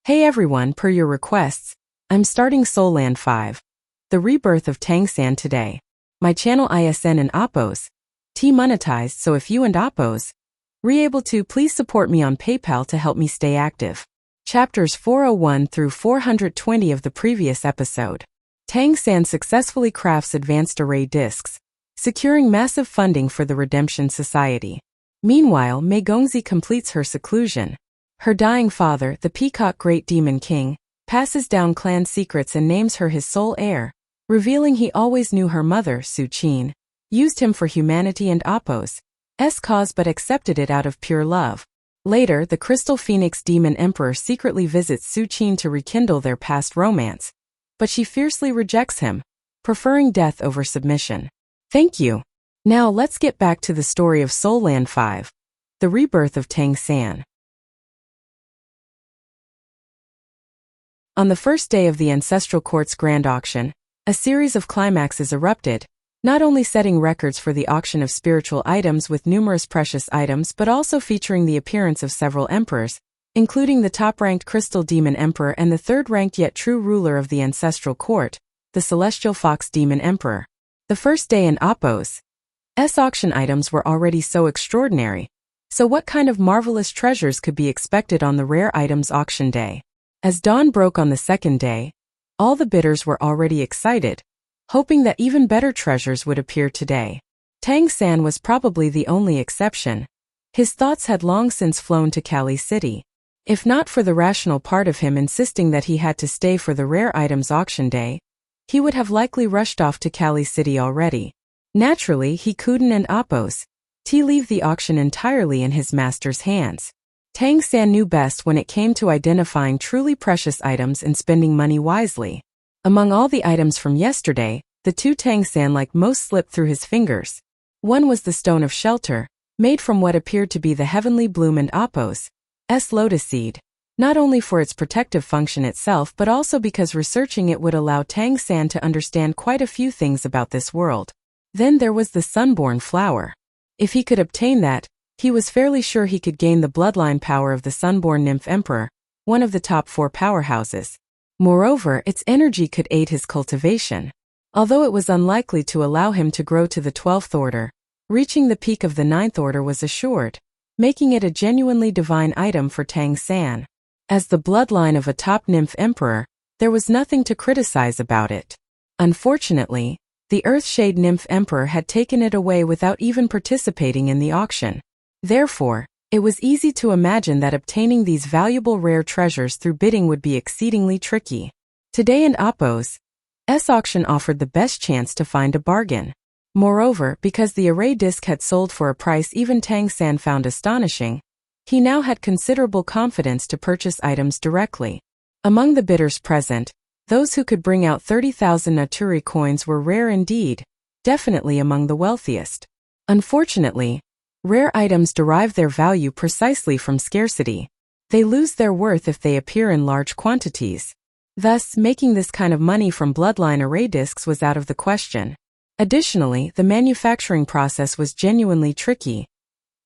Hey everyone, per your requests, I'm starting Soul Land 5, the Rebirth of Tang today. My channel ISN and Oppos, T monetized, so if you and Oppos able to, please support me on PayPal to help me stay active. Chapters 401 through 420 of the previous episode. Tang successfully crafts advanced array discs, securing massive funding for the Redemption Society. Meanwhile, Mei Gongzi completes her seclusion. Her dying father, the Peacock Great Demon King, passes down clan secrets and names her his sole heir, revealing he always knew her mother, Su Qin, used him for humanity and Oppos' cause but accepted it out of pure love. Later, the Crystal Phoenix Demon Emperor secretly visits Su Qin to rekindle their past romance, but she fiercely rejects him, preferring death over submission. Thank you. Now let's get back to the story of Soul Land 5, the Rebirth of Tang San. On the first day of the Ancestral Court's Grand Auction, a series of climaxes erupted, not only setting records for the auction of spiritual items with numerous precious items but also featuring the appearance of several emperors, including the top-ranked Crystal Demon Emperor and the third-ranked yet true ruler of the Ancestral Court, the Celestial Fox Demon Emperor. The first day in Oppos' auction items were already so extraordinary, so what kind of marvelous treasures could be expected on the rare items auction day? As dawn broke on the second day, all the bidders were already excited, hoping that even better treasures would appear today. Tang San was probably the only exception. His thoughts had long since flown to Kali City. If not for the rational part of him insisting that he had to stay for the rare items auction day, he would have likely rushed off to Kali City already. Naturally, he couldn't and Oppos leave the auction entirely in his master's hands. Tang San knew best when it came to identifying truly precious items and spending money wisely. Among all the items from yesterday, the two Tang San liked most slipped through his fingers. One was the Stone of Shelter, made from what appeared to be the heavenly bloom and Oppos' lotus seed, not only for its protective function itself but also because researching it would allow Tang San to understand quite a few things about this world. Then there was the Sunborn flower. If he could obtain that, he was fairly sure he could gain the bloodline power of the Sunborn Nymph Emperor, one of the top 4 powerhouses. Moreover, its energy could aid his cultivation. Although it was unlikely to allow him to grow to the 12th order, reaching the peak of the 9th order was assured, making it a genuinely divine item for Tang San. As the bloodline of a top nymph emperor, there was nothing to criticize about it. Unfortunately, the Earthshade Nymph Emperor had taken it away without even participating in the auction. Therefore, it was easy to imagine that obtaining these valuable rare treasures through bidding would be exceedingly tricky. Today in Oppos' auction offered the best chance to find a bargain. Moreover, because the array disc had sold for a price even Tang San found astonishing, he now had considerable confidence to purchase items directly. Among the bidders present, those who could bring out 30,000 Naturi coins were rare indeed, definitely among the wealthiest. Unfortunately, rare items derive their value precisely from scarcity. They lose their worth if they appear in large quantities. Thus, making this kind of money from bloodline array discs was out of the question. Additionally, the manufacturing process was genuinely tricky.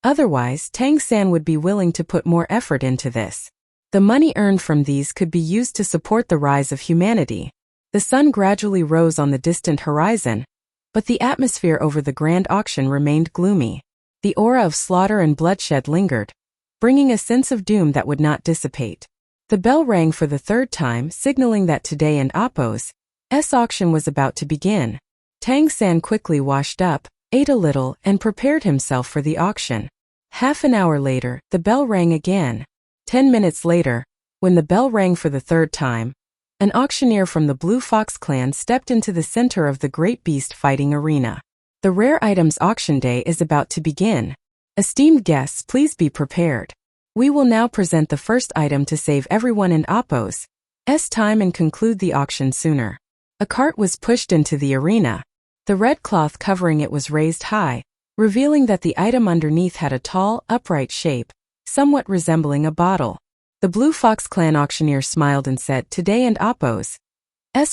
Otherwise, Tang San would be willing to put more effort into this. The money earned from these could be used to support the rise of humanity. The sun gradually rose on the distant horizon, but the atmosphere over the grand auction remained gloomy. The aura of slaughter and bloodshed lingered, bringing a sense of doom that would not dissipate. The bell rang for the third time, signaling that today in Oppos' auction was about to begin. Tang San quickly washed up, ate a little, and prepared himself for the auction. Half an hour later, the bell rang again. 10 minutes later, when the bell rang for the third time, an auctioneer from the Blue Fox clan stepped into the center of the great beast fighting arena. The rare items auction day is about to begin. Esteemed guests, please be prepared. We will now present the first item to save everyone in Oppos' time and conclude the auction sooner. A cart was pushed into the arena. The red cloth covering it was raised high, revealing that the item underneath had a tall, upright shape, somewhat resembling a bottle. The Blue Fox clan auctioneer smiled and said, "Today in Oppos'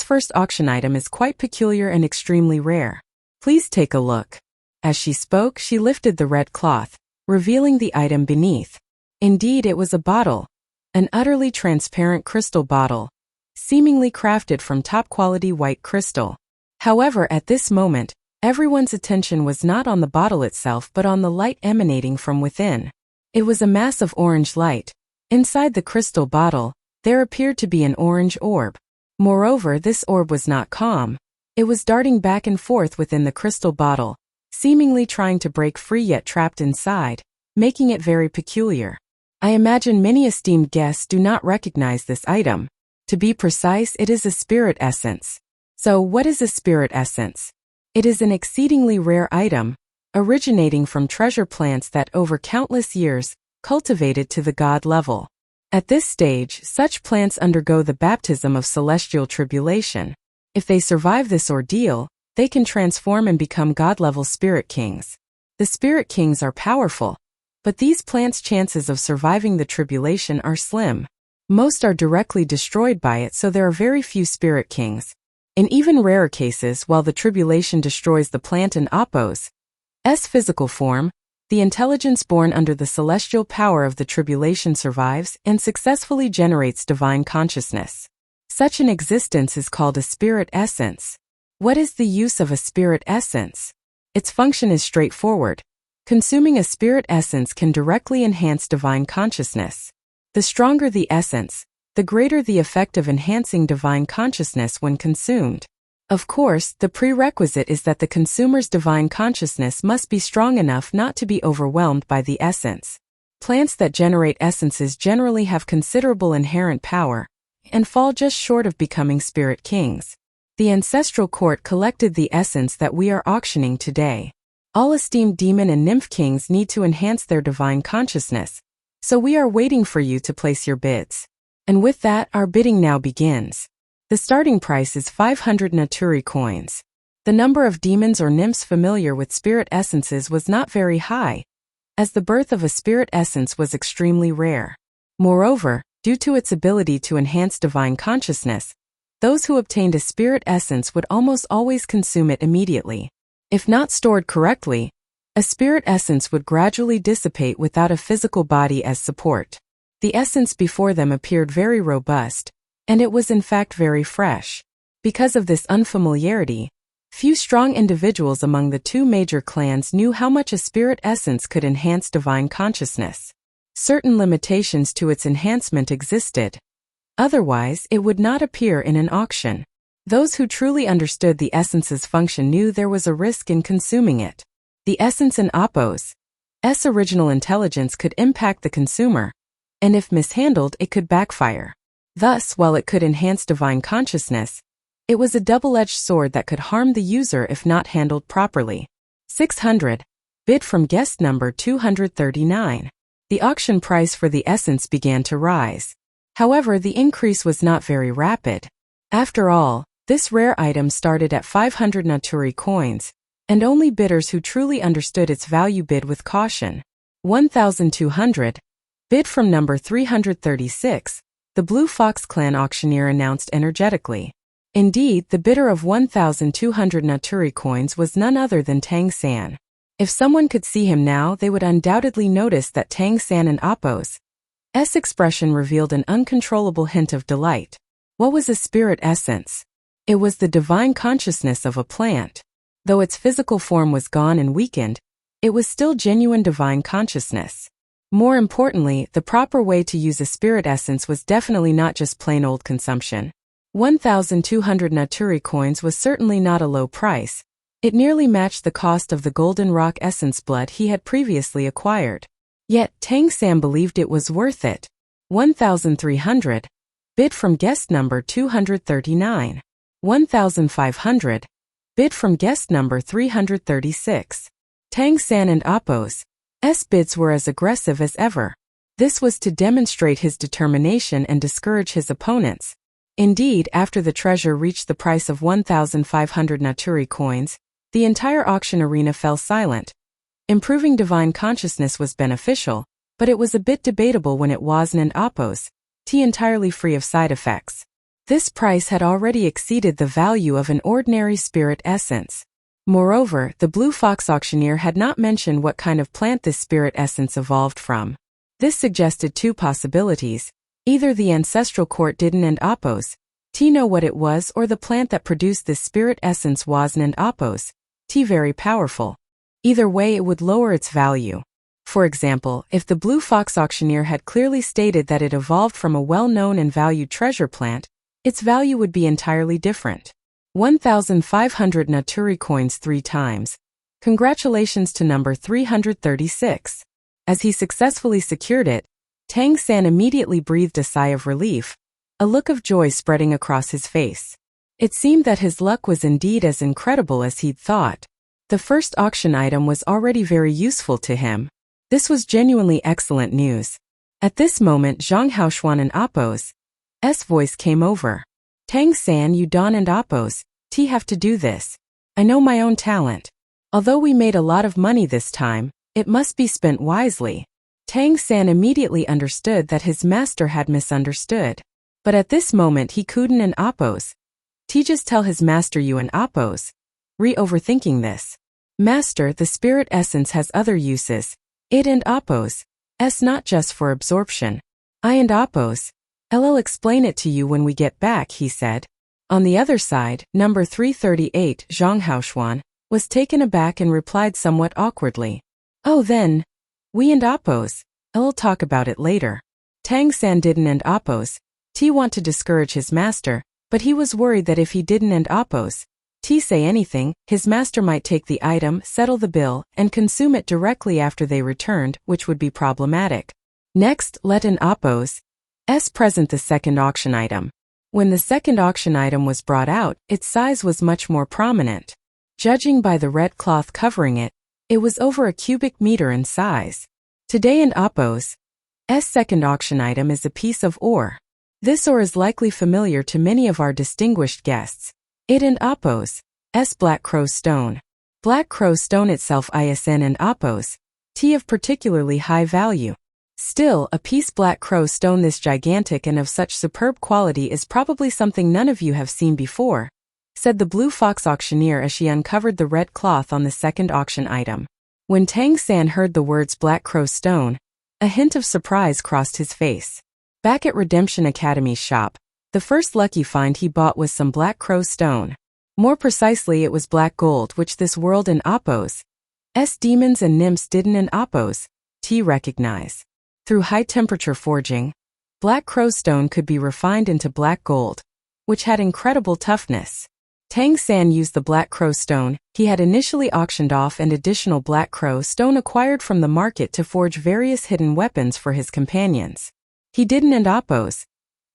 first auction item is quite peculiar and extremely rare. Please take a look." As she spoke, she lifted the red cloth, revealing the item beneath. Indeed, it was a bottle, an utterly transparent crystal bottle, seemingly crafted from top-quality white crystal. However, at this moment, everyone's attention was not on the bottle itself but on the light emanating from within. It was a mass of orange light. Inside the crystal bottle, there appeared to be an orange orb. Moreover, this orb was not calm. It was darting back and forth within the crystal bottle, seemingly trying to break free yet trapped inside, making it very peculiar. I imagine many esteemed guests do not recognize this item. To be precise, it is a spirit essence. So, what is a spirit essence? It is an exceedingly rare item, originating from treasure plants that over countless years, cultivated to the god level. At this stage, such plants undergo the baptism of celestial tribulation. If they survive this ordeal, they can transform and become god-level spirit kings. The spirit kings are powerful, but these plants' chances of surviving the tribulation are slim. Most are directly destroyed by it, so there are very few spirit kings. In even rarer cases, while the tribulation destroys the plant and Appo's physical form, the intelligence born under the celestial power of the tribulation survives and successfully generates divine consciousness. Such an existence is called a spirit essence. What is the use of a spirit essence? Its function is straightforward. Consuming a spirit essence can directly enhance divine consciousness. The stronger the essence, the greater the effect of enhancing divine consciousness when consumed. Of course, the prerequisite is that the consumer's divine consciousness must be strong enough not to be overwhelmed by the essence. Plants that generate essences generally have considerable inherent power and fall just short of becoming spirit kings. The ancestral court collected the essence that we are auctioning today. All esteemed demon and nymph kings need to enhance their divine consciousness, so we are waiting for you to place your bids. And with that, our bidding now begins. The starting price is 500 Naturi coins. The number of demons or nymphs familiar with spirit essences was not very high, as the birth of a spirit essence was extremely rare. Moreover, due to its ability to enhance divine consciousness, those who obtained a spirit essence would almost always consume it immediately. If not stored correctly, a spirit essence would gradually dissipate without a physical body as support. The essence before them appeared very robust, and it was in fact very fresh. Because of this unfamiliarity, few strong individuals among the two major clans knew how much a spirit essence could enhance divine consciousness. Certain limitations to its enhancement existed. Otherwise, it would not appear in an auction. Those who truly understood the essence's function knew there was a risk in consuming it. The essence in Appo's original intelligence could impact the consumer, and if mishandled, it could backfire. Thus, while it could enhance divine consciousness, it was a double-edged sword that could harm the user if not handled properly. 600. Bid from guest number 239. The auction price for the essence began to rise. However, the increase was not very rapid. After all, this rare item started at 500 Naturi coins, and only bidders who truly understood its value bid with caution. 1,200. Bid from number 336. The Blue Fox Clan auctioneer announced energetically. Indeed, the bidder of 1,200 Naturi coins was none other than Tang San. If someone could see him now, they would undoubtedly notice that Tang San and Appo's expression revealed an uncontrollable hint of delight. What was a spirit essence? It was the divine consciousness of a plant. Though its physical form was gone and weakened, it was still genuine divine consciousness. More importantly, the proper way to use a spirit essence was definitely not just plain old consumption. 1,200 Naturi coins was certainly not a low price. It nearly matched the cost of the golden rock essence blood he had previously acquired. Yet, Tang San believed it was worth it. 1,300. Bid from guest number 239. 1,500. Bid from guest number 336. Tang San and Appo's bids were as aggressive as ever. This was to demonstrate his determination and discourage his opponents. Indeed, after the treasure reached the price of 1,500 Naturi coins, the entire auction arena fell silent. Improving divine consciousness was beneficial, but it was a bit debatable when it wasn't Appo's entirely free of side effects. This price had already exceeded the value of an ordinary spirit essence. Moreover, the Blue Fox auctioneer had not mentioned what kind of plant this spirit essence evolved from. This suggested two possibilities. Either the ancestral court didn't and oppose T know what it was, or the plant that produced this spirit essence wasn't and oppose T very powerful. Either way, it would lower its value. For example, if the blue fox auctioneer had clearly stated that it evolved from a well-known and valued treasure plant, its value would be entirely different. 1,500 Naturi coins 3 times. Congratulations to number 336. As he successfully secured it, Tang San immediately breathed a sigh of relief, a look of joy spreading across his face. It seemed that his luck was indeed as incredible as he'd thought. The first auction item was already very useful to him. This was genuinely excellent news. At this moment, Zhang Haoxuan and Appo's voice came over. Tang San, you Don and Appo's T have to do this. I know my own talent. Although we made a lot of money this time, it must be spent wisely. Tang San immediately understood that his master had misunderstood. But at this moment he couldn't and Appo's T just tell his master you and Appo's overthinking this. Master, the spirit essence has other uses. It and Appo's not just for absorption. I and Appo's I'll explain it to you when we get back, he said. On the other side, number 338, Zhang Haoxuan, was taken aback and replied somewhat awkwardly. Oh then, we and Appo's I'll talk about it later. Tang San didn't and Appo's T want to discourage his master, but he was worried that if he didn't and Appo's T say anything, his master might take the item, settle the bill, and consume it directly after they returned, which would be problematic. Next, let an Appo's present the second auction item. When the second auction item was brought out, its size was much more prominent. Judging by the red cloth covering it, it was over a cubic meter in size. Today and Appo's second auction item is a piece of ore. This ore is likely familiar to many of our distinguished guests. It and Appo's Black Crow Stone. Black Crow Stone itself ISN and Appo's T of particularly high value. Still, a piece Black Crow Stone this gigantic and of such superb quality is probably something none of you have seen before, said the blue fox auctioneer as she uncovered the red cloth on the second auction item. When Tang San heard the words Black Crow Stone, a hint of surprise crossed his face. Back at Redemption Academy's shop, the first lucky find he bought was some Black Crow Stone. More precisely, it was black gold, which this world and Appo's demons and nymphs didn't and Appo's T recognize. Through high-temperature forging, Black Crow Stone could be refined into black gold, which had incredible toughness. Tang San used the Black Crow Stone he had initially auctioned off and additional Black Crow Stone acquired from the market to forge various hidden weapons for his companions. He didn't and Appo's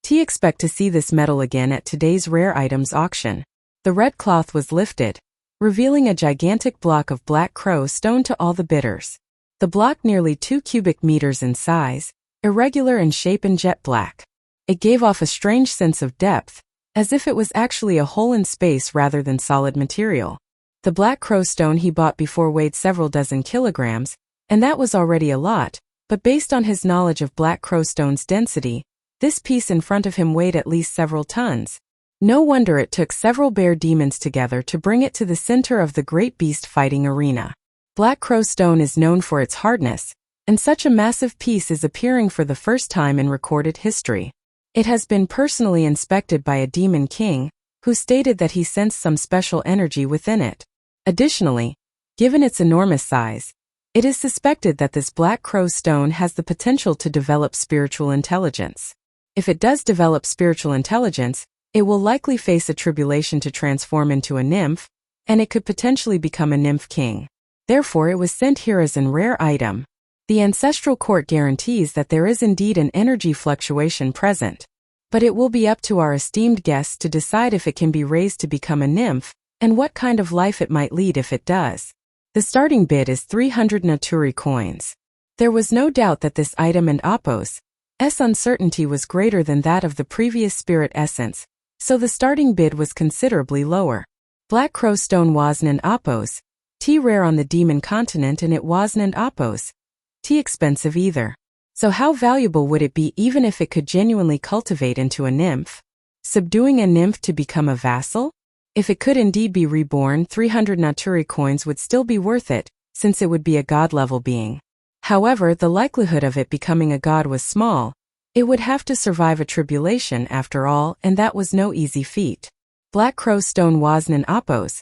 T expect to see this metal again at today's rare items auction. The red cloth was lifted, revealing a gigantic block of Black Crow Stone to all the bidders. The block nearly 2 cubic meters in size, irregular in shape and jet black. It gave off a strange sense of depth, as if it was actually a hole in space rather than solid material. The Black Crow Stone he bought before weighed several dozen kilograms, and that was already a lot, but based on his knowledge of Black Crow Stone's density, this piece in front of him weighed at least several tons. No wonder it took several bear demons together to bring it to the center of the great beast fighting arena. Black Crow Stone is known for its hardness, and such a massive piece is appearing for the first time in recorded history. It has been personally inspected by a demon king, who stated that he sensed some special energy within it. Additionally, given its enormous size, it is suspected that this Black Crow Stone has the potential to develop spiritual intelligence. If it does develop spiritual intelligence, it will likely face a tribulation to transform into a nymph, and it could potentially become a nymph king. Therefore, it was sent here as an rare item. The ancestral court guarantees that there is indeed an energy fluctuation present, but it will be up to our esteemed guests to decide if it can be raised to become a nymph, and what kind of life it might lead if it does. The starting bid is 300 Naturi coins. There was no doubt that this item and Appo's uncertainty was greater than that of the previous spirit essence, so the starting bid was considerably lower. Black Crow Stone wasn't an Appo's T rare on the demon continent, and it wasn't an Appo's T expensive either. So how valuable would it be even if it could genuinely cultivate into a nymph? Subduing a nymph to become a vassal? If it could indeed be reborn, 300 Naturi coins would still be worth it, since it would be a god-level being. However, the likelihood of it becoming a god was small. It would have to survive a tribulation after all, and that was no easy feat. Black Crow Stone was an Apos.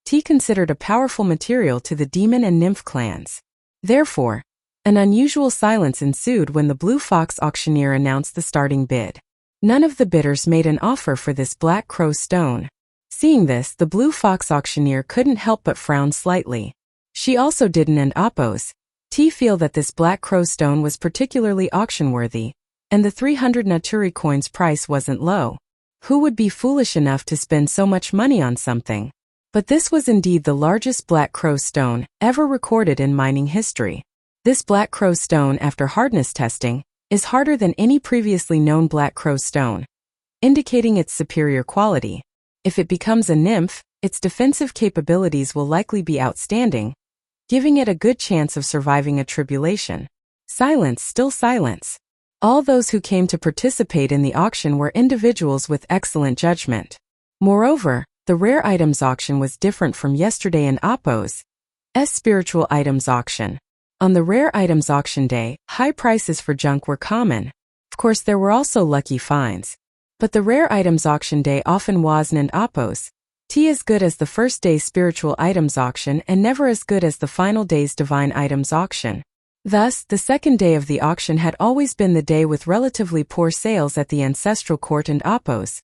T considered a powerful material to the demon and nymph clans. Therefore, an unusual silence ensued when the Blue Fox auctioneer announced the starting bid. None of the bidders made an offer for this Black Crow Stone. Seeing this, the Blue Fox auctioneer couldn't help but frown slightly. She also didn't oppose. T feel that this Black Crow Stone was particularly auction-worthy, and the 300 Naturi coins price wasn't low. Who would be foolish enough to spend so much money on something? But this was indeed the largest Black Crow Stone ever recorded in mining history. This Black Crow Stone, after hardness testing, is harder than any previously known Black Crow Stone, indicating its superior quality. If it becomes a nymph, its defensive capabilities will likely be outstanding, giving it a good chance of surviving a tribulation. Silence, still silence. All those who came to participate in the auction were individuals with excellent judgment. Moreover, the rare items auction was different from yesterday in Appo's spiritual items auction. On the rare items auction day, high prices for junk were common. Of course, there were also lucky finds. But the rare items auction day often wasn't Appo's as good as the first day's spiritual items auction and never as good as the final day's divine items auction. Thus, the second day of the auction had always been the day with relatively poor sales at the ancestral court and Appo's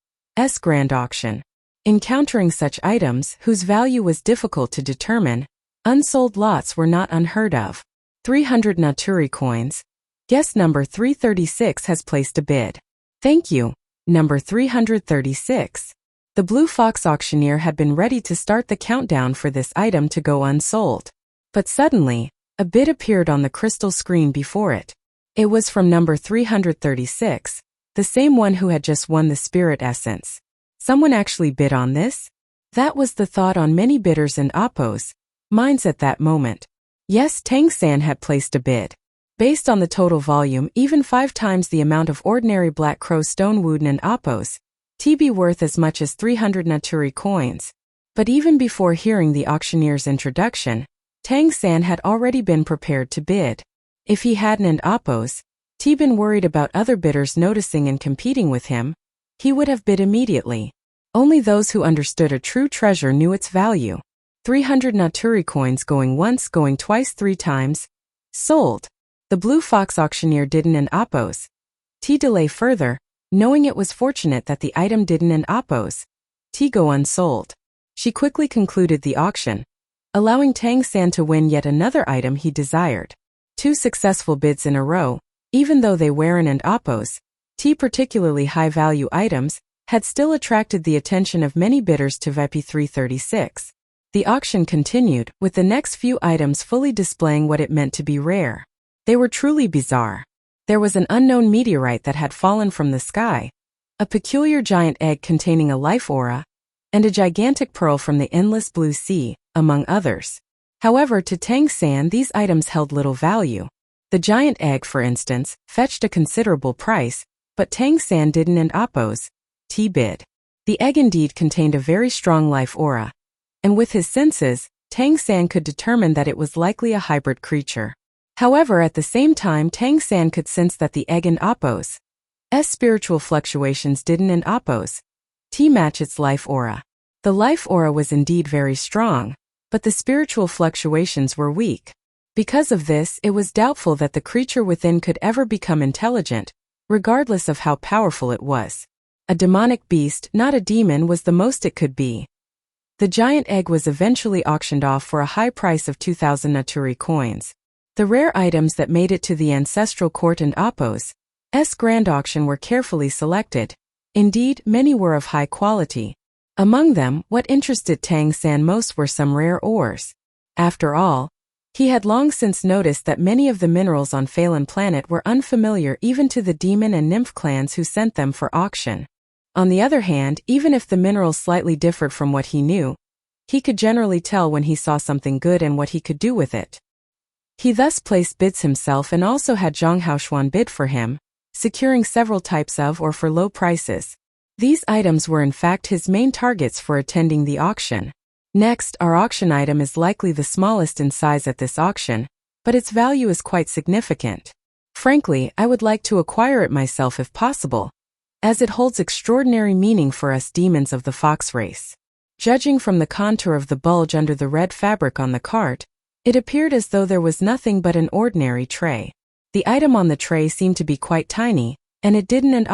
grand auction. Encountering such items, whose value was difficult to determine, unsold lots were not unheard of. 300 Naturi coins. Guest number 336 has placed a bid. Thank you, number 336. The Blue Fox auctioneer had been ready to start the countdown for this item to go unsold. But suddenly, a bid appeared on the crystal screen before it. It was from number 336, the same one who had just won the spirit essence. Someone actually bid on this? That was the thought on many bidders and Appo's minds at that moment. Yes, Tang-san had placed a bid. Based on the total volume, even 5 times the amount of ordinary Black Crow Stone Wooden and Appo's be worth as much as 300 Naturi coins. But even before hearing the auctioneer's introduction, Tang-san had already been prepared to bid. If he hadn't Appo's been worried about other bidders noticing and competing with him, he would have bid immediately. Only those who understood a true treasure knew its value. 300 Naturi coins going once, going twice, 3 times. Sold. The Blue Fox auctioneer didn't Appo's delay further, knowing it was fortunate that the item didn't Appo's go unsold. She quickly concluded the auction, allowing Tang-san to win yet another item he desired. 2 successful bids in a row, even though they weren't Appo's particularly high-value items, had still attracted the attention of many bidders to Ep2336. The auction continued, with the next few items fully displaying what it meant to be rare. They were truly bizarre. There was an unknown meteorite that had fallen from the sky, a peculiar giant egg containing a life aura, and a gigantic pearl from the endless blue sea, among others. However, to Tang-san these items held little value. The giant egg, for instance, fetched a considerable price, but Tang-san didn't Appo's bid. The egg indeed contained a very strong life aura, and with his senses, Tang-san could determine that it was likely a hybrid creature. However, at the same time, Tang-san could sense that the egg in Appo's spiritual fluctuations didn't Appo's match its life aura. The life aura was indeed very strong, but the spiritual fluctuations were weak. Because of this, it was doubtful that the creature within could ever become intelligent, regardless of how powerful it was. A demonic beast, not a demon, was the most it could be. The giant egg was eventually auctioned off for a high price of 2,000 Naturi coins. The rare items that made it to the ancestral court and Appo's grand auction were carefully selected. Indeed, many were of high quality. Among them, what interested Tang-san most were some rare ores. After all, he had long since noticed that many of the minerals on Phelan Planet were unfamiliar even to the demon and nymph clans who sent them for auction. On the other hand, even if the minerals slightly differed from what he knew, he could generally tell when he saw something good and what he could do with it. He thus placed bids himself and also had Zhang Haoshuan bid for him, securing several types of or for low prices. These items were in fact his main targets for attending the auction. Next, our auction item is likely the smallest in size at this auction, but its value is quite significant. Frankly, I would like to acquire it myself if possible, as it holds extraordinary meaning for us demons of the fox race. Judging from the contour of the bulge under the red fabric on the cart, it appeared as though there was nothing but an ordinary tray. The item on the tray seemed to be quite tiny, and it didn't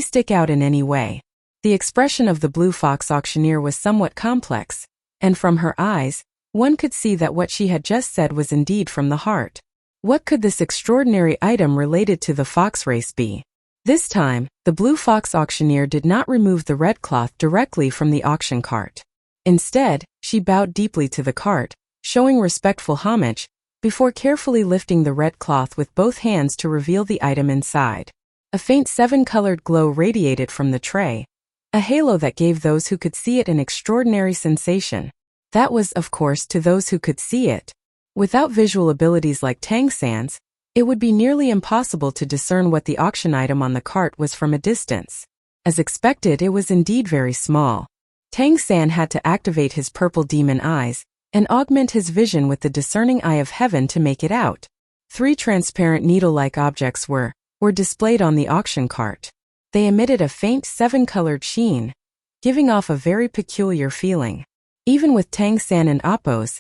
stick out in any way. The expression of the blue fox auctioneer was somewhat complex, and from her eyes, one could see that what she had just said was indeed from the heart. What could this extraordinary item related to the fox race be? This time, the blue fox auctioneer did not remove the red cloth directly from the auction cart. Instead, she bowed deeply to the cart, showing respectful homage, before carefully lifting the red cloth with both hands to reveal the item inside. A faint 7-colored glow radiated from the tray, a halo that gave those who could see it an extraordinary sensation. That was, of course, to those who could see it. Without visual abilities like Tang San's, it would be nearly impossible to discern what the auction item on the cart was from a distance. As expected, it was indeed very small. Tang San had to activate his purple demon eyes and augment his vision with the discerning eye of heaven to make it out. 3 transparent needle-like objects were displayed on the auction cart. They emitted a faint 7-colored sheen, giving off a very peculiar feeling. Even with Tang San and Appo's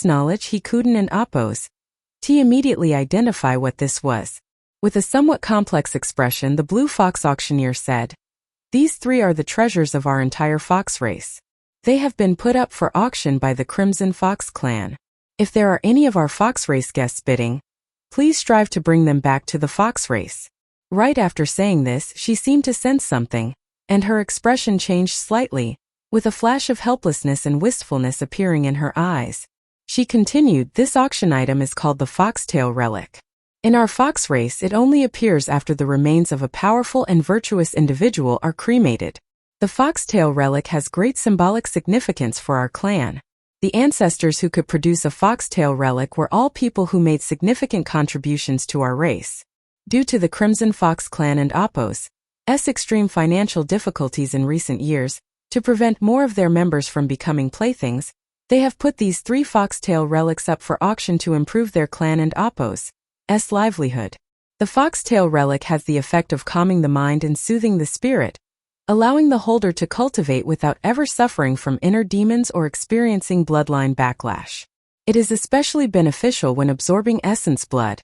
knowledge, he couldn't and Appo's immediately identify what this was. With a somewhat complex expression, the blue fox auctioneer said, "These 3 are the treasures of our entire fox race. They have been put up for auction by the Crimson Fox clan. If there are any of our fox race guests bidding, please strive to bring them back to the fox race." Right after saying this, she seemed to sense something, and her expression changed slightly, with a flash of helplessness and wistfulness appearing in her eyes. She continued, "This auction item is called the foxtail relic. In our fox race, it only appears after the remains of a powerful and virtuous individual are cremated. The foxtail relic has great symbolic significance for our clan. The ancestors who could produce a foxtail relic were all people who made significant contributions to our race. Due to the Crimson Fox clan and Appo's extreme financial difficulties in recent years, to prevent more of their members from becoming playthings, they have put these 3 foxtail relics up for auction to improve their clan and Appo's livelihood. The foxtail relic has the effect of calming the mind and soothing the spirit, allowing the holder to cultivate without ever suffering from inner demons or experiencing bloodline backlash. It is especially beneficial when absorbing essence blood,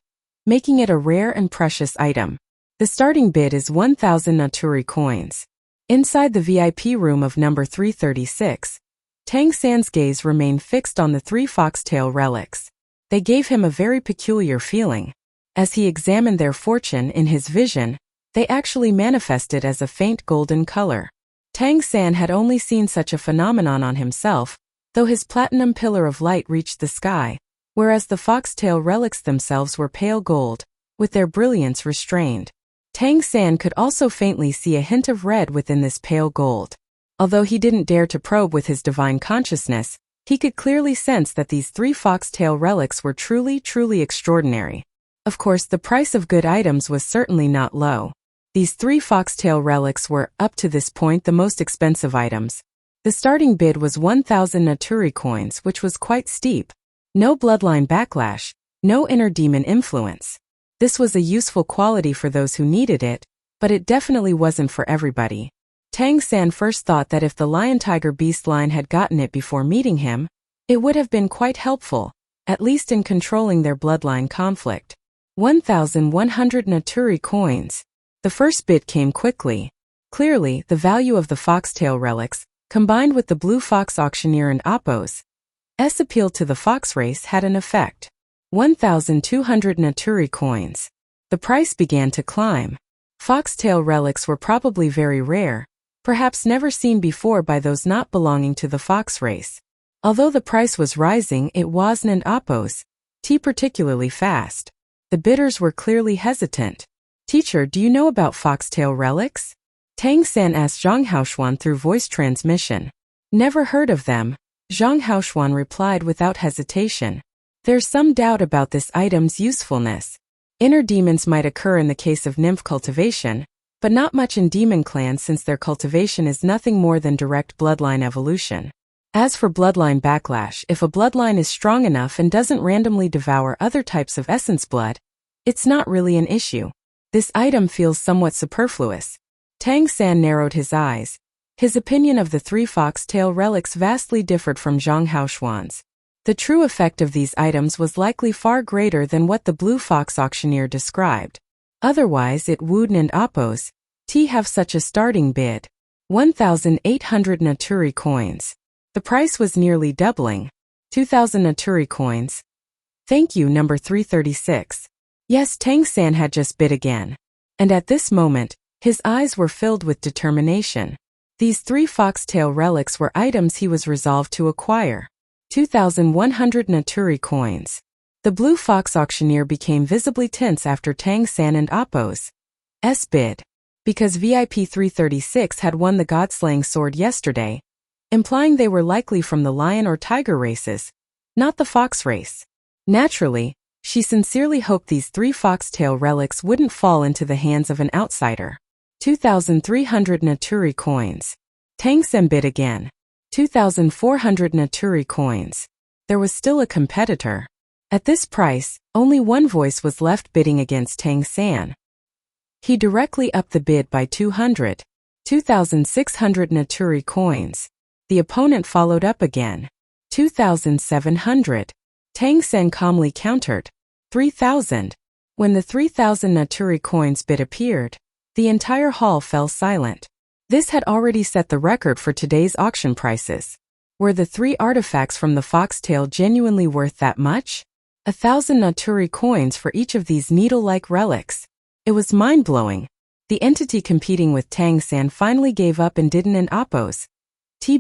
making it a rare and precious item. The starting bid is 1,000 Naturi coins. Inside the VIP room of number 336, Tang San's gaze remained fixed on the 3 foxtail relics. They gave him a very peculiar feeling. As he examined their fortune in his vision, they actually manifested as a faint golden color. Tang San had only seen such a phenomenon on himself, though his platinum pillar of light reached the sky, whereas the foxtail relics themselves were pale gold, with their brilliance restrained. Tang San could also faintly see a hint of red within this pale gold. Although he didn't dare to probe with his divine consciousness, he could clearly sense that these 3 foxtail relics were truly extraordinary. Of course, the price of good items was certainly not low. These 3 foxtail relics were, up to this point, the most expensive items. The starting bid was 1,000 Naturi coins, which was quite steep. No bloodline backlash, no inner demon influence. This was a useful quality for those who needed it, but it definitely wasn't for everybody. Tang San first thought that if the lion-tiger-beast line had gotten it before meeting him, it would have been quite helpful, at least in controlling their bloodline conflict. 1,100 Naturi coins. The first bid came quickly. Clearly, the value of the foxtail relics, combined with the blue fox auctioneer and Appo's appeal to the fox race, had an effect. 1,200 Naturi coins. The price began to climb. Foxtail relics were probably very rare, perhaps never seen before by those not belonging to the fox race. Although the price was rising, it wasn't Appo's particularly fast. The bidders were clearly hesitant. "Teacher, do you know about foxtail relics?" Tang San asked Zhang Haoshuan through voice transmission. "Never heard of them," Zhang Haoshuan replied without hesitation. "There's some doubt about this item's usefulness. Inner demons might occur in the case of nymph cultivation, but not much in demon clans since their cultivation is nothing more than direct bloodline evolution. As for bloodline backlash, if a bloodline is strong enough and doesn't randomly devour other types of essence blood, It's not really an issue. This item feels somewhat superfluous. Tang San narrowed his eyes. His opinion of the 3 foxtail relics vastly differed from Zhang Haoshuan's. The true effect of these items was likely far greater than what the blue fox auctioneer described. Otherwise it wouldn't and oppose have such a starting bid. 1,800 Naturi coins. The price was nearly doubling. 2,000 Naturi coins. Thank you, number 336. Yes, Tang San had just bid again. And at this moment, his eyes were filled with determination. These 3 foxtail relics were items he was resolved to acquire. 2,100 Naturi coins. The blue fox auctioneer became visibly tense after Tang San and Oppo's bid. Because VIP 336 had won the God-slaying sword yesterday, implying they were likely from the lion or tiger races, not the fox race. Naturally, she sincerely hoped these 3 foxtail relics wouldn't fall into the hands of an outsider. 2,300 Naturi coins. Tang San bid again. 2,400 Naturi coins. There was still a competitor. At this price, only one voice was left bidding against Tang San. He directly upped the bid by 200. 2,600 Naturi coins. The opponent followed up again. 2,700. Tang San calmly countered. 3,000. When the 3,000 Naturi coins bid appeared, the entire hall fell silent. This had already set the record for today's auction prices. Were the 3 artifacts from the foxtail genuinely worth that much? 1,000 Naturi coins for each of these needle-like relics. It was mind-blowing. The entity competing with Tang San finally gave up and didn't and oppose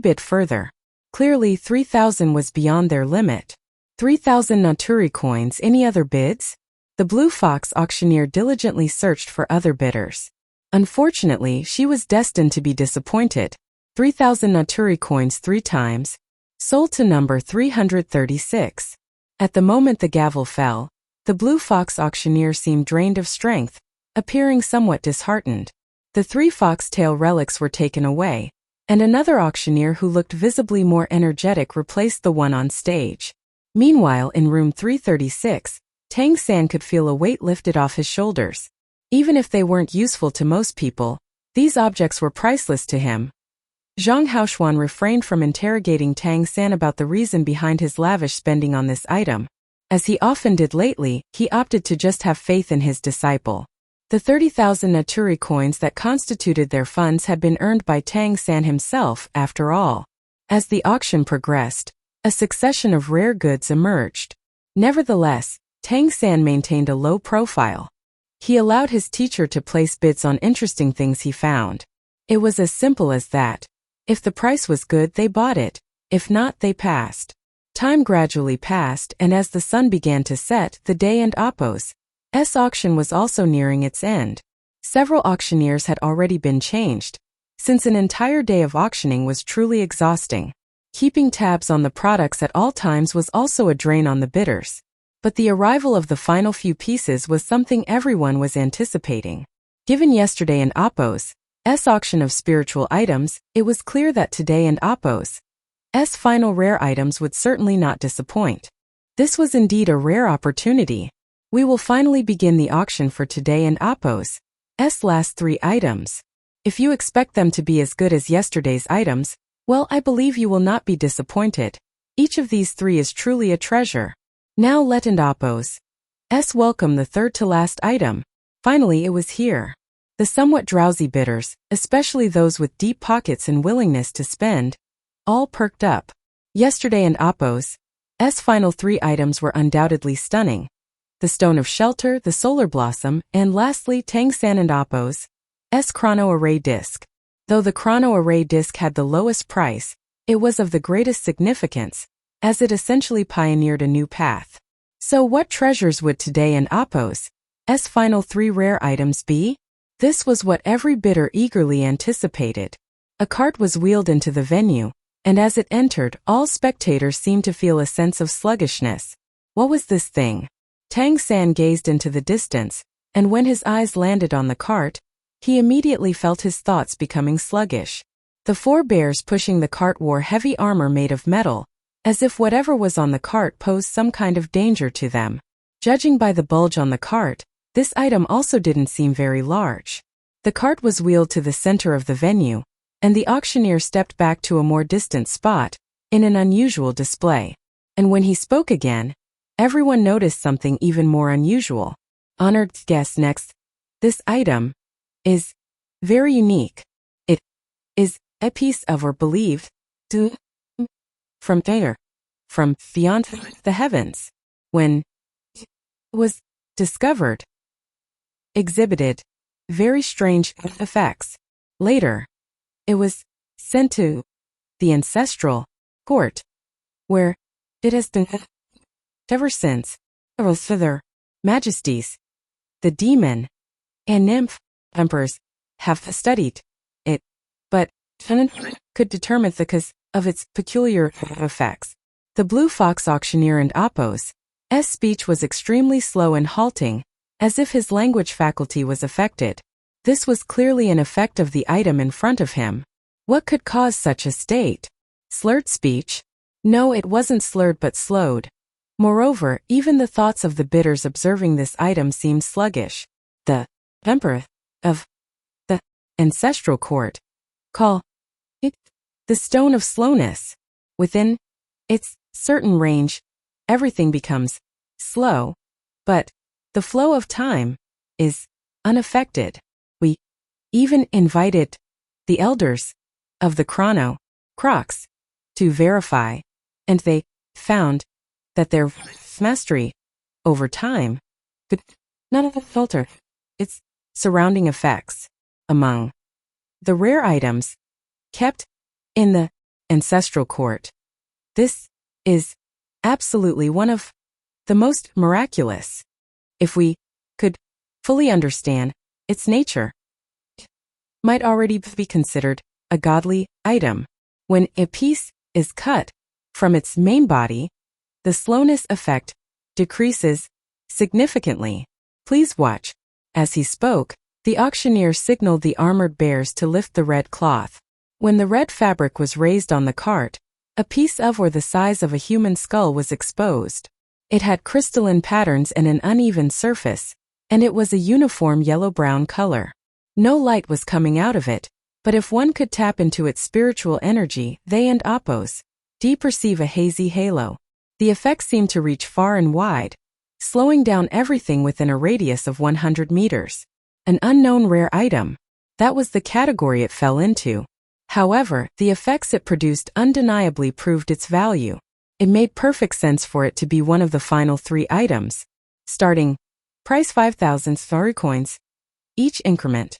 bid further. Clearly 3,000 was beyond their limit. 3,000 Naturi coins. Any other bids? The blue fox auctioneer diligently searched for other bidders. Unfortunately, she was destined to be disappointed. 3,000 Naturi coins 3 times. Sold to number 336. At the moment the gavel fell, the blue fox auctioneer seemed drained of strength, appearing somewhat disheartened. The 3 foxtail relics were taken away, and another auctioneer who looked visibly more energetic replaced the one on stage. Meanwhile, in room 336, Tang San could feel a weight lifted off his shoulders. Even if they weren't useful to most people, these objects were priceless to him. Zhang Haoshuan refrained from interrogating Tang San about the reason behind his lavish spending on this item. As he often did lately, he opted to just have faith in his disciple. The 30,000 Naturi coins that constituted their funds had been earned by Tang San himself, after all. As the auction progressed, a succession of rare goods emerged. Nevertheless, Tang San maintained a low profile. He allowed his teacher to place bids on interesting things he found. It was as simple as that. If the price was good, they bought it. If not, they passed. Time gradually passed, and as the sun began to set, the day and Oppo's auction was also nearing its end. Several auctioneers had already been changed, since an entire day of auctioning was truly exhausting. Keeping tabs on the products at all times was also a drain on the bidders. But the arrival of the final few pieces was something everyone was anticipating. Given yesterday and Oppo's auction of spiritual items, it was clear that today and Oppo's final rare items would certainly not disappoint. This was indeed a rare opportunity. We will finally begin the auction for today and Oppo's last 3 items. If you expect them to be as good as yesterday's items, well, I believe you will not be disappointed. Each of these 3 is truly a treasure. Now let and Oppo's welcome the third to last item. Finally, it was here. The somewhat drowsy bidders, especially those with deep pockets and willingness to spend, all perked up. Yesterday and Oppo's final 3 items were undoubtedly stunning. The Stone of Shelter, the Solar Blossom, and lastly Tang San and Oppo's Chrono Array Disc. Though the Chrono Array Disc had the lowest price, it was of the greatest significance, as it essentially pioneered a new path. So what treasures would today and Oppo's final 3 rare items be? This was what every bidder eagerly anticipated. A cart was wheeled into the venue, and as it entered, all spectators seemed to feel a sense of sluggishness. What was this thing? Tang San gazed into the distance, and when his eyes landed on the cart, he immediately felt his thoughts becoming sluggish. The 4 bears pushing the cart wore heavy armor made of metal, as if whatever was on the cart posed some kind of danger to them. Judging by the bulge on the cart, this item also didn't seem very large. The cart was wheeled to the center of the venue, and the auctioneer stepped back to a more distant spot, in an unusual display. And when he spoke again, everyone noticed something even more unusual. Honored guest next. This item is very unique. It is a piece of or believed to from there, from beyond the heavens. When it was discovered, exhibited very strange effects. Later, it was sent to the ancestral court, where it has been ever since. For their majesties, the demon and nymph emperors have studied it, but could determine the cause of its peculiar effects. The Blue Fox auctioneer and Apos' speech was extremely slow and halting, as if his language faculty was affected. This was clearly an effect of the item in front of him. What could cause such a state? Slurred speech? No, it wasn't slurred but slowed. Moreover, even the thoughts of the bidders observing this item seemed sluggish. The emperor of the ancestral court call it the stone of slowness. Within its certain range, everything becomes slow, but the flow of time is unaffected. We even invited the elders of the Crocs to verify, and they found that their mastery over time could not filter its surrounding effects. Among the rare items kept in the ancestral court, this is absolutely one of the most miraculous. If we could fully understand its nature, it might already be considered a godly item. When a piece is cut from its main body, the slowness effect decreases significantly. Please watch. As he spoke, the auctioneer signaled the armored bears to lift the red cloth. When the red fabric was raised on the cart, a piece of or the size of a human skull was exposed. It had crystalline patterns and an uneven surface, and it was a uniform yellow-brown color. No light was coming out of it, but if one could tap into its spiritual energy, they and Apos perceive a hazy halo. The effect seemed to reach far and wide, slowing down everything within a radius of 100 meters. An unknown rare item. That was the category it fell into. However, the effects it produced undeniably proved its value. It made perfect sense for it to be one of the final 3 items. Starting price 5,000 Sari coins. Each increment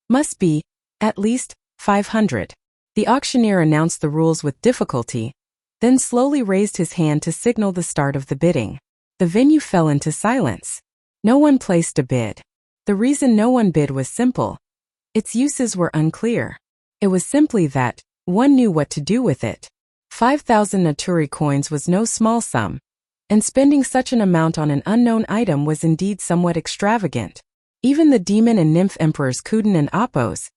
must be at least 500. The auctioneer announced the rules with difficulty, then slowly raised his hand to signal the start of the bidding. The venue fell into silence. No one placed a bid. The reason no one bid was simple. Its uses were unclear. It was simply that one knew what to do with it. 5,000 Naturi coins was no small sum, and spending such an amount on an unknown item was indeed somewhat extravagant. Even the demon and nymph emperors Kuden and Apos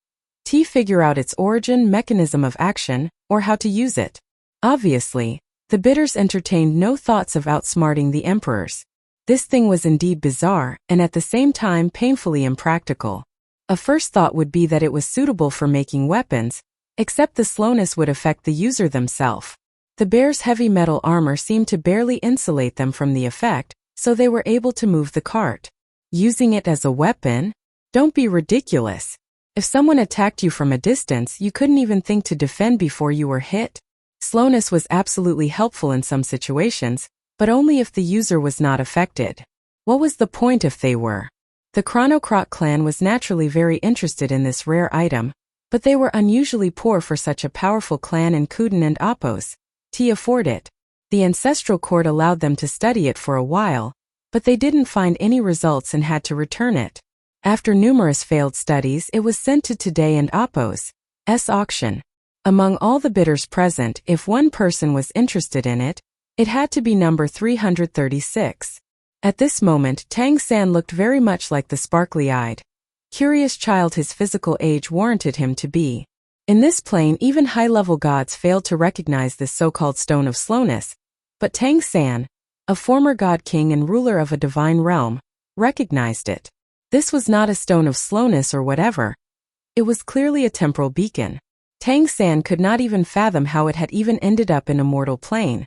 figure out its origin, mechanism of action, or how to use it. Obviously, the bidders entertained no thoughts of outsmarting the emperors. This thing was indeed bizarre, and at the same time painfully impractical. A first thought would be that it was suitable for making weapons, except the slowness would affect the user themselves. The bear's heavy metal armor seemed to barely insulate them from the effect, so they were able to move the cart. Using it as a weapon? Don't be ridiculous. If someone attacked you from a distance, you couldn't even think to defend before you were hit. Slowness was absolutely helpful in some situations, but only if the user was not affected. What was the point if they were? The Chronocrot clan was naturally very interested in this rare item, but they were unusually poor for such a powerful clan, and Kuden and Apos afford it. The ancestral court allowed them to study it for a while, but they didn't find any results and had to return it. After numerous failed studies, it was sent to Today and Apos' auction. Among all the bidders present, if one person was interested in it, it had to be number 336. At this moment, Tang San looked very much like the sparkly-eyed, curious child his physical age warranted him to be. In this plane, even high-level gods failed to recognize this so-called stone of slowness, but Tang San, a former god king and ruler of a divine realm, recognized it. This was not a stone of slowness or whatever. It was clearly a temporal beacon. Tang San could not even fathom how it had even ended up in a mortal plane.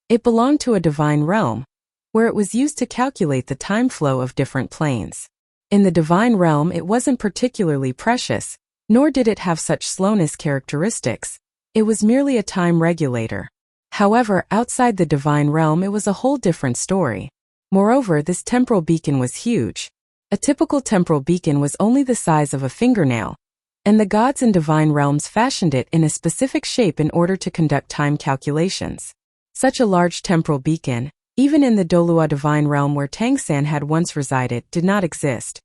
It belonged to a divine realm, where it was used to calculate the time flow of different planes. In the divine realm, it wasn't particularly precious, nor did it have such slowness characteristics. It was merely a time regulator. However, outside the divine realm, it was a whole different story. Moreover, this temporal beacon was huge. A typical temporal beacon was only the size of a fingernail, and the gods in divine realms fashioned it in a specific shape in order to conduct time calculations. Such a large temporal beacon, even in the Douluo divine realm where Tang San had once resided, did not exist.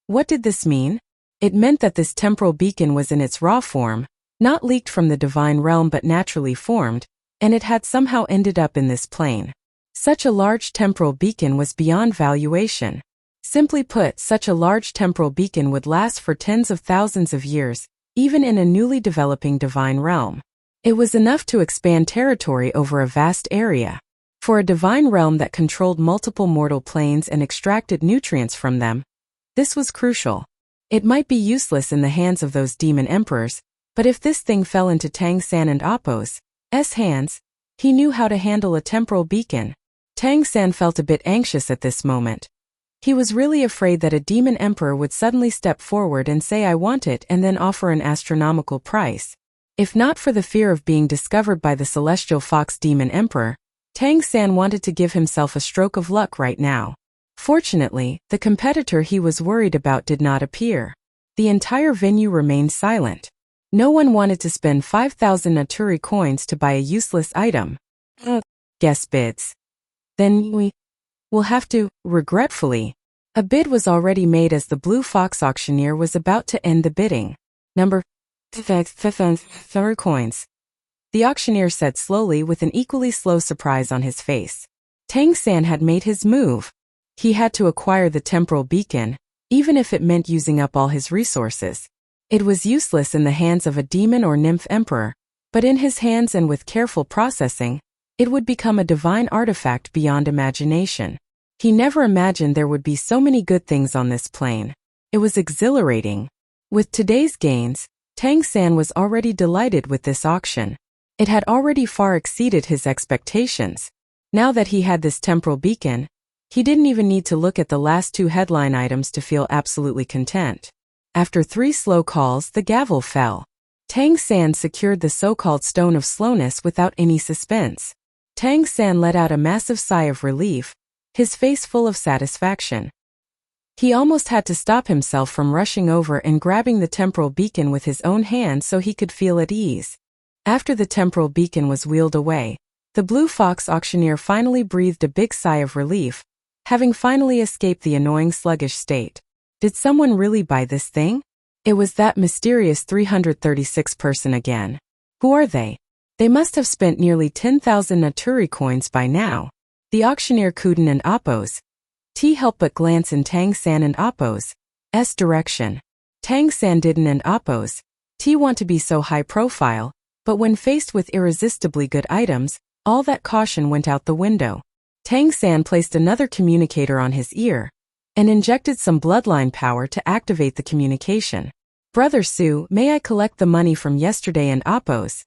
What did this mean? It meant that this temporal beacon was in its raw form, not leaked from the divine realm but naturally formed, and it had somehow ended up in this plane. Such a large temporal beacon was beyond valuation. Simply put, such a large temporal beacon would last for tens of thousands of years, even in a newly developing divine realm. It was enough to expand territory over a vast area. For a divine realm that controlled multiple mortal planes and extracted nutrients from them, this was crucial. It might be useless in the hands of those demon emperors, but if this thing fell into Tang San and Appo's hands, he knew how to handle a temporal beacon. Tang San felt a bit anxious at this moment. He was really afraid that a demon emperor would suddenly step forward and say I want it and then offer an astronomical price. If not for the fear of being discovered by the celestial fox demon emperor, Tang San wanted to give himself a stroke of luck right now. Fortunately, the competitor he was worried about did not appear. The entire venue remained silent. No one wanted to spend 5,000 Naturi coins to buy a useless item. Guess bids. Then we will have to, regretfully. A bid was already made as the Blue Fox auctioneer was about to end the bidding. Number 5,000 coins. The auctioneer said slowly with an equally slow surprise on his face. Tang San had made his move. He had to acquire the temporal beacon, even if it meant using up all his resources. It was useless in the hands of a demon or nymph emperor, but in his hands and with careful processing, it would become a divine artifact beyond imagination. He never imagined there would be so many good things on this plane. It was exhilarating. With today's gains, Tang San was already delighted with this auction. It had already far exceeded his expectations. Now that he had this temporal beacon, he didn't even need to look at the last two headline items to feel absolutely content. After 3 slow calls, the gavel fell. Tang San secured the so-called stone of slowness without any suspense. Tang San let out a massive sigh of relief, his face full of satisfaction. He almost had to stop himself from rushing over and grabbing the temporal beacon with his own hand so he could feel at ease. After the temporal beacon was wheeled away, the Blue Fox auctioneer finally breathed a big sigh of relief, having finally escaped the annoying sluggish state. Did someone really buy this thing? It was that mysterious 336 person again. Who are they? They must have spent nearly 10,000 Naturi coins by now. The auctioneer couldn't and Appo's help but glance in Tang San and Appo's direction. Tang San didn't and Appo's want to be so high profile, but when faced with irresistibly good items, all that caution went out the window. Tang San placed another communicator on his ear and injected some bloodline power to activate the communication. Brother Su, may I collect the money from yesterday and Appo's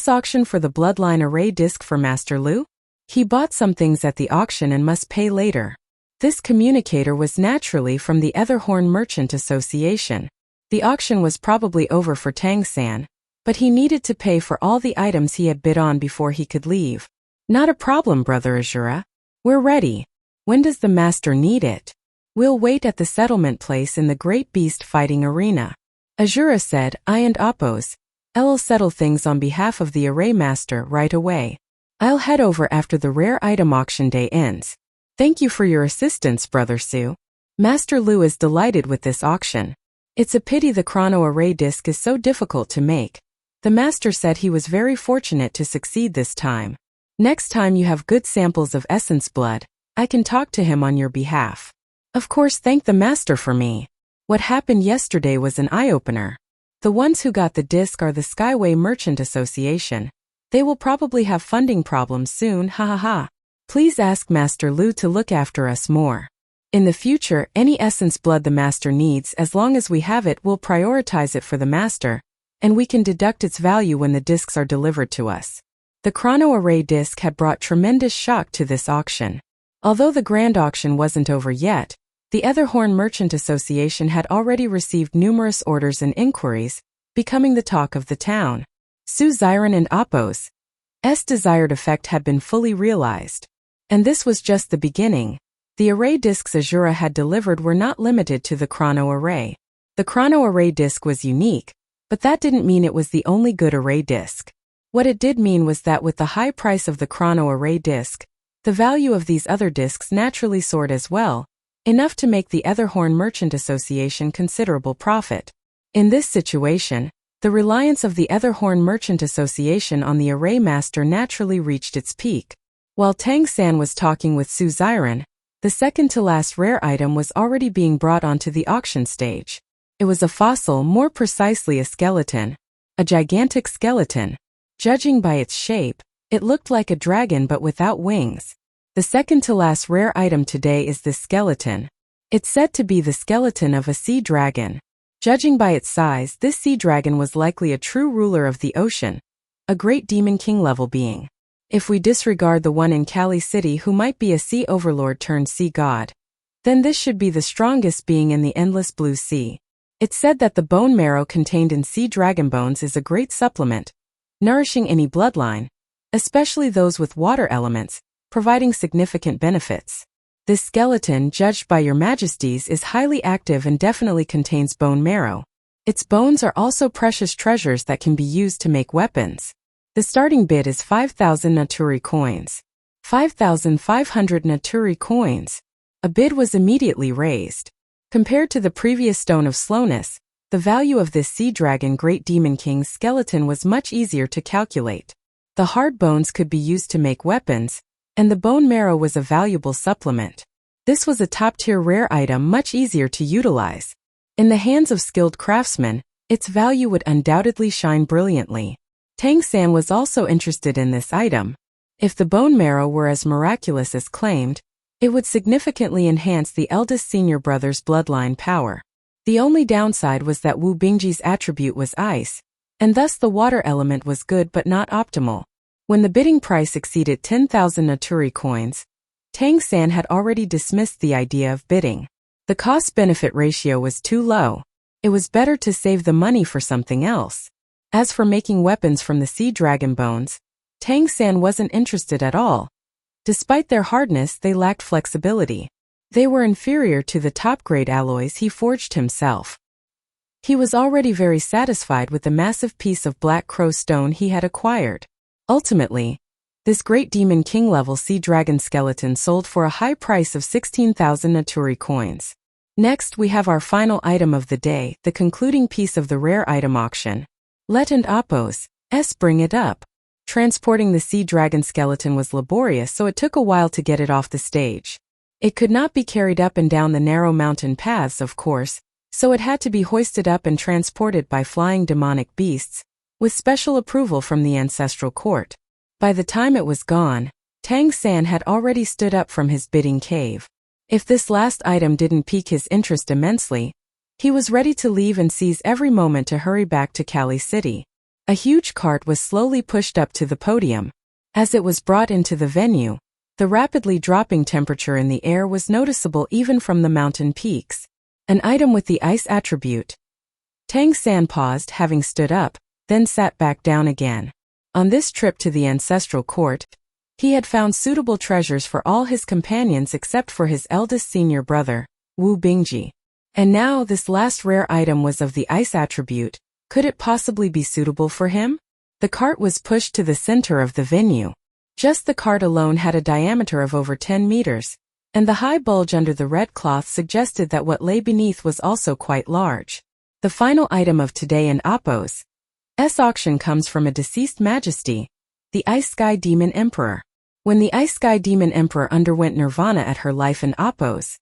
auction for the bloodline array disc for Master Lu? He bought some things at the auction and must pay later. This communicator was naturally from the Etherhorn Merchant Association. The auction was probably over for Tang San, but he needed to pay for all the items he had bid on before he could leave. Not a problem, Brother Azura. We're ready. When does the master need it? We'll wait at the settlement place in the Great Beast Fighting Arena. Azura said, I and Appo's I'll settle things on behalf of the array master right away. I'll head over after the rare item auction day ends. Thank you for your assistance, Brother Su. Master Lu is delighted with this auction. It's a pity the chrono array disc is so difficult to make. The master said he was very fortunate to succeed this time. Next time you have good samples of essence blood, I can talk to him on your behalf. Of course, thank the master for me. What happened yesterday was an eye-opener. The ones who got the disc are the Skyway Merchant Association. They will probably have funding problems soon, ha ha ha. Please ask Master Lu to look after us more. In the future, any essence blood the master needs, as long as we have it, we'll prioritize it for the master, and we can deduct its value when the discs are delivered to us. The chrono array disc had brought tremendous shock to this auction. Although the grand auction wasn't over yet, the Etherhorn Merchant Association had already received numerous orders and inquiries, becoming the talk of the town. Su Xiren and Appo's desired effect had been fully realized. And this was just the beginning. The array discs Azura had delivered were not limited to the chrono array. The chrono array disc was unique, but that didn't mean it was the only good array disc. What it did mean was that with the high price of the chrono array disc, the value of these other discs naturally soared as well, enough to make the Etherhorn Merchant Association considerable profit. In this situation, the reliance of the Etherhorn Merchant Association on the array master naturally reached its peak. While Tang San was talking with Su Xiren, the second-to-last rare item was already being brought onto the auction stage. It was a fossil, more precisely a skeleton. A gigantic skeleton. Judging by its shape, it looked like a dragon but without wings. The second-to-last rare item today is this skeleton. It's said to be the skeleton of a sea dragon. Judging by its size, this sea dragon was likely a true ruler of the ocean, a great demon king-level being. If we disregard the one in Kali City who might be a sea overlord turned sea god, then this should be the strongest being in the endless blue sea. It's said that the bone marrow contained in sea dragon bones is a great supplement, nourishing any bloodline, especially those with water elements, providing significant benefits. This skeleton, judged by your majesties, is highly active and definitely contains bone marrow. Its bones are also precious treasures that can be used to make weapons. The starting bid is 5,000 Naturi coins. 5,500 Naturi coins. A bid was immediately raised. Compared to the previous Stone of Slowness, the value of this Sea Dragon Great Demon King's skeleton was much easier to calculate. The hard bones could be used to make weapons, and the bone marrow was a valuable supplement. This was a top-tier rare item much easier to utilize. In the hands of skilled craftsmen, its value would undoubtedly shine brilliantly. Tang San was also interested in this item. If the bone marrow were as miraculous as claimed, it would significantly enhance the eldest senior brother's bloodline power. The only downside was that Wu Bingji's attribute was ice, and thus the water element was good but not optimal. When the bidding price exceeded 10,000 Naturi coins, Tang San had already dismissed the idea of bidding. The cost-benefit ratio was too low. It was better to save the money for something else. As for making weapons from the sea dragon bones, Tang San wasn't interested at all. Despite their hardness, they lacked flexibility. They were inferior to the top-grade alloys he forged himself. He was already very satisfied with the massive piece of black crow stone he had acquired. Ultimately, this great demon king-level sea dragon skeleton sold for a high price of 16,000 Naturi coins. Next, we have our final item of the day, the concluding piece of the rare item auction. Let and Appo's bring it up. Transporting the sea dragon skeleton was laborious, so it took a while to get it off the stage. It could not be carried up and down the narrow mountain paths, of course, so it had to be hoisted up and transported by flying demonic beasts, with special approval from the ancestral court. By the time it was gone, Tang San had already stood up from his bidding cave. If this last item didn't pique his interest immensely, he was ready to leave and seize every moment to hurry back to Kali City. A huge cart was slowly pushed up to the podium. As it was brought into the venue, the rapidly dropping temperature in the air was noticeable even from the mountain peaks. An item with the ice attribute. Tang San paused, having stood up, then sat back down again. On this trip to the ancestral court, he had found suitable treasures for all his companions except for his eldest senior brother, Wu Bingji. And now this last rare item was of the ice attribute. Could it possibly be suitable for him? The cart was pushed to the center of the venue. Just the cart alone had a diameter of over 10 meters, and the high bulge under the red cloth suggested that what lay beneath was also quite large. The final item of today in Appo's auction comes from a deceased majesty, the Ice Sky Demon Emperor. When the Ice Sky Demon Emperor underwent nirvana at her life in Appo's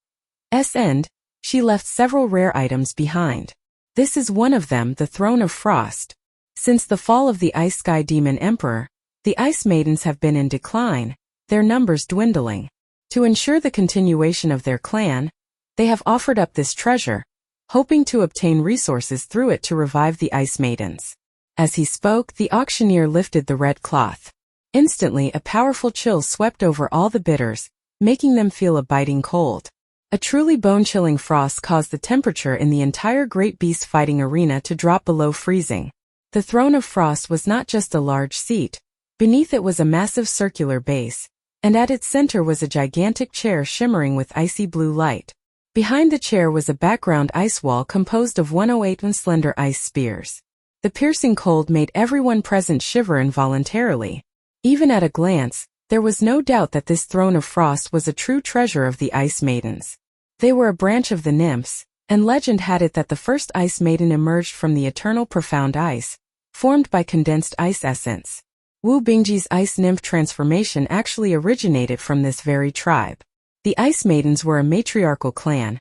end, she left several rare items behind. This is one of them, the Throne of Frost. Since the fall of the Ice Sky Demon Emperor, the Ice Maidens have been in decline, their numbers dwindling. To ensure the continuation of their clan, They have offered up this treasure, hoping to obtain resources through it to revive the Ice Maidens. As he spoke, the auctioneer lifted the red cloth. Instantly, a powerful chill swept over all the bidders, making them feel a biting cold. A truly bone-chilling frost caused the temperature in the entire great beast fighting arena to drop below freezing. The throne of frost was not just a large seat. Beneath it was a massive circular base, and at its center was a gigantic chair shimmering with icy blue light. Behind the chair was a background ice wall composed of 108 slender ice spears. The piercing cold made everyone present shiver involuntarily. Even at a glance, there was no doubt that this throne of frost was a true treasure of the Ice Maidens. They were a branch of the nymphs, and legend had it that the first Ice Maiden emerged from the eternal profound ice, formed by condensed ice essence. Wu Bingji's ice nymph transformation actually originated from this very tribe. The Ice Maidens were a matriarchal clan,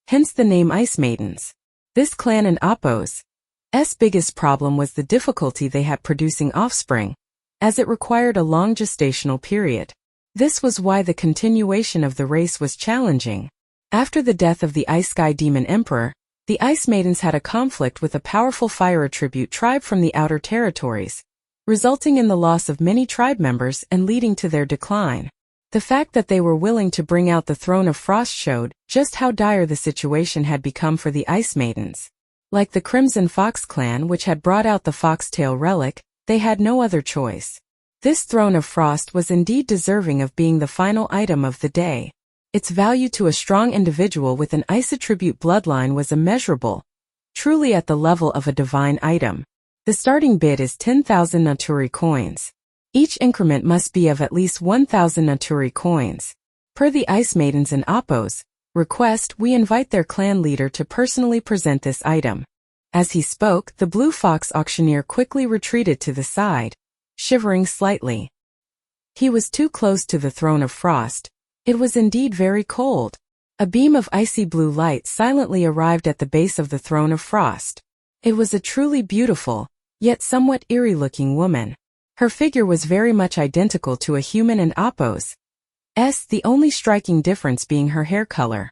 hence the name Ice Maidens. This clan and Appo's biggest problem was the difficulty they had producing offspring, as it required a long gestational period. This was why the continuation of the race was challenging. After the death of the Ice Sky Demon Emperor, the Ice Maidens had a conflict with a powerful fire attribute tribe from the outer territories, resulting in the loss of many tribe members and leading to their decline. The fact that they were willing to bring out the Throne of Frost showed just how dire the situation had become for the Ice Maidens. Like the Crimson Fox clan, which had brought out the Foxtail relic, they had no other choice. This Throne of Frost was indeed deserving of being the final item of the day. Its value to a strong individual with an ice attribute bloodline was immeasurable, truly at the level of a divine item. The starting bid is 10,000 Naturi coins. Each increment must be of at least 1,000 Naturi coins. Per the Ice Maidens and Appo's request, we invite their clan leader to personally present this item. As he spoke, the Blue Fox auctioneer quickly retreated to the side, shivering slightly. He was too close to the Throne of Frost. It was indeed very cold. A beam of icy blue light silently arrived at the base of the Throne of Frost. It was a truly beautiful, yet somewhat eerie-looking woman. Her figure was very much identical to a human and Appo's, the only striking difference being her hair color.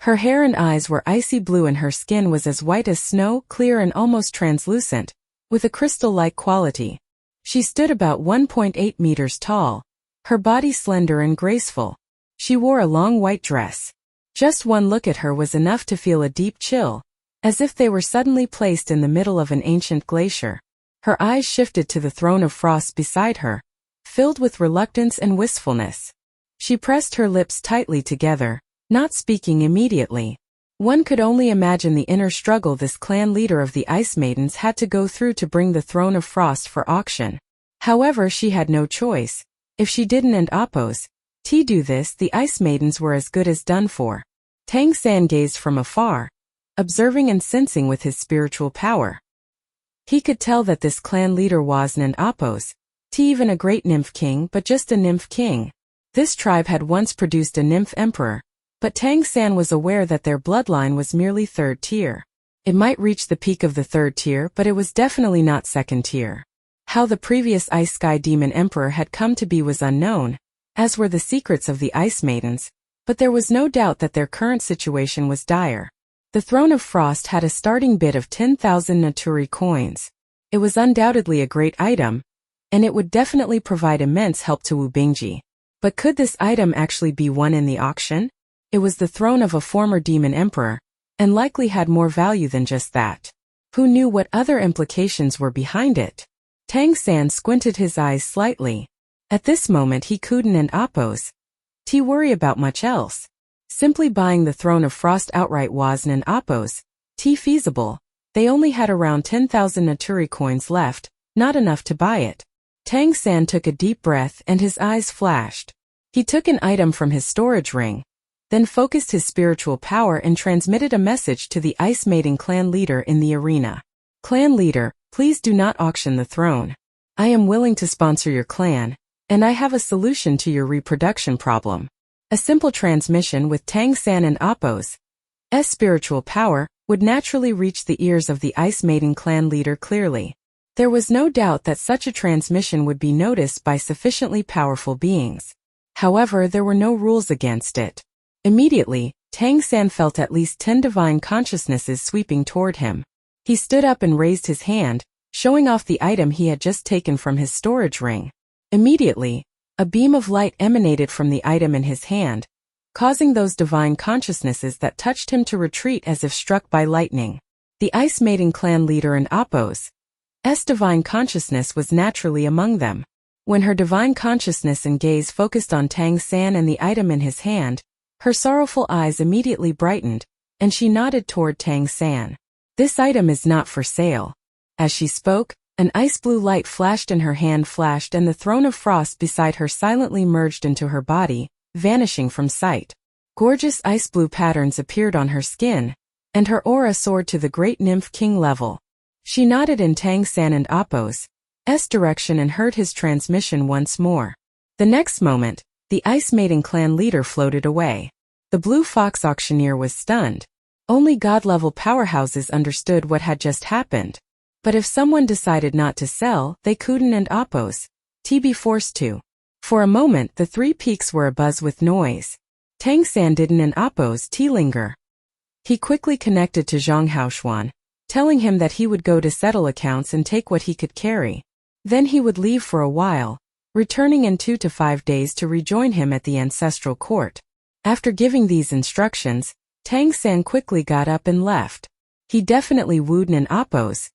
Her hair and eyes were icy blue and her skin was as white as snow, clear and almost translucent, with a crystal-like quality. She stood about 1.8 meters tall, her body slender and graceful. She wore a long white dress. Just one look at her was enough to feel a deep chill, as if they were suddenly placed in the middle of an ancient glacier. Her eyes shifted to the Throne of Frost beside her, filled with reluctance and wistfulness. She pressed her lips tightly together, not speaking immediately. One could only imagine the inner struggle this clan leader of the Ice Maidens had to go through to bring the Throne of Frost for auction. However, she had no choice. If she didn't and Appo's do this, the Ice Maidens were as good as done for. Tang San gazed from afar, observing and sensing with his spiritual power. He could tell that this clan leader wasn't an Appo's even a great nymph king, but just a nymph king. This tribe had once produced a nymph emperor, but Tang San was aware that their bloodline was merely third tier. It might reach the peak of the third tier, but it was definitely not second tier. How the previous Ice Sky Demon Emperor had come to be was unknown, as were the secrets of the Ice Maidens, but there was no doubt that their current situation was dire. The Throne of Frost had a starting bid of 10,000 Naturi coins. It was undoubtedly a great item, and it would definitely provide immense help to Wu Bingji. But could this item actually be won in the auction? It was the throne of a former demon emperor, and likely had more value than just that. Who knew what other implications were behind it? Tang San squinted his eyes slightly. At this moment he couldn't and Appo's worry about much else. Simply buying the Throne of Frost outright wasn't an Appo's feasible. They only had around 10,000 Naturi coins left, not enough to buy it. Tang San took a deep breath and his eyes flashed. He took an item from his storage ring, then focused his spiritual power and transmitted a message to the Ice Maiden clan leader in the arena. Clan leader, please do not auction the throne. I am willing to sponsor your clan, and I have a solution to your reproduction problem. A simple transmission with Tang San and Appo's spiritual power would naturally reach the ears of the Ice Maiden clan leader clearly. There was no doubt that such a transmission would be noticed by sufficiently powerful beings. However, there were no rules against it. Immediately, Tang San felt at least 10 divine consciousnesses sweeping toward him. He stood up and raised his hand, showing off the item he had just taken from his storage ring. Immediately, a beam of light emanated from the item in his hand, causing those divine consciousnesses that touched him to retreat as if struck by lightning. The Ice Maiden clan leader and Appo's divine consciousness was naturally among them. When her divine consciousness and gaze focused on Tang San and the item in his hand, her sorrowful eyes immediately brightened, and she nodded toward Tang San. This item is not for sale. As she spoke, an ice blue light flashed in her hand and the throne of frost beside her silently merged into her body, vanishing from sight. Gorgeous ice blue patterns appeared on her skin, and her aura soared to the great nymph king level. She nodded in Tang San and Appo's direction and heard his transmission once more. The next moment, the Ice Maiden clan leader floated away. The Blue Fox auctioneer was stunned. Only god-level powerhouses understood what had just happened. But if someone decided not to sell, they couldn't, and Appo's be forced to. For a moment the three peaks were abuzz with noise. Tang San didn't and Appo's linger. He quickly connected to Zhang Haoshuan, telling him that he would go to settle accounts and take what he could carry. Then he would leave for a while, returning in 2 to 5 days to rejoin him at the ancestral court. After giving these instructions, Tang San quickly got up and left. He definitely wouldn't and Appo's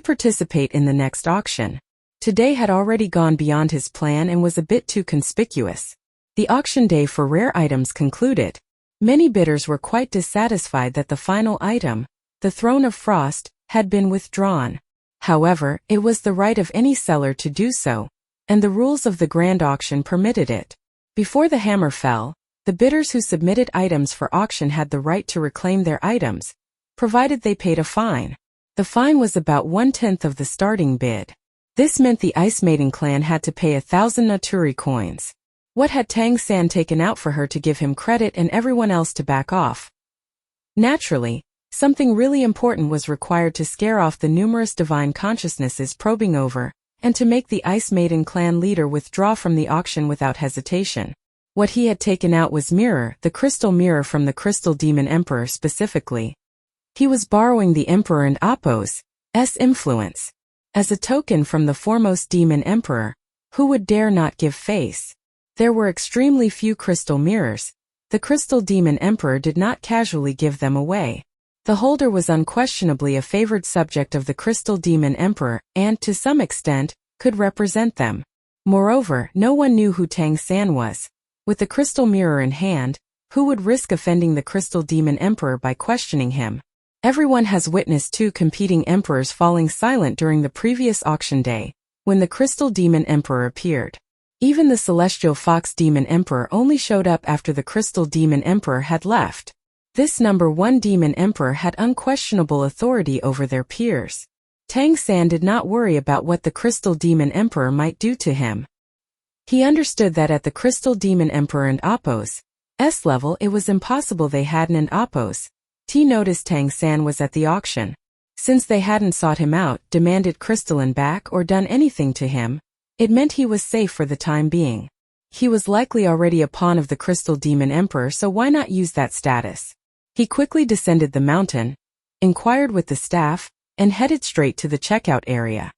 participate in the next auction. Today had already gone beyond his plan and was a bit too conspicuous. The auction day for rare items concluded. Many bidders were quite dissatisfied that the final item, the Throne of Frost, had been withdrawn. However, it was the right of any seller to do so, and the rules of the grand auction permitted it. Before the hammer fell, the bidders who submitted items for auction had the right to reclaim their items, provided they paid a fine. The fine was about 1/10 of the starting bid. This meant the Ice Maiden clan had to pay 1,000 Naturi coins. What had Tang San taken out for her to give him credit and everyone else to back off? Naturally, something really important was required to scare off the numerous divine consciousnesses probing over, and to make the Ice Maiden clan leader withdraw from the auction without hesitation. What he had taken out was mirror, the crystal mirror from the Crystal Demon Emperor specifically. He was borrowing the Emperor and Appo's influence. As a token from the foremost Demon Emperor, who would dare not give face? There were extremely few crystal mirrors. The Crystal Demon Emperor did not casually give them away. The holder was unquestionably a favored subject of the Crystal Demon Emperor and, to some extent, could represent them. Moreover, no one knew who Tang San was. With the crystal mirror in hand, who would risk offending the Crystal Demon Emperor by questioning him? Everyone has witnessed 2 competing emperors falling silent during the previous auction day, when the Crystal Demon Emperor appeared. Even the Celestial Fox Demon Emperor only showed up after the Crystal Demon Emperor had left. This number 1 Demon Emperor had unquestionable authority over their peers. Tang San did not worry about what the Crystal Demon Emperor might do to him. He understood that at the Crystal Demon Emperor and Appo's level it was impossible they hadn't and Appo's noticed Tang San was at the auction. Since they hadn't sought him out, demanded crystalline back or done anything to him, it meant he was safe for the time being. He was likely already a pawn of the Crystal Demon Emperor, so why not use that status? He quickly descended the mountain, inquired with the staff, and headed straight to the checkout area.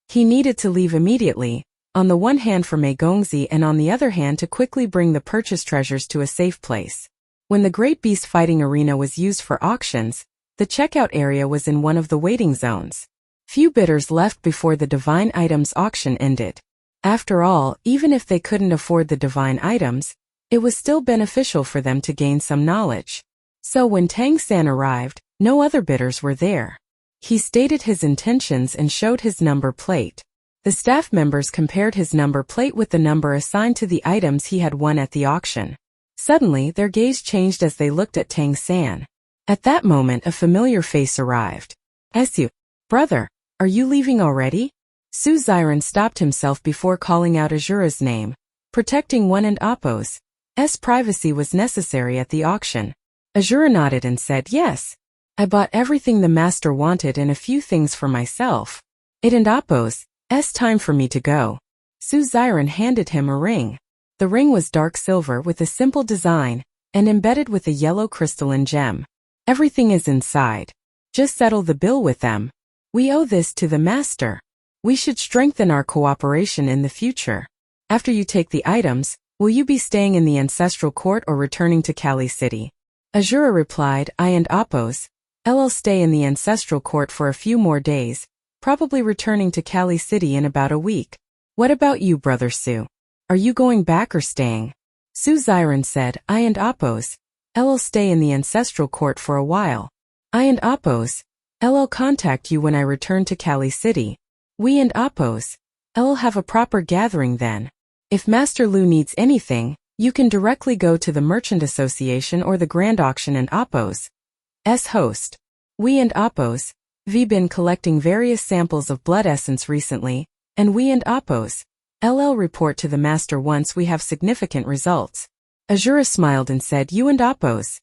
He needed to leave immediately, on the one hand for Mei Gongzi and on the other hand to quickly bring the purchased treasures to a safe place. When the Great Beast Fighting Arena was used for auctions, the checkout area was in one of the waiting zones. Few bidders left before the divine items auction ended. After all, even if they couldn't afford the divine items, it was still beneficial for them to gain some knowledge. So when Tang San arrived, no other bidders were there. He stated his intentions and showed his number plate. The staff members compared his number plate with the number assigned to the items he had won at the auction. Suddenly, their gaze changed as they looked at Tang San. At that moment, a familiar face arrived. "Su, brother, are you leaving already?" Su Xiran stopped himself before calling out Azura's name. Protecting one and Appo's privacy was necessary at the auction. Azura nodded and said, "Yes. I bought everything the master wanted and a few things for myself. It and Appo's time for me to go." Su Xiran handed him a ring. The ring was dark silver with a simple design, and embedded with a yellow crystalline gem. Everything is inside. Just settle the bill with them. We owe this to the master. We should strengthen our cooperation in the future. After you take the items, will you be staying in the ancestral court or returning to Kali City? Azura replied, I and Appos, I'll stay in the ancestral court for a few more days, probably returning to Kali City in about a week. What about you, Brother Su? Are you going back or staying? Su Xiren said, I and Appos, I'll stay in the ancestral court for a while. I and Appos, I'll contact you when I return to Kali City. We and Appos, I'll have a proper gathering then. If Master Lu needs anything, you can directly go to the Merchant Association or the Grand Auction and Appos. S host. We and Appos, we been collecting various samples of blood essence recently, and we and Appos, LL report to the master once we have significant results. Azura smiled and said, you and Appos.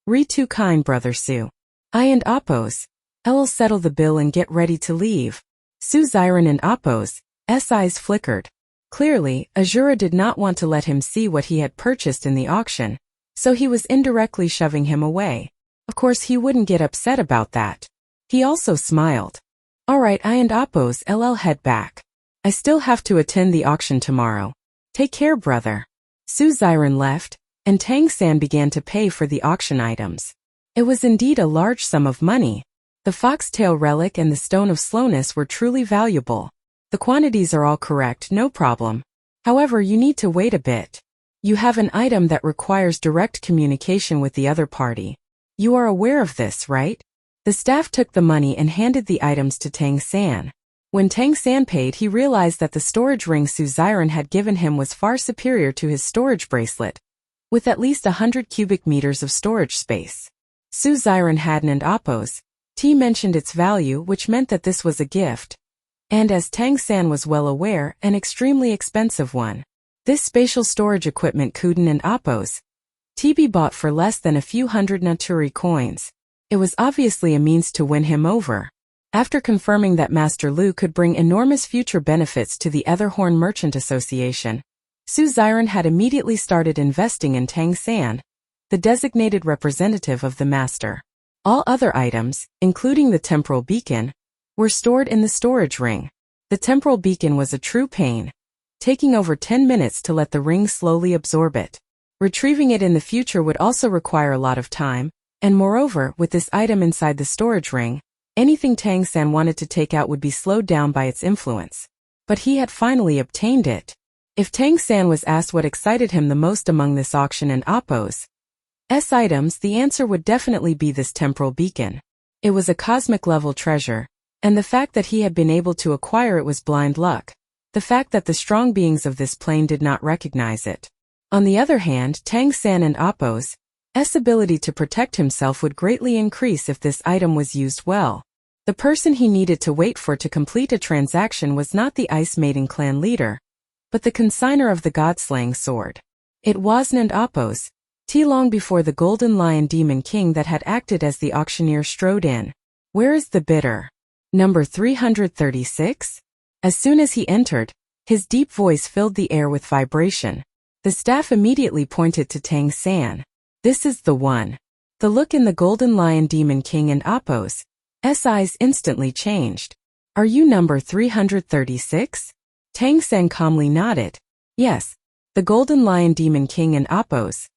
Re too kind, Brother Su. I and Appos, I'll settle the bill and get ready to leave. Su Xiren and Appos, S eyes flickered. Clearly, Azura did not want to let him see what he had purchased in the auction, so he was indirectly shoving him away. Of course he wouldn't get upset about that. He also smiled. Alright, I and Appos, LL head back. I still have to attend the auction tomorrow. Take care, brother. Su Xiren left, and Tang San began to pay for the auction items. It was indeed a large sum of money. The foxtail relic and the stone of slowness were truly valuable. The quantities are all correct, no problem. However, you need to wait a bit. You have an item that requires direct communication with the other party. You are aware of this, right? The staff took the money and handed the items to Tang San. When Tang San paid, he realized that the storage ring Su Xiren had given him was far superior to his storage bracelet, with at least 100 cubic meters of storage space. Su Xiren had and Appos, T mentioned its value, which meant that this was a gift, and as Tang San was well aware, an extremely expensive one. This spatial storage equipment Kuden and Appos, TB bought for less than a few hundred Naturi coins. It was obviously a means to win him over. After confirming that Master Lu could bring enormous future benefits to the Etherhorn Merchant Association, Su Xiren had immediately started investing in Tang San, the designated representative of the master. All other items, including the temporal beacon, were stored in the storage ring. The temporal beacon was a true pain, taking over 10 minutes to let the ring slowly absorb it. Retrieving it in the future would also require a lot of time, and moreover, with this item inside the storage ring, anything Tang San wanted to take out would be slowed down by its influence. But he had finally obtained it. If Tang San was asked what excited him the most among this auction and Appos' items, the answer would definitely be this temporal beacon. It was a cosmic-level treasure, and the fact that he had been able to acquire it was blind luck. The fact that the strong beings of this plane did not recognize it. On the other hand, Tang San and Appos' ability to protect himself would greatly increase if this item was used well. The person he needed to wait for to complete a transaction was not the Ice Maiden clan leader, but the consigner of the God-slaying sword. It was and Appos, long before the Golden Lion Demon King that had acted as the auctioneer strode in. Where is the bidder? Number 336? As soon as he entered, his deep voice filled the air with vibration. The staff immediately pointed to Tang San. This is the one. The look in the Golden Lion Demon King and Appos' eyes instantly changed. Are you number 336? Tang San calmly nodded. Yes. The Golden Lion Demon King and Appos'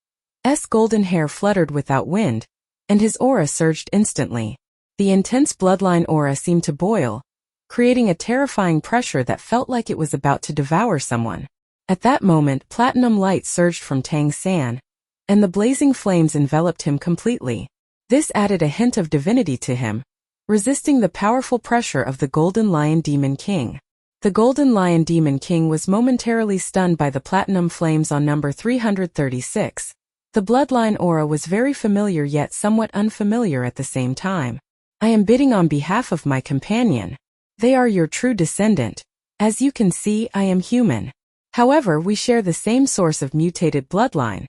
golden hair fluttered without wind, and his aura surged instantly. The intense bloodline aura seemed to boil, creating a terrifying pressure that felt like it was about to devour someone. At that moment, platinum light surged from Tang San, and the blazing flames enveloped him completely. This added a hint of divinity to him, resisting the powerful pressure of the Golden Lion Demon King. The Golden Lion Demon King was momentarily stunned by the platinum flames on number 336. The bloodline aura was very familiar yet somewhat unfamiliar at the same time. I am bidding on behalf of my companion. They are your true descendant. As you can see, I am human. However, we share the same source of mutated bloodline,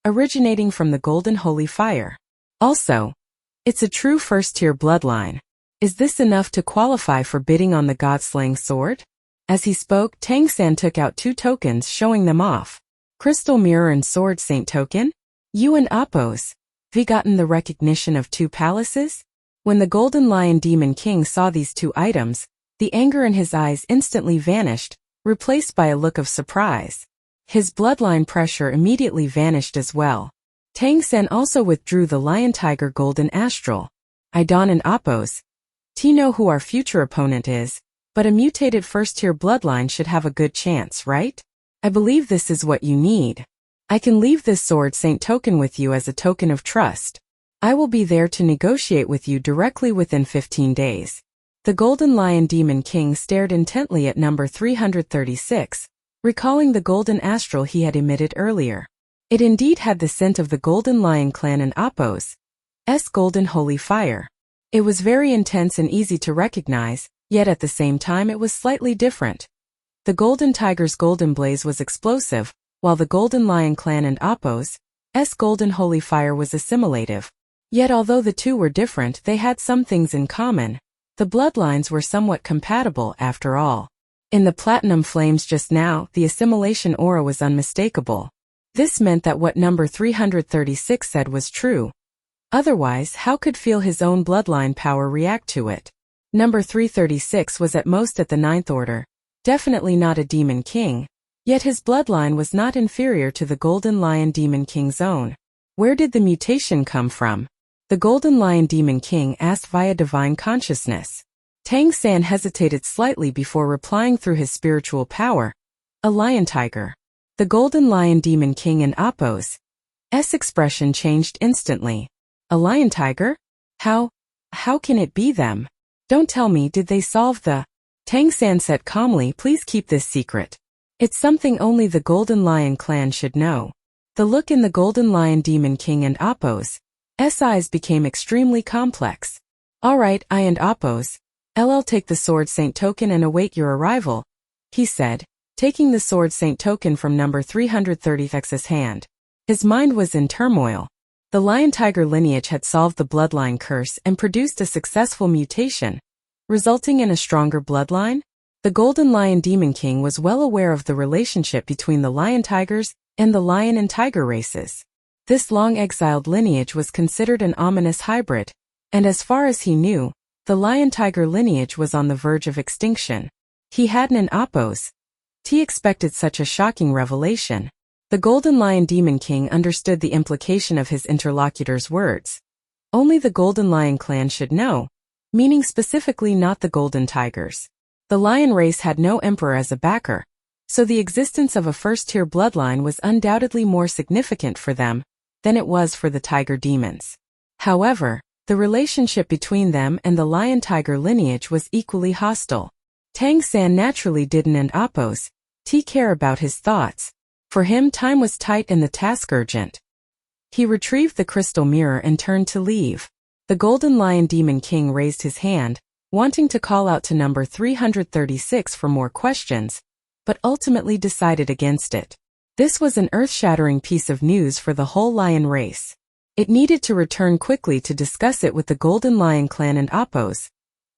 originating from the Golden Holy Fire. Also, it's a true first-tier bloodline. Is this enough to qualify for bidding on the God-slaying sword? As he spoke, Tang San took out 2 tokens, showing them off. Crystal Mirror and Sword Saint token? You and Apos, have gotten the recognition of 2 palaces? When the Golden Lion Demon King saw these 2 items, the anger in his eyes instantly vanished, replaced by a look of surprise. His bloodline pressure immediately vanished as well. Tang San also withdrew the Lion Tiger Golden Astral. I Don and Apos, know who our future opponent is, but a mutated first-tier bloodline should have a good chance, right? I believe this is what you need. I can leave this Sword Saint token with you as a token of trust. I will be there to negotiate with you directly within 15 days. The Golden Lion Demon King stared intently at number 336, recalling the golden astral he had emitted earlier. It indeed had the scent of the Golden Lion clan and Apos' golden holy fire. It was very intense and easy to recognize, yet at the same time it was slightly different. The Golden Tiger's golden blaze was explosive, while the Golden Lion clan and Apos' golden holy fire was assimilative. Yet although the 2 were different, they had some things in common. The bloodlines were somewhat compatible after all. In the platinum flames just now, the assimilation aura was unmistakable. This meant that what number 336 said was true. Otherwise, how could feel his own bloodline power react to it? Number 336 was at most at the 9th order, definitely not a demon king, yet his bloodline was not inferior to the Golden Lion Demon King's own. Where did the mutation come from? The Golden Lion Demon King asked via divine consciousness. Tang San hesitated slightly before replying through his spiritual power. A lion tiger. The Golden Lion Demon King and Apos' expression changed instantly. A lion tiger? How can it be them? Don't tell me, did they solve the... Tang San said calmly, please keep this secret. It's something only the Golden Lion clan should know. The look in the Golden Lion Demon King and Apos' eyes became extremely complex. Alright, I and Apos, I'll take the Sword Saint token and await your arrival, he said, taking the Sword Saint token from number 330's hand. His mind was in turmoil. The Lion Tiger lineage had solved the bloodline curse and produced a successful mutation, resulting in a stronger bloodline. The Golden Lion Demon King was well aware of the relationship between the Lion Tigers and the Lion and Tiger races. This long-exiled lineage was considered an ominous hybrid, and as far as he knew, the Lion-Tiger lineage was on the verge of extinction. He hadn't an Apos. He expected such a shocking revelation. The Golden Lion Demon King understood the implication of his interlocutor's words. Only the Golden Lion clan should know, meaning specifically not the Golden Tigers. The Lion race had no emperor as a backer, so the existence of a first-tier bloodline was undoubtedly more significant for them than it was for the Tiger Demons. However, the relationship between them and the Lion-Tiger lineage was equally hostile. Tang San naturally didn't and Apos care about his thoughts. For him, time was tight and the task urgent. He retrieved the crystal mirror and turned to leave. The Golden Lion Demon King raised his hand, wanting to call out to number 336 for more questions, but ultimately decided against it. This was an earth-shattering piece of news for the whole lion race. It needed to return quickly to discuss it with the Golden Lion clan and Apos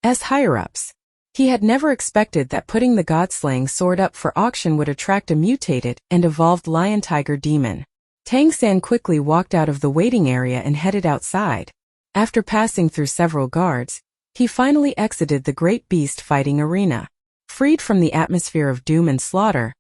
as higher-ups. He had never expected that putting the god-slaying sword up for auction would attract a mutated and evolved lion-tiger demon. Tang San quickly walked out of the waiting area and headed outside. After passing through several guards, he finally exited the great beast fighting arena. Freed from the atmosphere of doom and slaughter,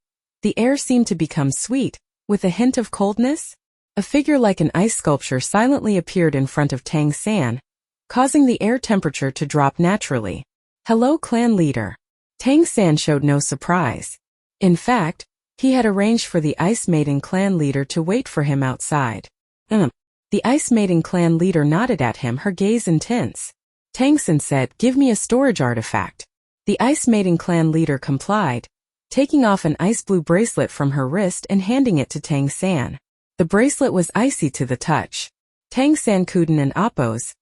the air seemed to become sweet, with a hint of coldness. A figure like an ice sculpture silently appeared in front of Tang San, causing the air temperature to drop naturally. Hello, clan leader. Tang San showed no surprise. In fact, he had arranged for the Ice Maiden clan leader to wait for him outside. The Ice Maiden clan leader nodded at him, her gaze intense. Tang San said, "Give me a storage artifact." The Ice Maiden clan leader complied, taking off an ice blue bracelet from her wrist and handing it to Tang San. The bracelet was icy to the touch. Tang San couldn't and Apos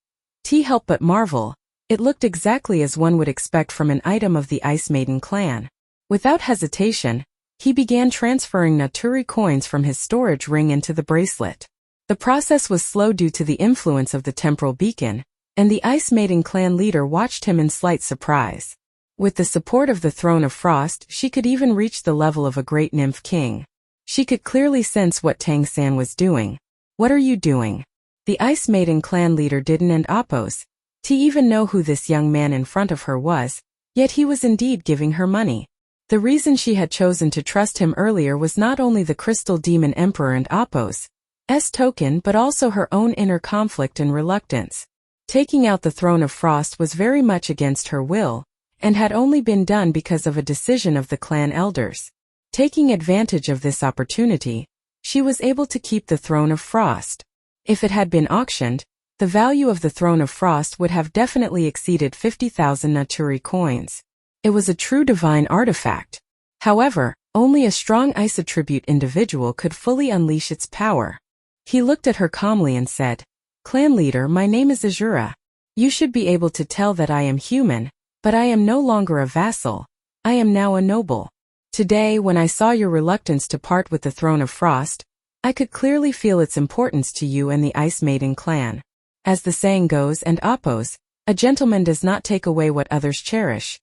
help but marvel. It looked exactly as one would expect from an item of the Ice Maiden clan. Without hesitation, he began transferring Naturi coins from his storage ring into the bracelet. The process was slow due to the influence of the temporal beacon, and the Ice Maiden clan leader watched him in slight surprise. With the support of the Throne of Frost, she could even reach the level of a great nymph king. She could clearly sense what Tang San was doing. What are you doing? The Ice Maiden clan leader didn't oppose to even know who this young man in front of her was, yet he was indeed giving her money. The reason she had chosen to trust him earlier was not only the Crystal Demon Emperor and Appo's token but also her own inner conflict and reluctance. Taking out the Throne of Frost was very much against her will, and had only been done because of a decision of the clan elders. Taking advantage of this opportunity, she was able to keep the Throne of Frost. If it had been auctioned, the value of the Throne of Frost would have definitely exceeded 50,000 Naturi coins. It was a true divine artifact. However, only a strong ice attribute individual could fully unleash its power. He looked at her calmly and said, "Clan leader, my name is Azura. You should be able to tell that I am human, but I am no longer a vassal. I am now a noble. Today, when I saw your reluctance to part with the Throne of Frost, I could clearly feel its importance to you and the Ice Maiden clan. As the saying goes and oppose, a gentleman does not take away what others cherish.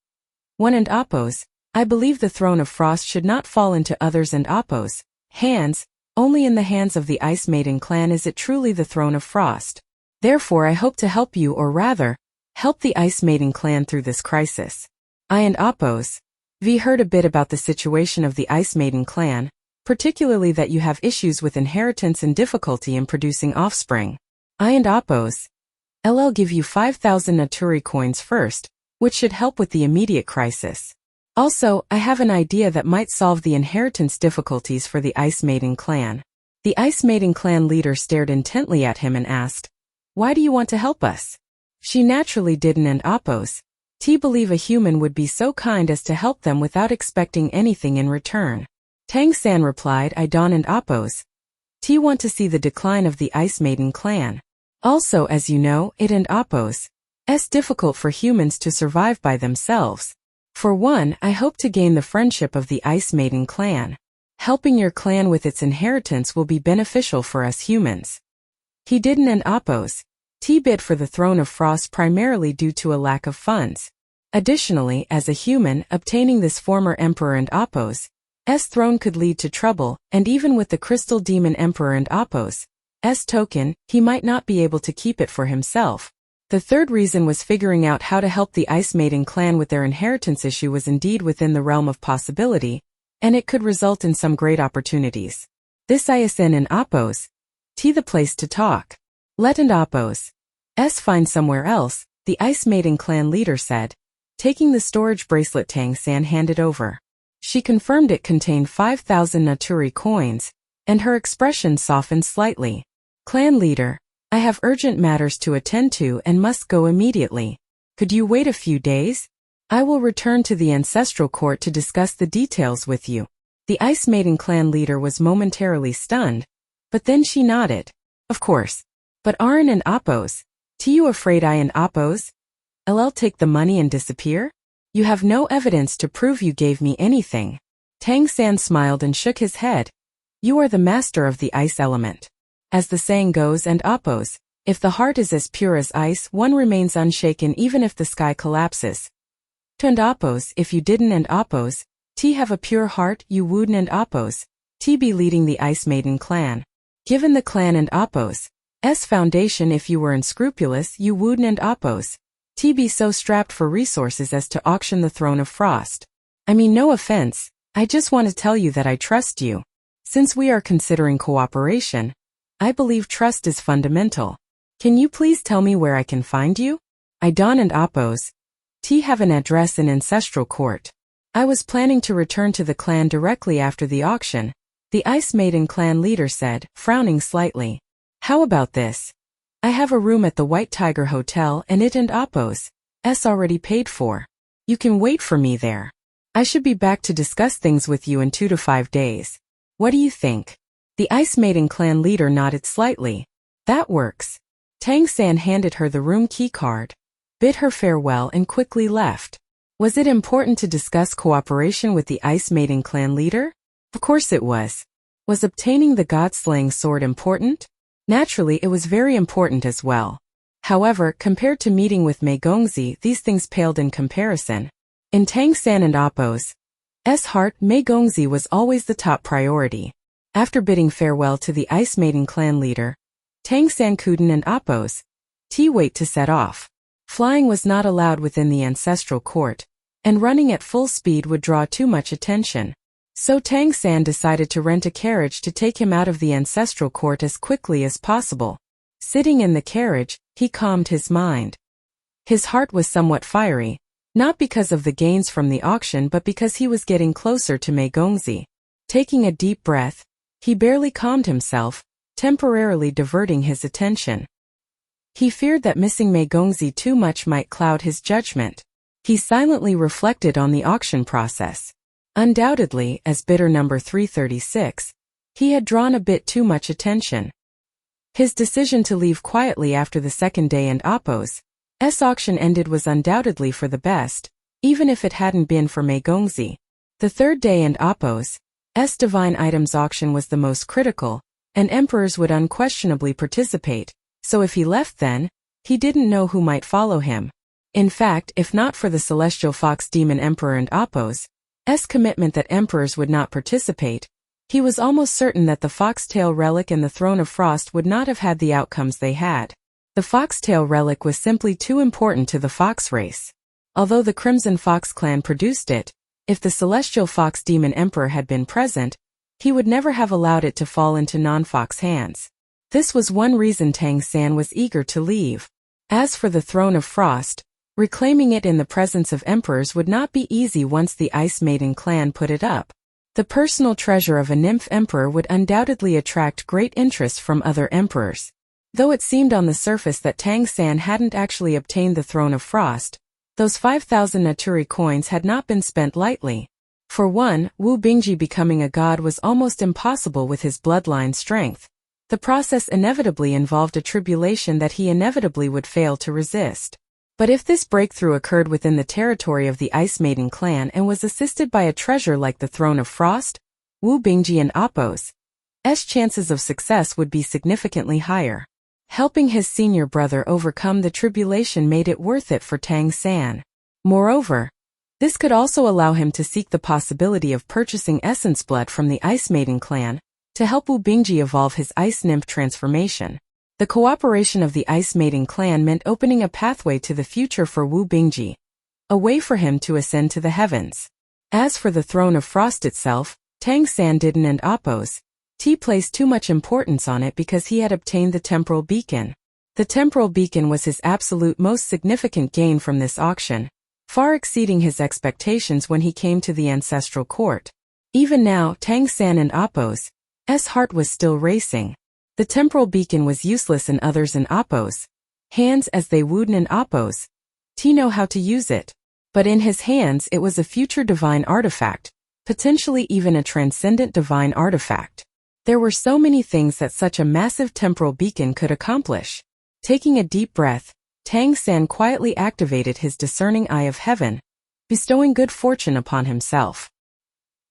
One and oppose, I believe the Throne of Frost should not fall into others and oppose hands. Only in the hands of the Ice Maiden clan is it truly the Throne of Frost. Therefore I hope to help you, or rather, help the Ice Maiden clan through this crisis." I and oppose. V heard a bit about the situation of the Ice Maiden clan, particularly that you have issues with inheritance and difficulty in producing offspring. I and oppose. I'll give you 5,000 Naturi coins first, which should help with the immediate crisis. Also, I have an idea that might solve the inheritance difficulties for the Ice Maiden clan. The Ice Maiden clan leader stared intently at him and asked, "Why do you want to help us?" She naturally didn't oppose. Believe a human would be so kind as to help them without expecting anything in return. Tang-san replied, "I don't oppose. Want to see the decline of the Ice Maiden clan. Also, as you know, it and oppose. It's difficult for humans to survive by themselves. For one, I hope to gain the friendship of the Ice Maiden clan. Helping your clan with its inheritance will be beneficial for us humans." He didn't oppose. Bid for the Throne of Frost primarily due to a lack of funds. Additionally, as a human, obtaining this former Emperor and Appo's throne could lead to trouble, and even with the Crystal Demon Emperor and Appo's token, he might not be able to keep it for himself. The third reason was figuring out how to help the Ice Maiden clan with their inheritance issue was indeed within the realm of possibility, and it could result in some great opportunities. This ISN and Appo's the place to talk. Let and Appo's find somewhere else, the Ice Maiden clan leader said, taking the storage bracelet Tang-san handed over. She confirmed it contained 5,000 Naturi coins, and her expression softened slightly. "Clan leader, I have urgent matters to attend to and must go immediately. Could you wait a few days? I will return to the ancestral court to discuss the details with you." The Ice Maiden clan leader was momentarily stunned, but then she nodded. "Of course. But aren't and oppose? You afraid I and oppose? I'll take the money and disappear? You have no evidence to prove you gave me anything." Tang-san smiled and shook his head. "You are the master of the ice element. As the saying goes and oppose, if the heart is as pure as ice, one remains unshaken even if the sky collapses. And oppose, if you didn't and oppose, have a pure heart, you wouldn't and oppose, be leading the Ice Maiden clan. Given the clan and oppose foundation, if you were unscrupulous, you wouldn't and oppose, be so strapped for resources as to auction the Throne of Frost. I mean, no offense, I just want to tell you that I trust you. Since we are considering cooperation, I believe trust is fundamental. Can you please tell me where I can find you? I don't and oppose. Have an address in Ancestral Court. I was planning to return to the clan directly after the auction, the Ice Maiden clan leader said, frowning slightly. How about this? I have a room at the White Tiger Hotel and it and oppose already paid for. You can wait for me there. I should be back to discuss things with you in 2 to 5 days. What do you think? The Ice Maiden clan leader nodded slightly. That works. Tang-san handed her the room key card, bid her farewell and quickly left. Was it important to discuss cooperation with the Ice Maiden clan leader? Of course it was. Was obtaining the god-slaying sword important? Naturally, it was very important as well. However, compared to meeting with Mei Gongzi, these things paled in comparison. In Tang-san and Appo's heart, Mei Gongzi was always the top priority. After bidding farewell to the Ice Maiden clan leader, Tang San Kuden and Appos. Wait to set off. Flying was not allowed within the ancestral court, and running at full speed would draw too much attention. So Tang San decided to rent a carriage to take him out of the ancestral court as quickly as possible. Sitting in the carriage, he calmed his mind. His heart was somewhat fiery, not because of the gains from the auction but because he was getting closer to Mei Gongzi. Taking a deep breath, he barely calmed himself, temporarily diverting his attention. He feared that missing Mei Gongzi too much might cloud his judgment. He silently reflected on the auction process. Undoubtedly, as bidder number 336, he had drawn a bit too much attention. His decision to leave quietly after the second day and Appos' auction ended was undoubtedly for the best, even if it hadn't been for Mei Gongzi. The third day and Appos' divine items auction was the most critical, and emperors would unquestionably participate, so if he left then, he didn't know who might follow him. In fact, if not for the celestial fox demon emperor and Appos' commitment that emperors would not participate, he was almost certain that the foxtail relic and the throne of frost would not have had the outcomes they had. The foxtail relic was simply too important to the fox race. Although the Crimson Fox clan produced it, if the celestial fox demon emperor had been present, he would never have allowed it to fall into non-fox hands. This was one reason Tang San was eager to leave. As for the throne of frost, reclaiming it in the presence of emperors would not be easy once the Ice Maiden clan put it up. The personal treasure of a nymph emperor would undoubtedly attract great interest from other emperors. Though it seemed on the surface that Tang San hadn't actually obtained the throne of frost, those 5,000 Naturi coins had not been spent lightly. For one, Wu Bingji becoming a god was almost impossible with his bloodline strength. The process inevitably involved a tribulation that he inevitably would fail to resist. But if this breakthrough occurred within the territory of the Ice Maiden clan and was assisted by a treasure like the Throne of Frost, Wu Bingji and Appos' chances of success would be significantly higher. Helping his senior brother overcome the tribulation made it worth it for Tang San. Moreover, this could also allow him to seek the possibility of purchasing essence blood from the Ice Maiden clan, to help Wu Bingji evolve his ice nymph transformation. The cooperation of the Ice Maiden clan meant opening a pathway to the future for Wu Bingji, a way for him to ascend to the heavens. As for the Throne of Frost itself, Tang San didn't and Appos' place too much importance on it because he had obtained the temporal beacon. The temporal beacon was his absolute most significant gain from this auction, far exceeding his expectations when he came to the ancestral court. Even now, Tang San and Appos' heart was still racing. The temporal beacon was useless in others in Appos' hands as they wouldn't in Appos' know how to use it. But in his hands it was a future divine artifact, potentially even a transcendent divine artifact. There were so many things that such a massive temporal beacon could accomplish. Taking a deep breath, Tang San quietly activated his discerning eye of heaven, bestowing good fortune upon himself.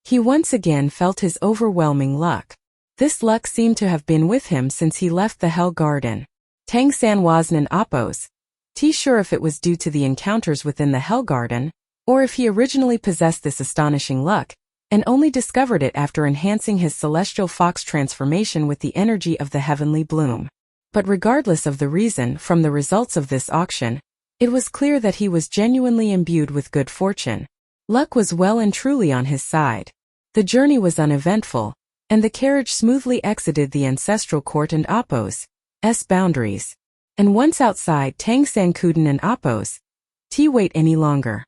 He once again felt his overwhelming luck. This luck seemed to have been with him since he left the Hell Garden. Tang San wasn't an Appos' sure if it was due to the encounters within the Hell Garden, or if he originally possessed this astonishing luck, and only discovered it after enhancing his celestial fox transformation with the energy of the heavenly bloom. But regardless of the reason, from the results of this auction, it was clear that he was genuinely imbued with good fortune. Luck was well and truly on his side. The journey was uneventful, and the carriage smoothly exited the ancestral court and Appos' boundaries. And once outside, Tang San couldn't and Appos' wait any longer.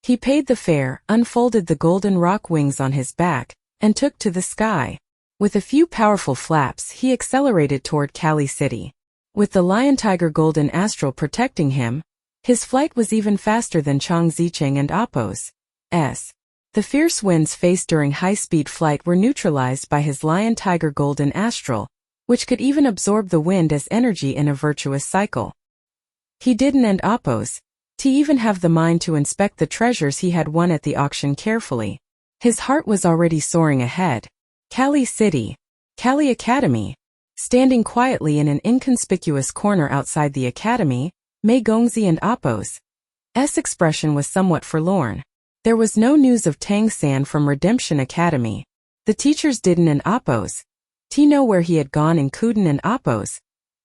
He paid the fare, unfolded the golden rock wings on his back, and took to the sky. With a few powerful flaps, he accelerated toward Kali City. With the lion-tiger golden astral protecting him, his flight was even faster than Chang Zicheng and Appos'. The fierce winds faced during high-speed flight were neutralized by his lion-tiger golden astral, which could even absorb the wind as energy in a virtuous cycle. He didn't and Appos' even have the mind to inspect the treasures he had won at the auction carefully. His heart was already soaring ahead. Kali City. Kali Academy. Standing quietly in an inconspicuous corner outside the academy, Mei Gongzi and Appos' expression was somewhat forlorn. There was no news of Tang San from Redemption Academy. The teachers didn't and Appos' know where he had gone and couldn't and Appos'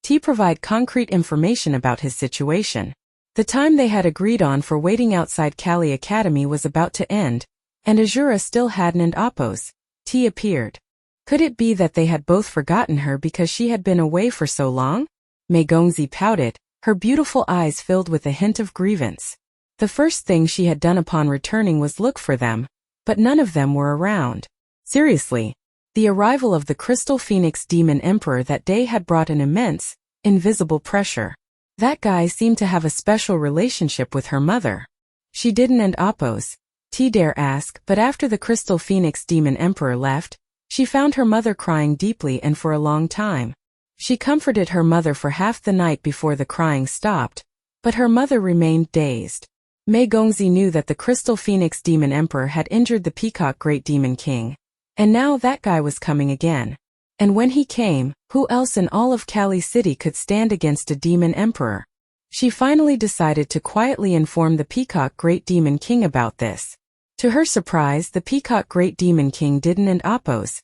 T provide concrete information about his situation. The time they had agreed on for waiting outside Kali Academy was about to end, and Azura still hadn't oppose. T appeared. Could it be that they had both forgotten her because she had been away for so long? Mei Gongzi pouted, her beautiful eyes filled with a hint of grievance. The first thing she had done upon returning was look for them, but none of them were around. Seriously, the arrival of the Crystal Phoenix Demon Emperor that day had brought an immense, invisible pressure. That guy seemed to have a special relationship with her mother. She didn't oppose. T dare ask, but after the Crystal Phoenix Demon Emperor left, she found her mother crying deeply and for a long time. She comforted her mother for half the night before the crying stopped, but her mother remained dazed. Mei Gongzi knew that the Crystal Phoenix Demon Emperor had injured the Peacock Great Demon King, and now that guy was coming again. And when he came, who else in all of Kali City could stand against a demon emperor? She finally decided to quietly inform the Peacock Great Demon King about this. To her surprise, the Peacock Great Demon King didn't oppose.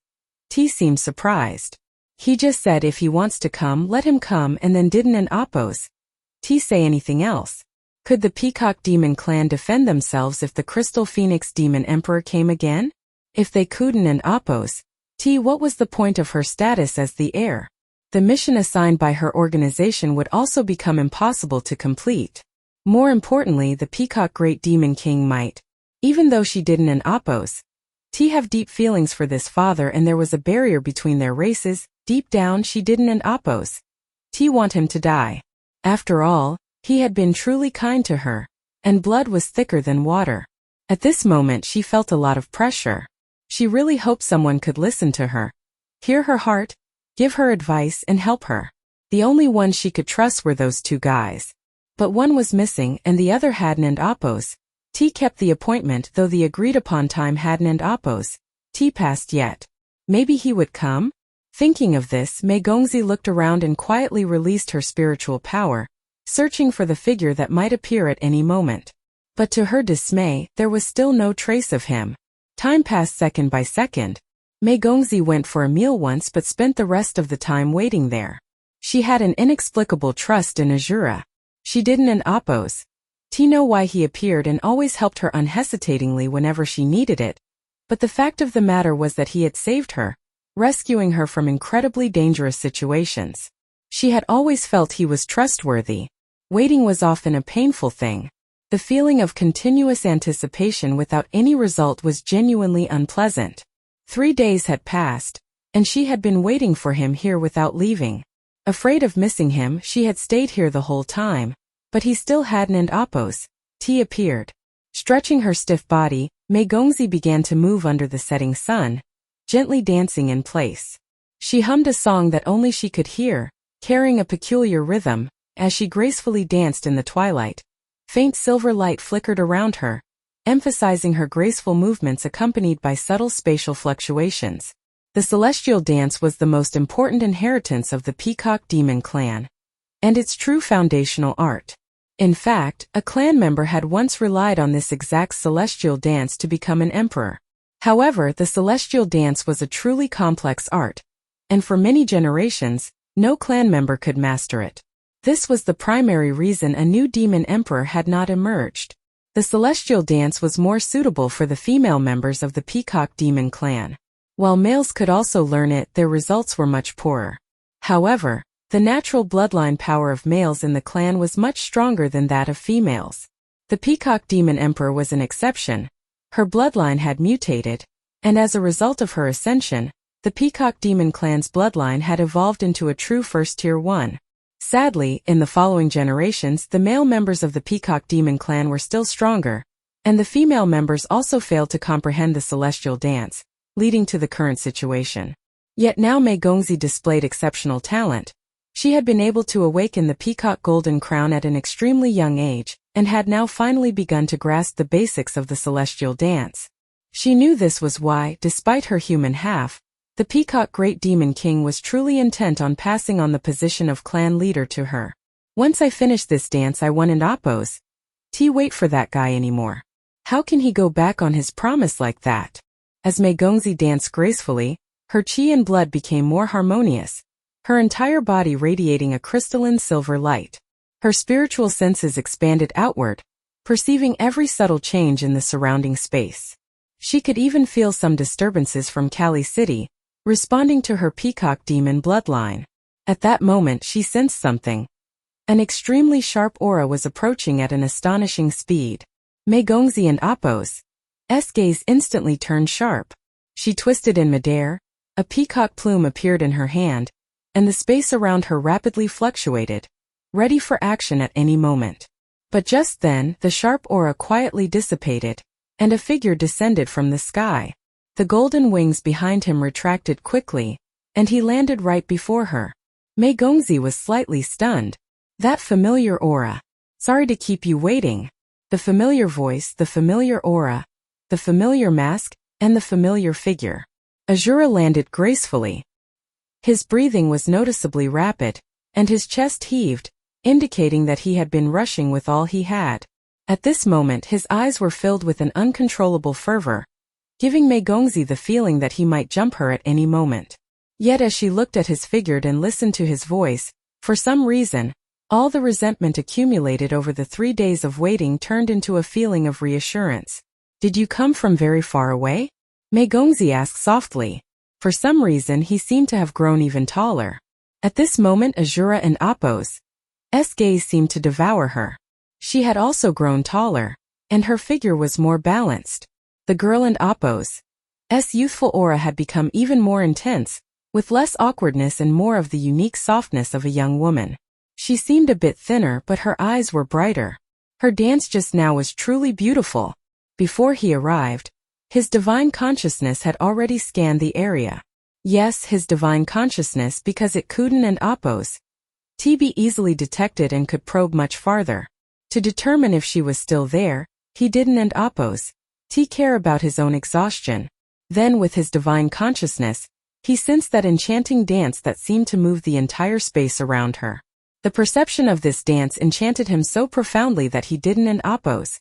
T seemed surprised. He just said if he wants to come, let him come, and then didn't oppose. T say anything else. Could the Peacock Demon clan defend themselves if the Crystal Phoenix Demon Emperor came again? If they couldn't oppose, T, what was the point of her status as the heir? The mission assigned by her organization would also become impossible to complete. More importantly, the Peacock Great Demon King might, even though she didn't oppose, T have deep feelings for this father, and there was a barrier between their races. Deep down she didn't oppose. T want him to die. After all, he had been truly kind to her, and blood was thicker than water. At this moment she felt a lot of pressure. She really hoped someone could listen to her, hear her heart, give her advice and help her. The only ones she could trust were those two guys. But one was missing and the other hadn't oppose. T kept the appointment though the agreed upon time hadn't oppose. T passed yet. Maybe he would come? Thinking of this, Mei Gongzi looked around and quietly released her spiritual power, searching for the figure that might appear at any moment. But to her dismay, there was still no trace of him. Time passed second by second. Mei Gongzi went for a meal once but spent the rest of the time waiting there. She had an inexplicable trust in Azura. She didn't oppose. T know why he appeared and always helped her unhesitatingly whenever she needed it. But the fact of the matter was that he had saved her, rescuing her from incredibly dangerous situations. She had always felt he was trustworthy. Waiting was often a painful thing. The feeling of continuous anticipation without any result was genuinely unpleasant. 3 days had passed, and she had been waiting for him here without leaving. Afraid of missing him, she had stayed here the whole time, but he still hadn't oppose. T appeared. Stretching her stiff body, Mei Gongzi began to move under the setting sun, gently dancing in place. She hummed a song that only she could hear, carrying a peculiar rhythm, as she gracefully danced in the twilight. Faint silver light flickered around her, emphasizing her graceful movements accompanied by subtle spatial fluctuations. The celestial dance was the most important inheritance of the Peacock Demon clan, and its true foundational art. In fact, a clan member had once relied on this exact celestial dance to become an emperor. However, the celestial dance was a truly complex art, and for many generations, no clan member could master it. This was the primary reason a new demon emperor had not emerged. The celestial dance was more suitable for the female members of the Peacock Demon clan. While males could also learn it, their results were much poorer. However, the natural bloodline power of males in the clan was much stronger than that of females. The Peacock Demon Emperor was an exception. Her bloodline had mutated, and as a result of her ascension, the Peacock Demon clan's bloodline had evolved into a true first-tier one. Sadly, in the following generations, the male members of the Peacock Demon clan were still stronger, and the female members also failed to comprehend the celestial dance, leading to the current situation. Yet now Mei Gongzi displayed exceptional talent. She had been able to awaken the Peacock Golden Crown at an extremely young age, and had now finally begun to grasp the basics of the celestial dance. She knew this was why, despite her human half, the Peacock Great Demon King was truly intent on passing on the position of clan leader to her. Once I finish this dance I won't oppose. T wait for that guy anymore. How can he go back on his promise like that? As Mei Gongzi danced gracefully, her chi and blood became more harmonious, her entire body radiating a crystalline silver light. Her spiritual senses expanded outward, perceiving every subtle change in the surrounding space. She could even feel some disturbances from Kali City, responding to her peacock demon bloodline. At that moment she sensed something. An extremely sharp aura was approaching at an astonishing speed. Mei Gongzi and Appo's gaze instantly turned sharp. She twisted in midair, a peacock plume appeared in her hand, and the space around her rapidly fluctuated, ready for action at any moment. But just then, the sharp aura quietly dissipated, and a figure descended from the sky. The golden wings behind him retracted quickly, and he landed right before her. Mei Gongzi was slightly stunned. That familiar aura. Sorry to keep you waiting. The familiar voice, the familiar aura, the familiar mask, and the familiar figure. Azura landed gracefully. His breathing was noticeably rapid, and his chest heaved, indicating that he had been rushing with all he had. At this moment his eyes were filled with an uncontrollable fervor, giving Mei Gongzi the feeling that he might jump her at any moment. Yet as she looked at his figure and listened to his voice, for some reason, all the resentment accumulated over the 3 days of waiting turned into a feeling of reassurance. Did you come from very far away? Mei Gongzi asked softly. For some reason he seemed to have grown even taller. At this moment Azura and Appo's gaze seemed to devour her. She had also grown taller, and her figure was more balanced. The girl and Appo's youthful aura had become even more intense, with less awkwardness and more of the unique softness of a young woman. She seemed a bit thinner, but her eyes were brighter. Her dance just now was truly beautiful. Before he arrived, his divine consciousness had already scanned the area. Yes, his divine consciousness, because it couldn't and Appo's be easily detected and could probe much farther. To determine if she was still there, he didn't and Appo's care about his own exhaustion. Then with his divine consciousness, he sensed that enchanting dance that seemed to move the entire space around her. The perception of this dance enchanted him so profoundly that he didn't and Appo's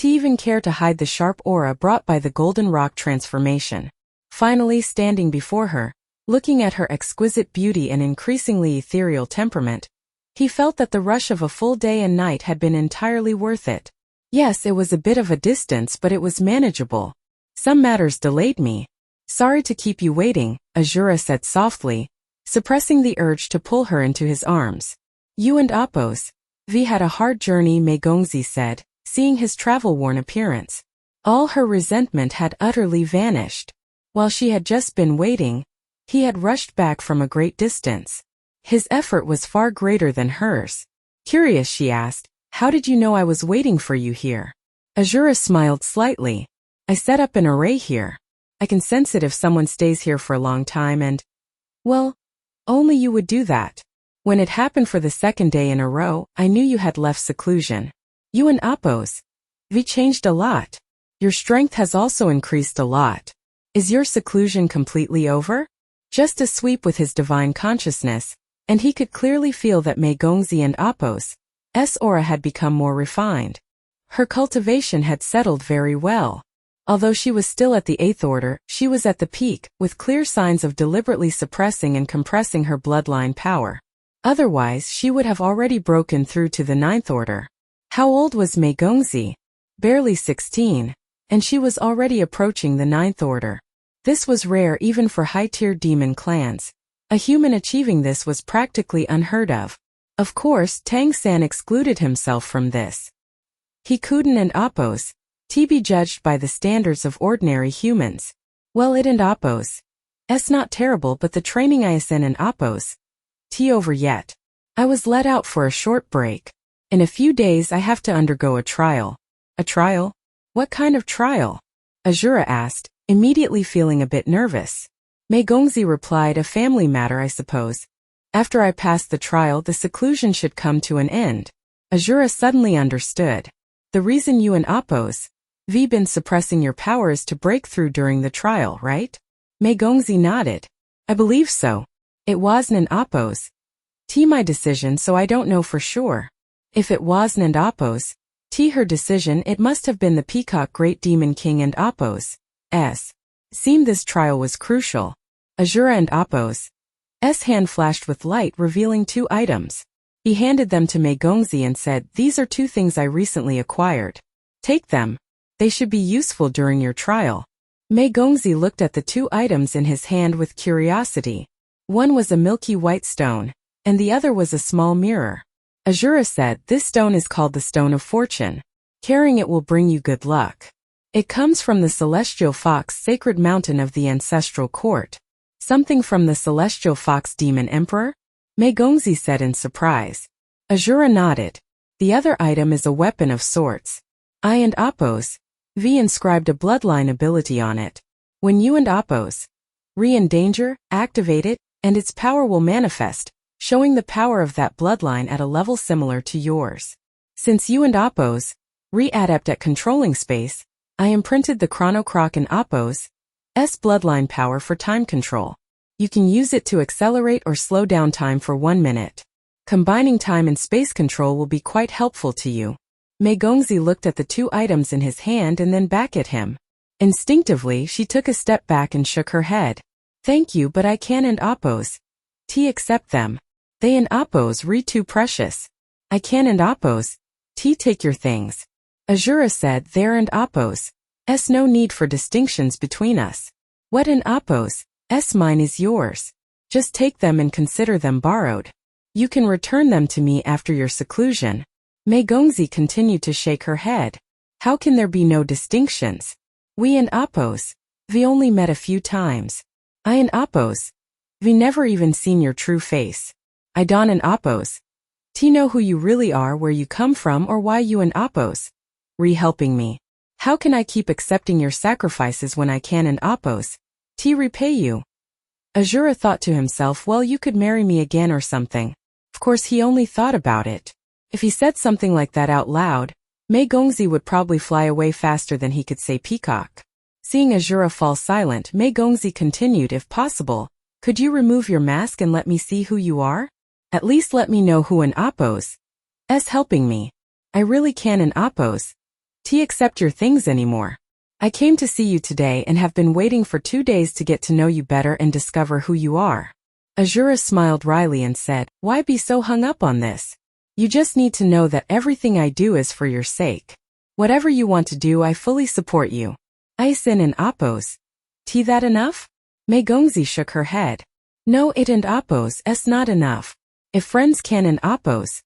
even care to hide the sharp aura brought by the golden rock transformation. Finally standing before her, looking at her exquisite beauty and increasingly ethereal temperament, he felt that the rush of a full day and night had been entirely worth it. Yes, it was a bit of a distance, but it was manageable. Some matters delayed me. Sorry to keep you waiting, Azura said softly, suppressing the urge to pull her into his arms. You and Appo's had a hard journey, Mei Gongzi said, seeing his travel-worn appearance. All her resentment had utterly vanished. While she had just been waiting, he had rushed back from a great distance. His effort was far greater than hers. Curious, she asked, how did you know I was waiting for you here? Azura smiled slightly. I set up an array here. I can sense it if someone stays here for a long time and, well, only you would do that. When it happened for the second day in a row, I knew you had left seclusion. You and Appo's changed a lot. Your strength has also increased a lot. Is your seclusion completely over? Just a sweep with his divine consciousness, and he could clearly feel that Mei Gongzi and Appo's aura had become more refined. Her cultivation had settled very well. Although she was still at the 8th order, she was at the peak, with clear signs of deliberately suppressing and compressing her bloodline power. Otherwise, she would have already broken through to the 9th order. How old was Mei Gongzi? Barely 16, and she was already approaching the 9th order. This was rare even for high-tier demon clans. A human achieving this was practically unheard of. Of course, Tang-san excluded himself from this. He couldn't and Appo's be judged by the standards of ordinary humans. Well, it and Appo's not terrible, but the training ISN and Appo's over yet. I was let out for a short break. In a few days I have to undergo a trial. A trial? What kind of trial? Azura asked, immediately feeling a bit nervous. Mei Gongzi replied, a family matter, I suppose. After I pass the trial, the seclusion should come to an end. Azura suddenly understood. The reason you and Appo's been suppressing your power is to break through during the trial, right? Mei Gongzi nodded. I believe so. It wasn't an Appo's my decision, so I don't know for sure. If it wasn't and Appo's her decision, it must have been the Peacock Great Demon King and Appo's. Seemed this trial was crucial. Azura and Appo's S hand flashed with light, revealing 2 items. He handed them to Mei Gongzi and said, "These are 2 things I recently acquired. Take them. They should be useful during your trial." Mei Gongzi looked at the 2 items in his hand with curiosity. One was a milky white stone, and the other was a small mirror. Azura said, "This stone is called the Stone of Fortune. Carrying it will bring you good luck. It comes from the Celestial Fox Sacred Mountain of the Ancestral Court." "Something from the Celestial Fox Demon Emperor?" Mei Gongzi said in surprise. Azura nodded. "The other item is a weapon of sorts. I and Appos V inscribed a bloodline ability on it. When you and Appos Re in danger, activate it, and its power will manifest, showing the power of that bloodline at a level similar to yours. Since you and Appos Re adept at controlling space, I imprinted the Chrono Croc in Appos S bloodline power for time control. You can use it to accelerate or slow down time for 1 minute. Combining time and space control will be quite helpful to you." Mei Gongzi looked at the 2 items in his hand and then back at him. Instinctively, she took a step back and shook her head. "Thank you, but I can and Appos T accept them. They and Appos Re too precious. I can and Appos T take your things." Azura said, "There and Appos S no need for distinctions between us. What and Appos S mine is yours. Just take them and consider them borrowed. You can return them to me after your seclusion." Mei Gongzi continued to shake her head. "How can there be no distinctions? We and Appos V only met a few times. I and Appos V never even seen your true face. I Don and Appos T know who you really are, where you come from, or why you and Appos Re helping me. How can I keep accepting your sacrifices when I can and Appos T repay you?" Azura thought to himself, "Well, you could marry me again or something." Of course, he only thought about it. If he said something like that out loud, Mei Gongzi would probably fly away faster than he could say peacock. Seeing Azura fall silent, Mei Gongzi continued, "If possible, could you remove your mask and let me see who you are? At least let me know who an Appos S helping me. I really can and Appos T accept your things anymore. I came to see you today and have been waiting for 2 days to get to know you better and discover who you are." Azura smiled wryly and said, "Why be so hung up on this? You just need to know that everything I do is for your sake. Whatever you want to do, I fully support you. Isin and Appos T that enough?" Mei Gongzi shook her head. "No, it and Appos S not enough. If friends can and Appos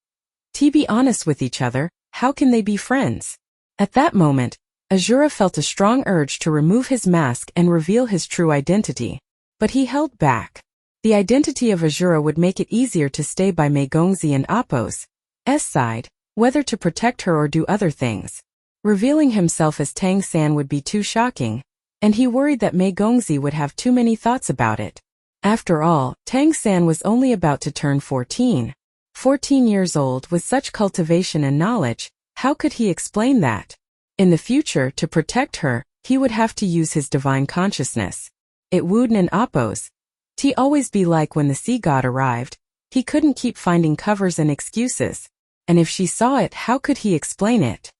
T be honest with each other, how can they be friends?" At that moment, Azura felt a strong urge to remove his mask and reveal his true identity. But he held back. The identity of Azura would make it easier to stay by Mei Gongzi and Appos S side, whether to protect her or do other things. Revealing himself as Tang San would be too shocking, and he worried that Mei Gongzi would have too many thoughts about it. After all, Tang San was only about to turn 14. 14 years old with such cultivation and knowledge, how could he explain that? In the future, to protect her, he would have to use his divine consciousness. It would and Appos T always be like when the sea god arrived. He couldn't keep finding covers and excuses. And if she saw it, how could he explain it?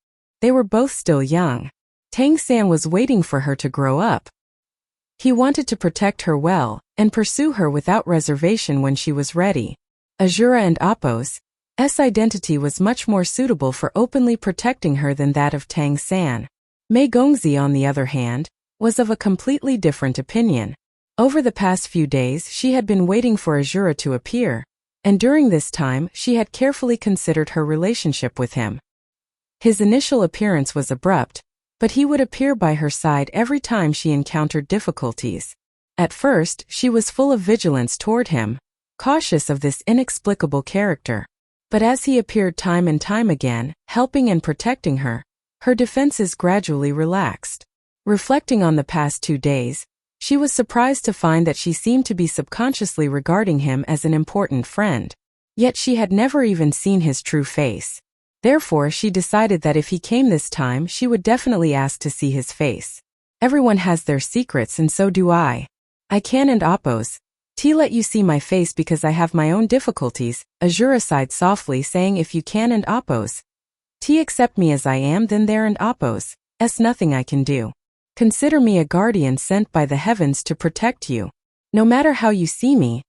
They were both still young. Tang San was waiting for her to grow up. He wanted to protect her well, and pursue her without reservation when she was ready. Azura and Appos S identity was much more suitable for openly protecting her than that of Tang San. Mei Gongzi, on the other hand, was of a completely different opinion. Over the past few days, she had been waiting for Azura to appear, and during this time, she had carefully considered her relationship with him. His initial appearance was abrupt, but he would appear by her side every time she encountered difficulties. At first, she was full of vigilance toward him, cautious of this inexplicable character. But as he appeared time and time again, helping and protecting her, her defenses gradually relaxed. Reflecting on the past 2 days, she was surprised to find that she seemed to be subconsciously regarding him as an important friend. Yet she had never even seen his true face. Therefore, she decided that if he came this time, she would definitely ask to see his face. Everyone has their secrets, and so do I. I can and Appos T let you see my face because I have my own difficulties, Azura sighed softly, saying, if you can and Appos T accept me as I am, then there and Appos S nothing I can do. Consider me a guardian sent by the heavens to protect you. No matter how you see me,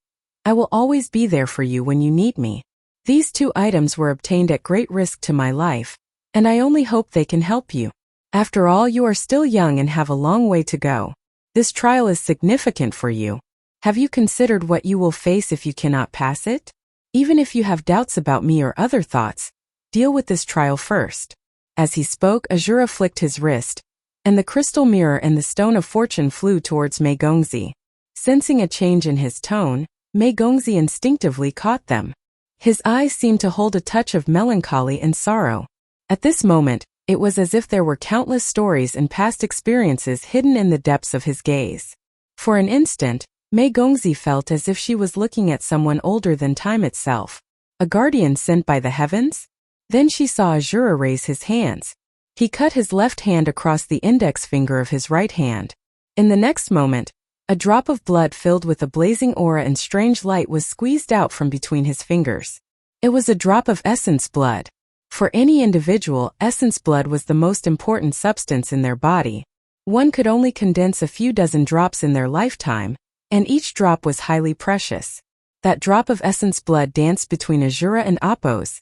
I will always be there for you when you need me. These 2 items were obtained at great risk to my life, and I only hope they can help you. After all, you are still young and have a long way to go. This trial is significant for you. Have you considered what you will face if you cannot pass it? Even if you have doubts about me or other thoughts, deal with this trial first." As he spoke, Azura flicked his wrist, and the crystal mirror and the stone of fortune flew towards Mei Gongzi. Sensing a change in his tone, Mei Gongzi instinctively caught them. His eyes seemed to hold a touch of melancholy and sorrow. At this moment, it was as if there were countless stories and past experiences hidden in the depths of his gaze. For an instant, Mei Gongzi felt as if she was looking at someone older than time itself. A guardian sent by the heavens? Then she saw Azura raise his hands. He cut his left hand across the index finger of his right hand. In the next moment, a drop of blood filled with a blazing aura and strange light was squeezed out from between his fingers. It was a drop of essence blood. For any individual, essence blood was the most important substance in their body. One could only condense a few dozen drops in their lifetime, and each drop was highly precious. That drop of essence blood danced between Azura and Appo's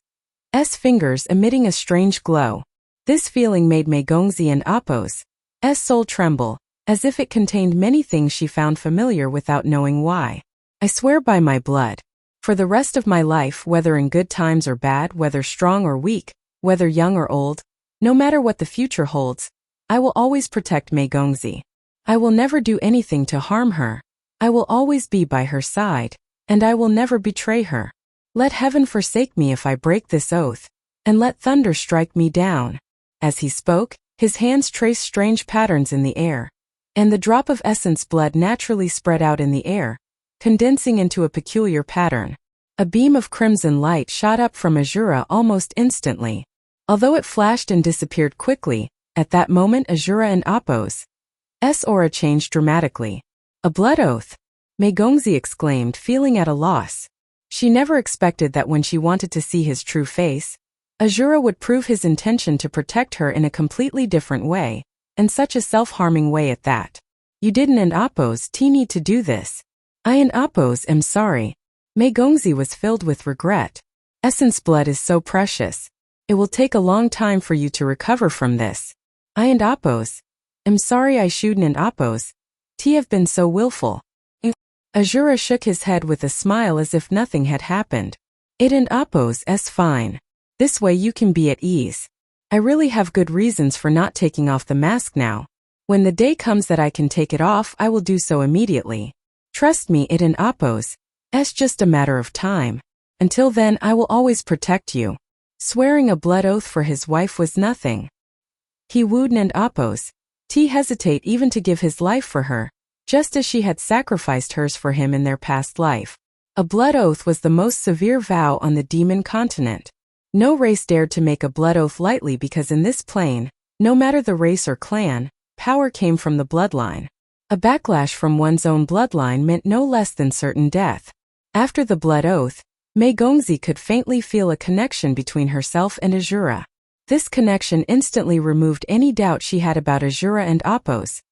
fingers, emitting a strange glow. This feeling made Mei Gongzi and Appo's soul tremble, as if it contained many things she found familiar without knowing why. "I swear by my blood. For the rest of my life, whether in good times or bad, whether strong or weak, whether young or old, no matter what the future holds, I will always protect Mei Gongzi. I will never do anything to harm her. I will always be by her side, and I will never betray her. Let heaven forsake me if I break this oath, and let thunder strike me down." As he spoke, his hands traced strange patterns in the air, and the drop of essence blood naturally spread out in the air, condensing into a peculiar pattern. A beam of crimson light shot up from Azura almost instantly. Although it flashed and disappeared quickly, at that moment Azura and Appo's aura changed dramatically. "A blood oath!" Mei Gongzi exclaimed, feeling at a loss. She never expected that when she wanted to see his true face, Azura would prove his intention to protect her in a completely different way, and such a self-harming way at that. "You didn't and Appo's need to do this. I and Appo's am sorry." Mei Gongzi was filled with regret. "Essence blood is so precious. It will take a long time for you to recover from this. I and Appo's am sorry I shouldn't and Appo's have been so willful." Azura shook his head with a smile as if nothing had happened. "It and Appo's fine. This way you can be at ease. I really have good reasons for not taking off the mask now. When the day comes that I can take it off, I will do so immediately. Trust me, it and Appo's just a matter of time. Until then, I will always protect you." Swearing a blood oath for his wife was nothing. He wooed and Appo's hesitate even to give his life for her, just as she had sacrificed hers for him in their past life. A blood oath was the most severe vow on the demon continent. No race dared to make a blood oath lightly because in this plane, no matter the race or clan, power came from the bloodline. A backlash from one's own bloodline meant no less than certain death. After the blood oath, Mei Gongzi could faintly feel a connection between herself and Azura. This connection instantly removed any doubt she had about Azura and Appo's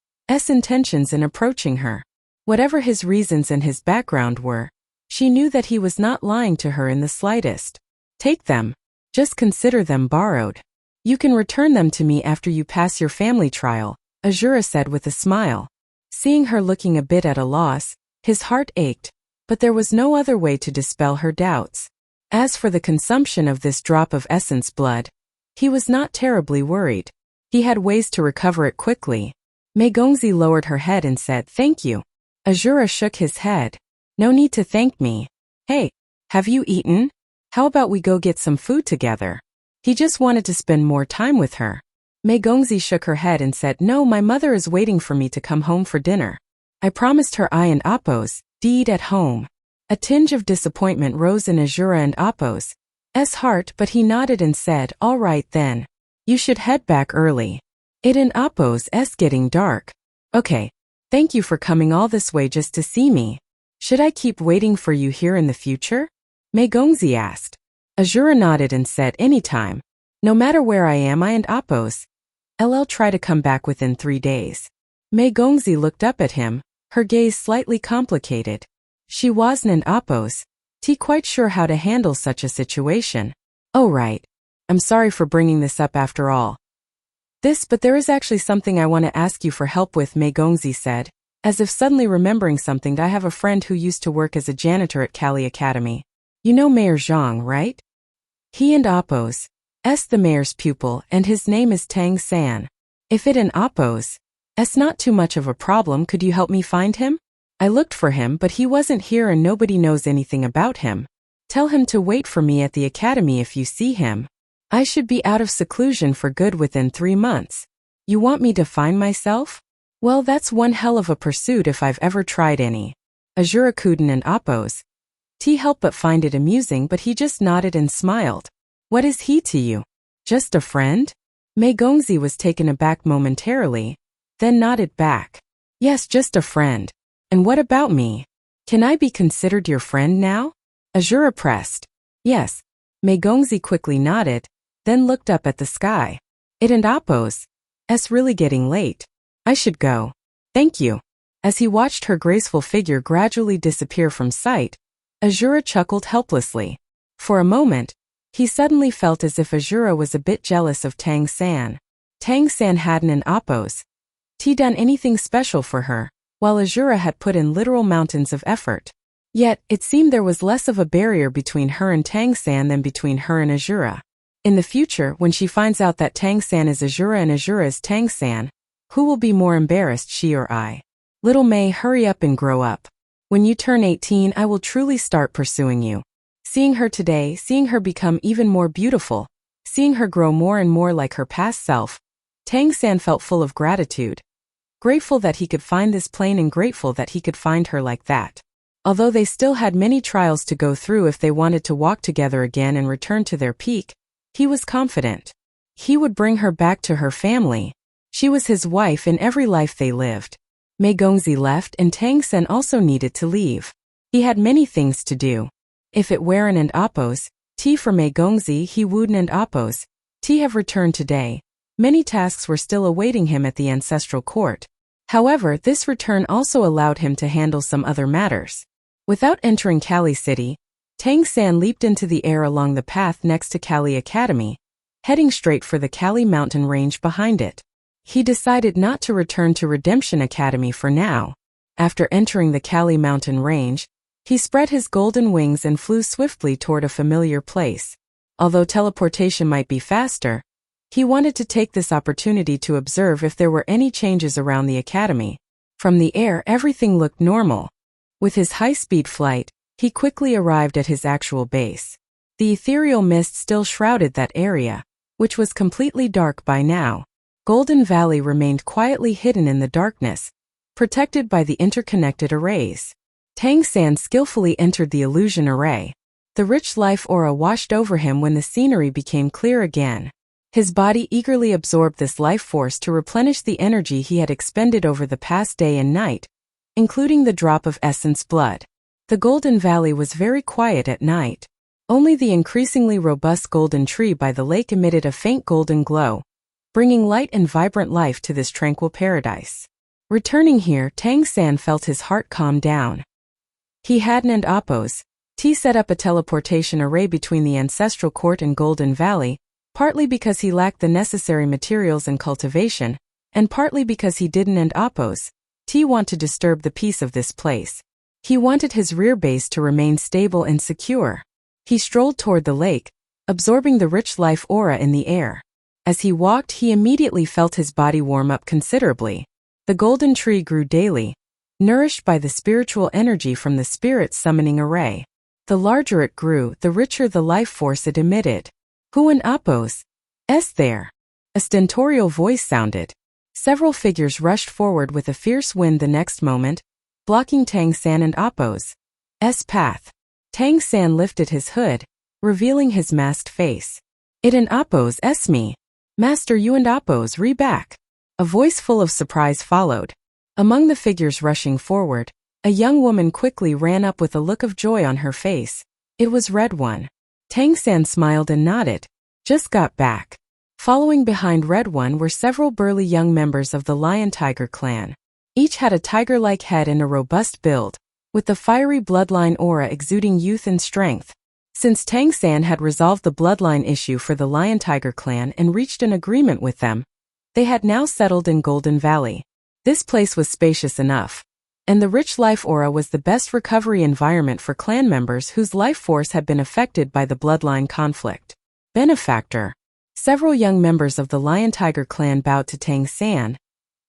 intentions in approaching her. Whatever his reasons and his background were, she knew that he was not lying to her in the slightest. "Take them. Just consider them borrowed. You can return them to me after you pass your family trial," Azura said with a smile. Seeing her looking a bit at a loss, his heart ached, but there was no other way to dispel her doubts. As for the consumption of this drop of essence blood, he was not terribly worried. He had ways to recover it quickly. Mei Gongzi lowered her head and said, "Thank you." Azura shook his head. "No need to thank me. Hey, have you eaten? How about we go get some food together?" He just wanted to spend more time with her. Mei Gongzi shook her head and said, "No, my mother is waiting for me to come home for dinner. I promised her I and Appo's eat at home." A tinge of disappointment rose in Azura and Appo's heart, but he nodded and said, "All right then. You should head back early. It and Appo's getting dark." "Okay. Thank you for coming all this way just to see me. Should I keep waiting for you here in the future?" Mei Gongzi asked. Azura nodded and said, "Anytime. No matter where I am, I and Appo's I'll try to come back within 3 days." Mei Gongzi looked up at him, her gaze slightly complicated. She wasn't and Appos. Quite sure how to handle such a situation. Oh right. I'm sorry for bringing this up after all. But there is actually something I want to ask you for help with, Mei Gongzi said, as if suddenly remembering something. I have a friend who used to work as a janitor at Kali Academy. You know Mayor Zhang, right? He and Appos. The mayor's pupil, and his name is Tang San. If it and Appos. Not too much of a problem, could you help me find him? I looked for him but he wasn't here and nobody knows anything about him. Tell him to wait for me at the academy if you see him. I should be out of seclusion for good within 3 months. You want me to find myself? Well, that's one hell of a pursuit if I've ever tried any. Azura Kuden and Appos. Helped but find it amusing but he just nodded and smiled. What is he to you? Just a friend? Mei Gongzi was taken aback momentarily, then nodded back. Yes, just a friend. And what about me? Can I be considered your friend now? Azura pressed. Yes. Mei Gongzi quickly nodded, then looked up at the sky. It and Appos. Really getting late. I should go. Thank you. As he watched her graceful figure gradually disappear from sight, Azura chuckled helplessly. For a moment, he suddenly felt as if Azura was a bit jealous of Tang San. Tang San hadn't and Appos. Done anything special for her, while Azura had put in literal mountains of effort. Yet, it seemed there was less of a barrier between her and Tang San than between her and Azura. In the future, when she finds out that Tang San is Azura and Azura is Tang San, who will be more embarrassed, she or I? Little Mei, hurry up and grow up. When you turn 18, I will truly start pursuing you. Seeing her today, seeing her become even more beautiful, seeing her grow more and more like her past self, Tang San felt full of gratitude. Grateful that he could find this plane and grateful that he could find her like that. Although they still had many trials to go through if they wanted to walk together again and return to their peak, he was confident. He would bring her back to her family. She was his wife in every life they lived. Mei Gongzi left and Tang San also needed to leave. He had many things to do. If it weren't and Appos, for Mei Gongzi he wouldn't and Appos, have returned today. Many tasks were still awaiting him at the ancestral court. However, this return also allowed him to handle some other matters. Without entering Kali City, Tang San leaped into the air along the path next to Kali Academy, heading straight for the Kali mountain range behind it. He decided not to return to Redemption Academy for now. After entering the Kali mountain range, he spread his golden wings and flew swiftly toward a familiar place. Although teleportation might be faster, he wanted to take this opportunity to observe if there were any changes around the academy. From the air, everything looked normal. With his high-speed flight, he quickly arrived at his actual base. The ethereal mist still shrouded that area, which was completely dark by now. Golden Valley remained quietly hidden in the darkness, protected by the interconnected arrays. Tang San skillfully entered the illusion array. The rich life aura washed over him when the scenery became clear again. His body eagerly absorbed this life force to replenish the energy he had expended over the past day and night, including the drop of essence blood. The Golden Valley was very quiet at night. Only the increasingly robust golden tree by the lake emitted a faint golden glow, bringing light and vibrant life to this tranquil paradise. Returning here, Tang San felt his heart calm down. He hadn't and Appos. Set up a teleportation array between the ancestral court and Golden Valley, partly because he lacked the necessary materials and cultivation, and partly because he didn't and Appos. Want to disturb the peace of this place. He wanted his rear base to remain stable and secure. He strolled toward the lake, absorbing the rich life aura in the air. As he walked, he immediately felt his body warm up considerably. The golden tree grew daily, nourished by the spiritual energy from the spirit summoning array. The larger it grew, the richer the life force it emitted. Who and Appos? There? A stentorial voice sounded. Several figures rushed forward with a fierce wind the next moment, blocking Tang San and Appos' path. Tang San lifted his hood, revealing his masked face. It and Appos, me. Master, you and Appos, back. A voice full of surprise followed. Among the figures rushing forward, a young woman quickly ran up with a look of joy on her face. It was Red One. Tang San smiled and nodded. Just got back. Following behind Red One were several burly young members of the Lion Tiger clan. Each had a tiger-like head and a robust build, with the fiery bloodline aura exuding youth and strength. Since Tang San had resolved the bloodline issue for the Lion Tiger clan and reached an agreement with them, they had now settled in Golden Valley. This place was spacious enough, and the rich life aura was the best recovery environment for clan members whose life force had been affected by the bloodline conflict. Benefactor. Several young members of the Lion Tiger clan bowed to Tang San,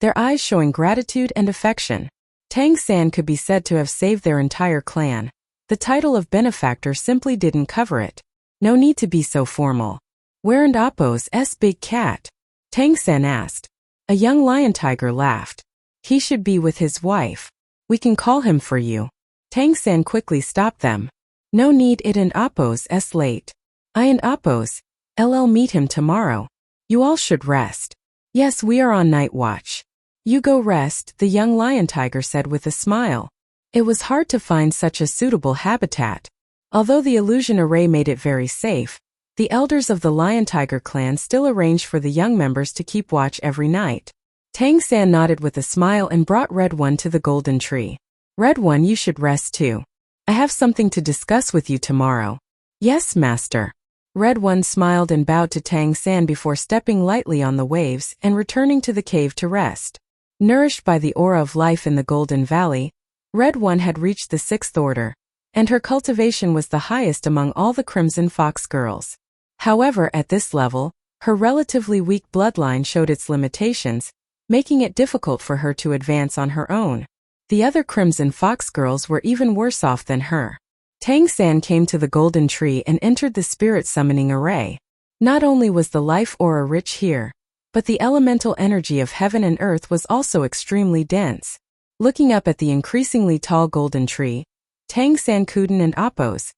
their eyes showing gratitude and affection. Tang San could be said to have saved their entire clan. The title of benefactor simply didn't cover it. No need to be so formal. Where and Appo's big cat? Tang San asked. A young lion tiger laughed. He should be with his wife. We can call him for you. Tang San quickly stopped them. No need, it and Appo's late. I and Appo's meet him tomorrow. You all should rest. Yes, we are on night watch. You go rest, the young lion tiger said with a smile. It was hard to find such a suitable habitat. Although the illusion array made it very safe, the elders of the Lion Tiger clan still arranged for the young members to keep watch every night. Tang San nodded with a smile and brought Red One to the golden tree. Red One, you should rest too. I have something to discuss with you tomorrow. Yes, master. Red One smiled and bowed to Tang San before stepping lightly on the waves and returning to the cave to rest. Nourished by the aura of life in the Golden Valley, Red One had reached the 6th order, and her cultivation was the highest among all the Crimson Fox girls. However, at this level, her relatively weak bloodline showed its limitations, making it difficult for her to advance on her own. The other Crimson Fox girls were even worse off than her. Tang San came to the golden tree and entered the spirit summoning array. Not only was the life aura rich here, but the elemental energy of heaven and earth was also extremely dense. Looking up at the increasingly tall golden tree, Tang San couldn't and Appo's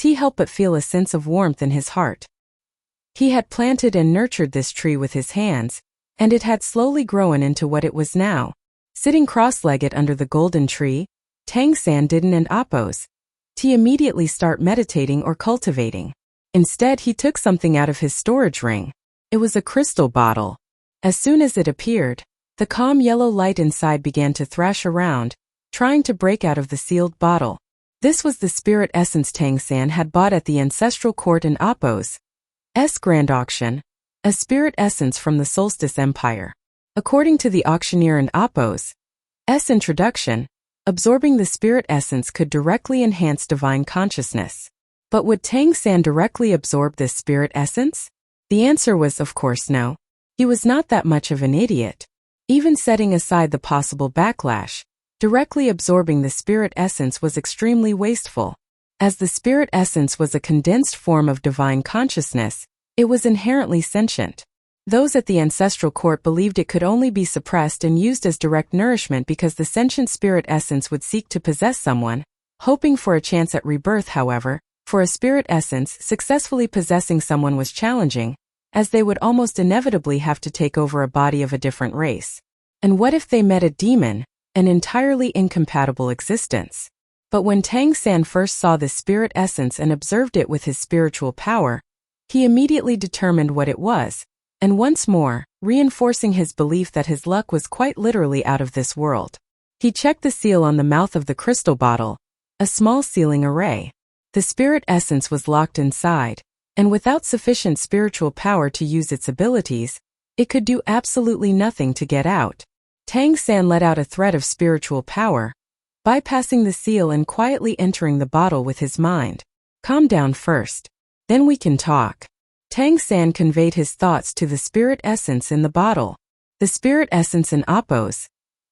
help but feel a sense of warmth in his heart. He had planted and nurtured this tree with his hands, and it had slowly grown into what it was now. Sitting cross-legged under the golden tree, Tang San didn't and Appo's immediately start meditating or cultivating. Instead, he took something out of his storage ring. It was a crystal bottle. As soon as it appeared, the calm yellow light inside began to thrash around, trying to break out of the sealed bottle. This was the spirit essence Tang San had bought at the ancestral court in Appo's grand auction, a spirit essence from the Solstice Empire. According to the auctioneer and Appo's introduction, absorbing the spirit essence could directly enhance divine consciousness. But would Tang San directly absorb this spirit essence? The answer was of course no. He was not that much of an idiot. Even setting aside the possible backlash, directly absorbing the spirit essence was extremely wasteful. As the spirit essence was a condensed form of divine consciousness, it was inherently sentient. Those at the ancestral court believed it could only be suppressed and used as direct nourishment because the sentient spirit essence would seek to possess someone, hoping for a chance at rebirth. However, for a spirit essence, successfully possessing someone was challenging, as they would almost inevitably have to take over a body of a different race. And what if they met a demon, an entirely incompatible existence? But when Tang San first saw this spirit essence and observed it with his spiritual power, he immediately determined what it was, and once more, reinforcing his belief that his luck was quite literally out of this world. He checked the seal on the mouth of the crystal bottle, a small sealing array. The spirit essence was locked inside, and without sufficient spiritual power to use its abilities, it could do absolutely nothing to get out. Tang San let out a thread of spiritual power, bypassing the seal and quietly entering the bottle with his mind. Calm down first. Then we can talk. Tang San conveyed his thoughts to the spirit essence in the bottle. The spirit essence in Appo's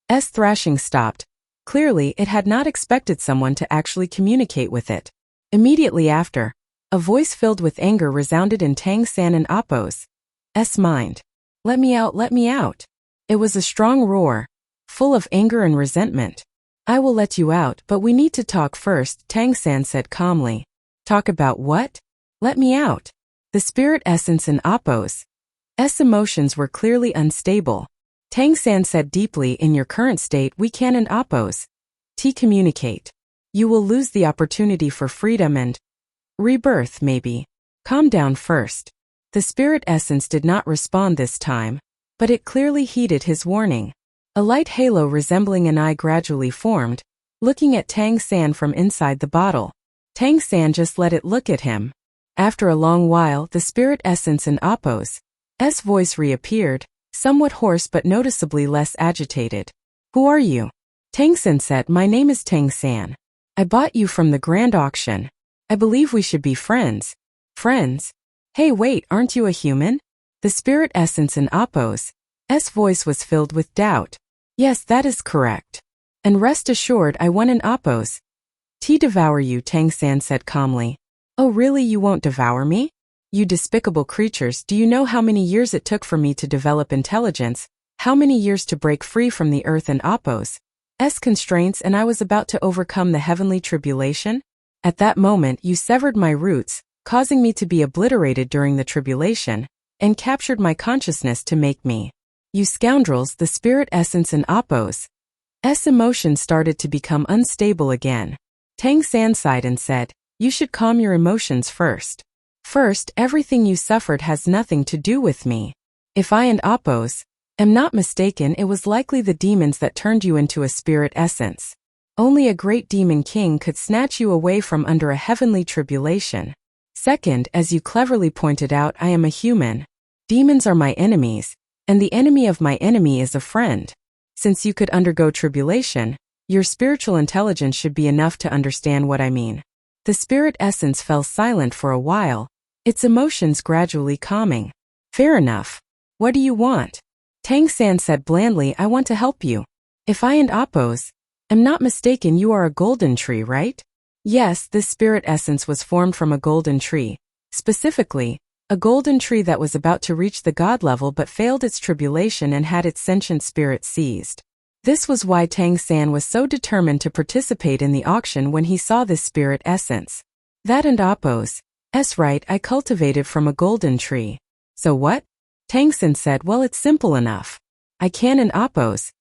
thrashing stopped. Clearly, it had not expected someone to actually communicate with it. Immediately after, a voice filled with anger resounded in Tang San and Appo's mind. Let me out, let me out. It was a strong roar, full of anger and resentment. I will let you out, but we need to talk first, Tang San said calmly. Talk about what? Let me out. The spirit essence in Appo's emotions were clearly unstable. Tang San said deeply, in your current state we can and Appo's communicate. You will lose the opportunity for freedom and rebirth maybe. Calm down first. The spirit essence did not respond this time, but it clearly heeded his warning. A light halo resembling an eye gradually formed, looking at Tang San from inside the bottle. Tang San just let it look at him. After a long while, the spirit essence in Appo's voice reappeared, somewhat hoarse but noticeably less agitated. Who are you? Tang San said, my name is Tang San. I bought you from the grand auction. I believe we should be friends. Friends? Hey wait, aren't you a human? The spirit essence in Appo's voice was filled with doubt. Yes, that is correct. And rest assured I won in Appo's. Devour you, Tang San said calmly. Oh really, you won't devour me? You despicable creatures, do you know how many years it took for me to develop intelligence, how many years to break free from the earth and Appo's constraints, and I was about to overcome the heavenly tribulation? At that moment you severed my roots, causing me to be obliterated during the tribulation, and captured my consciousness to make me. You scoundrels, the spirit essence in Appo's emotions started to become unstable again. Tang San sighed and said, you should calm your emotions first. First, everything you suffered has nothing to do with me. If I and Appo's am not mistaken, it was likely the demons that turned you into a spirit essence. Only a great demon king could snatch you away from under a heavenly tribulation. Second, as you cleverly pointed out, I am a human. Demons are my enemies, and the enemy of my enemy is a friend. Since you could undergo tribulation, your spiritual intelligence should be enough to understand what I mean. The spirit essence fell silent for a while, its emotions gradually calming. Fair enough. What do you want? Tang San said blandly, I want to help you. If I and Appo's am not mistaken, you are a golden tree, right? Yes, this spirit essence was formed from a golden tree. Specifically, a golden tree that was about to reach the god level but failed its tribulation and had its sentient spirit seized. This was why Tang San was so determined to participate in the auction when he saw this spirit essence. That and Appo's right, I cultivated from a golden tree. So what? Tang San said, well, it's simple enough. I can in Appo's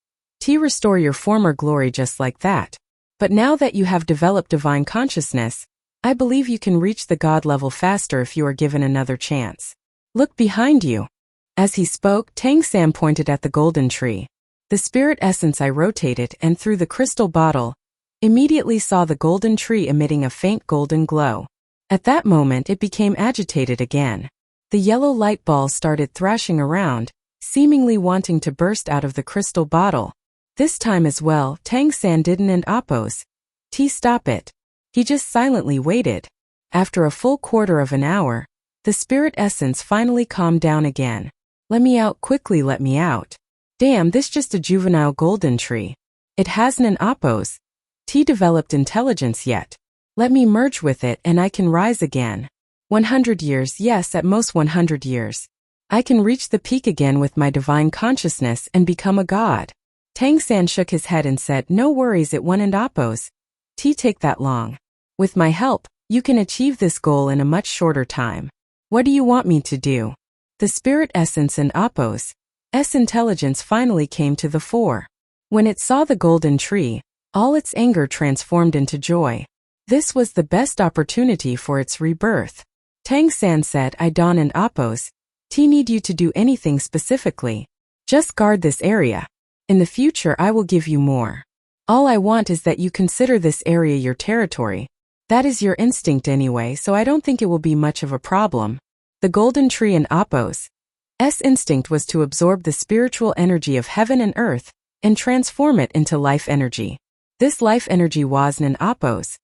restore your former glory just like that. But now that you have developed divine consciousness, I believe you can reach the god level faster if you are given another chance. Look behind you. As he spoke, Tang San pointed at the golden tree. The spirit essence I rotated and through the crystal bottle, immediately saw the golden tree emitting a faint golden glow. At that moment it became agitated again. The yellow light ball started thrashing around, seemingly wanting to burst out of the crystal bottle. This time as well, Tang San didn't and Appo's stop it. He just silently waited. After a full quarter of an hour, the spirit essence finally calmed down again. Let me out quickly, let me out. Damn, this just a juvenile golden tree. It hasn't an Appo's developed intelligence yet. Let me merge with it and I can rise again. 100 years, yes, at most 100 years. I can reach the peak again with my divine consciousness and become a god. Tang San shook his head and said, no worries, it won't and Appo's take that long. With my help, you can achieve this goal in a much shorter time. What do you want me to do? The spirit essence in Appo's intelligence finally came to the fore. When it saw the golden tree, all its anger transformed into joy. This was the best opportunity for its rebirth. Tang San said, I don't and Appo's need you to do anything specifically. Just guard this area. In the future I will give you more. All I want is that you consider this area your territory. That is your instinct anyway, so I don't think it will be much of a problem. The golden tree in Appo's instinct was to absorb the spiritual energy of heaven and earth and transform it into life energy. This life energy wasn't in Appo's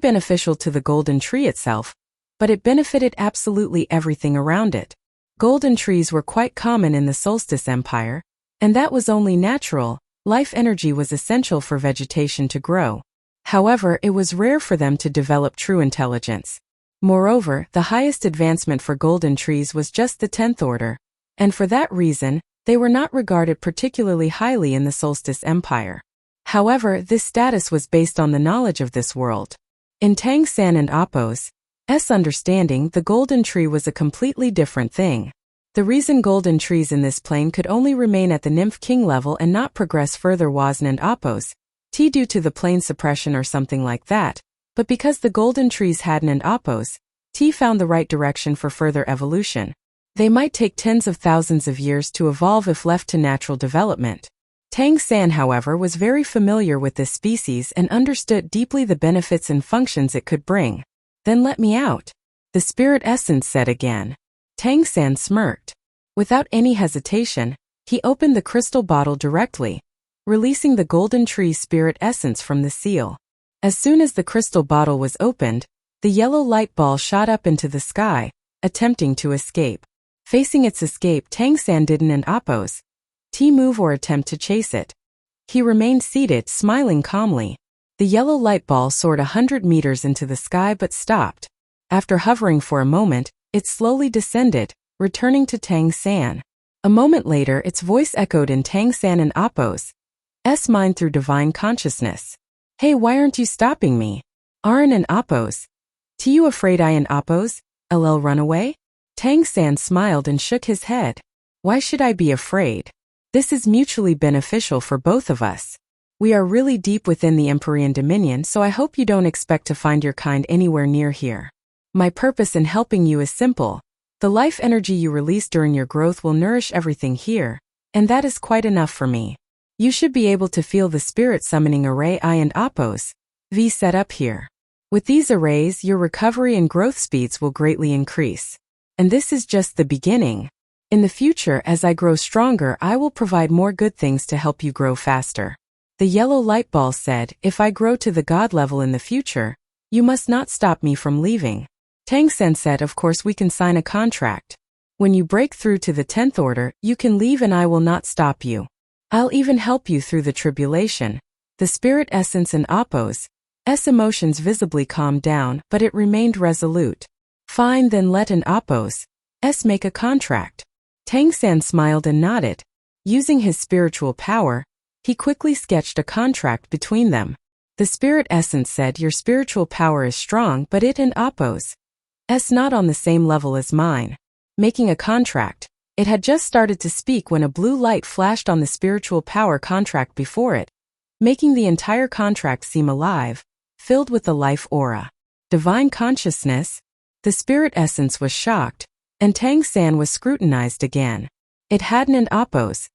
beneficial to the golden tree itself, but it benefited absolutely everything around it. Golden trees were quite common in the Solstice Empire, and that was only natural. Life energy was essential for vegetation to grow. However, it was rare for them to develop true intelligence. Moreover, the highest advancement for golden trees was just the 10th order, and for that reason, they were not regarded particularly highly in the Solstice Empire. However, this status was based on the knowledge of this world. In Tang San and Appo's understanding, the golden tree was a completely different thing. The reason golden trees in this plane could only remain at the nymph king level and not progress further wasn't and Appo's due to the plane suppression or something like that, but because the golden trees hadn't and Appo's found the right direction for further evolution. They might take tens of thousands of years to evolve if left to natural development. Tang San, however, was very familiar with this species and understood deeply the benefits and functions it could bring. Then let me out, the spirit essence said again. Tang San smirked. Without any hesitation, he opened the crystal bottle directly, releasing the golden tree spirit essence from the seal. As soon as the crystal bottle was opened, the yellow light ball shot up into the sky, attempting to escape. Facing its escape, Tang San didn't oppose, move or attempt to chase it. He remained seated, smiling calmly. The yellow light ball soared 100 meters into the sky but stopped. After hovering for a moment, it slowly descended, returning to Tang San. A moment later, its voice echoed in Tang San and Appo's mind through divine consciousness. Hey, why aren't you stopping me? Aren't and Appo's. You afraid I and Appo's? Run away? Tang San smiled and shook his head. Why should I be afraid? This is mutually beneficial for both of us. We are really deep within the Empyrean Dominion, so I hope you don't expect to find your kind anywhere near here. My purpose in helping you is simple. The life energy you release during your growth will nourish everything here, and that is quite enough for me. You should be able to feel the spirit summoning array I and Appo's set up here. With these arrays, your recovery and growth speeds will greatly increase. And this is just the beginning. In the future, as I grow stronger, I will provide more good things to help you grow faster. The yellow light ball said, if I grow to the God level in the future, you must not stop me from leaving. Tang San said, of course we can sign a contract. When you break through to the 10th order, you can leave and I will not stop you. I'll even help you through the tribulation. The spirit essence and Appo's emotions visibly calmed down, but it remained resolute. Fine, then let an Appo's make a contract. Tang San smiled and nodded. Using his spiritual power, he quickly sketched a contract between them. The spirit essence said, your spiritual power is strong, but it and Appo's not on the same level as mine. Making a contract. It had just started to speak when a blue light flashed on the spiritual power contract before it, making the entire contract seem alive, filled with the life aura. Divine consciousness? The spirit essence was shocked, and Tang San was scrutinized again. It hadn't an Appo's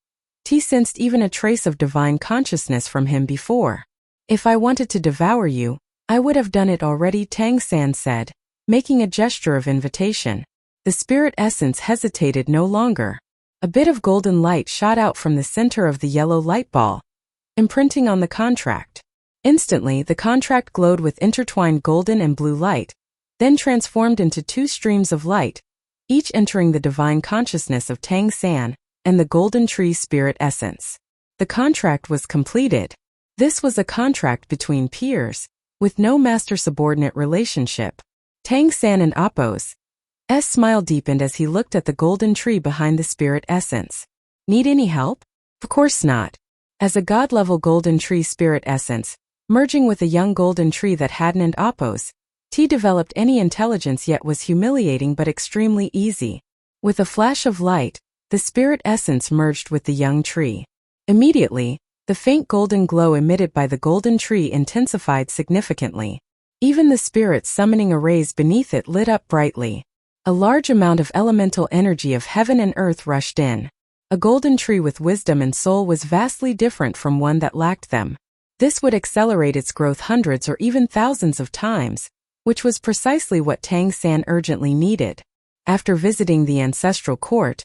sensed even a trace of divine consciousness from him before. If I wanted to devour you, I would have done it already, Tang San said, making a gesture of invitation. The spirit essence hesitated no longer. A bit of golden light shot out from the center of the yellow light ball, imprinting on the contract. Instantly, the contract glowed with intertwined golden and blue light, then transformed into two streams of light, each entering the divine consciousness of Tang San and the golden tree spirit essence. The contract was completed. This was a contract between peers, with no master-subordinate relationship. Tang San and Appo's smile deepened as he looked at the golden tree behind the spirit essence. Need any help? Of course not. As a god-level golden tree spirit essence, merging with a young golden tree that hadn't and Appo's developed any intelligence yet was humiliating but extremely easy. With a flash of light, the spirit essence merged with the young tree. Immediately, the faint golden glow emitted by the golden tree intensified significantly. Even the spirit summoning arrays beneath it lit up brightly. A large amount of elemental energy of heaven and earth rushed in. A golden tree with wisdom and soul was vastly different from one that lacked them. This would accelerate its growth hundreds or even thousands of times, which was precisely what Tang San urgently needed. After visiting the ancestral court,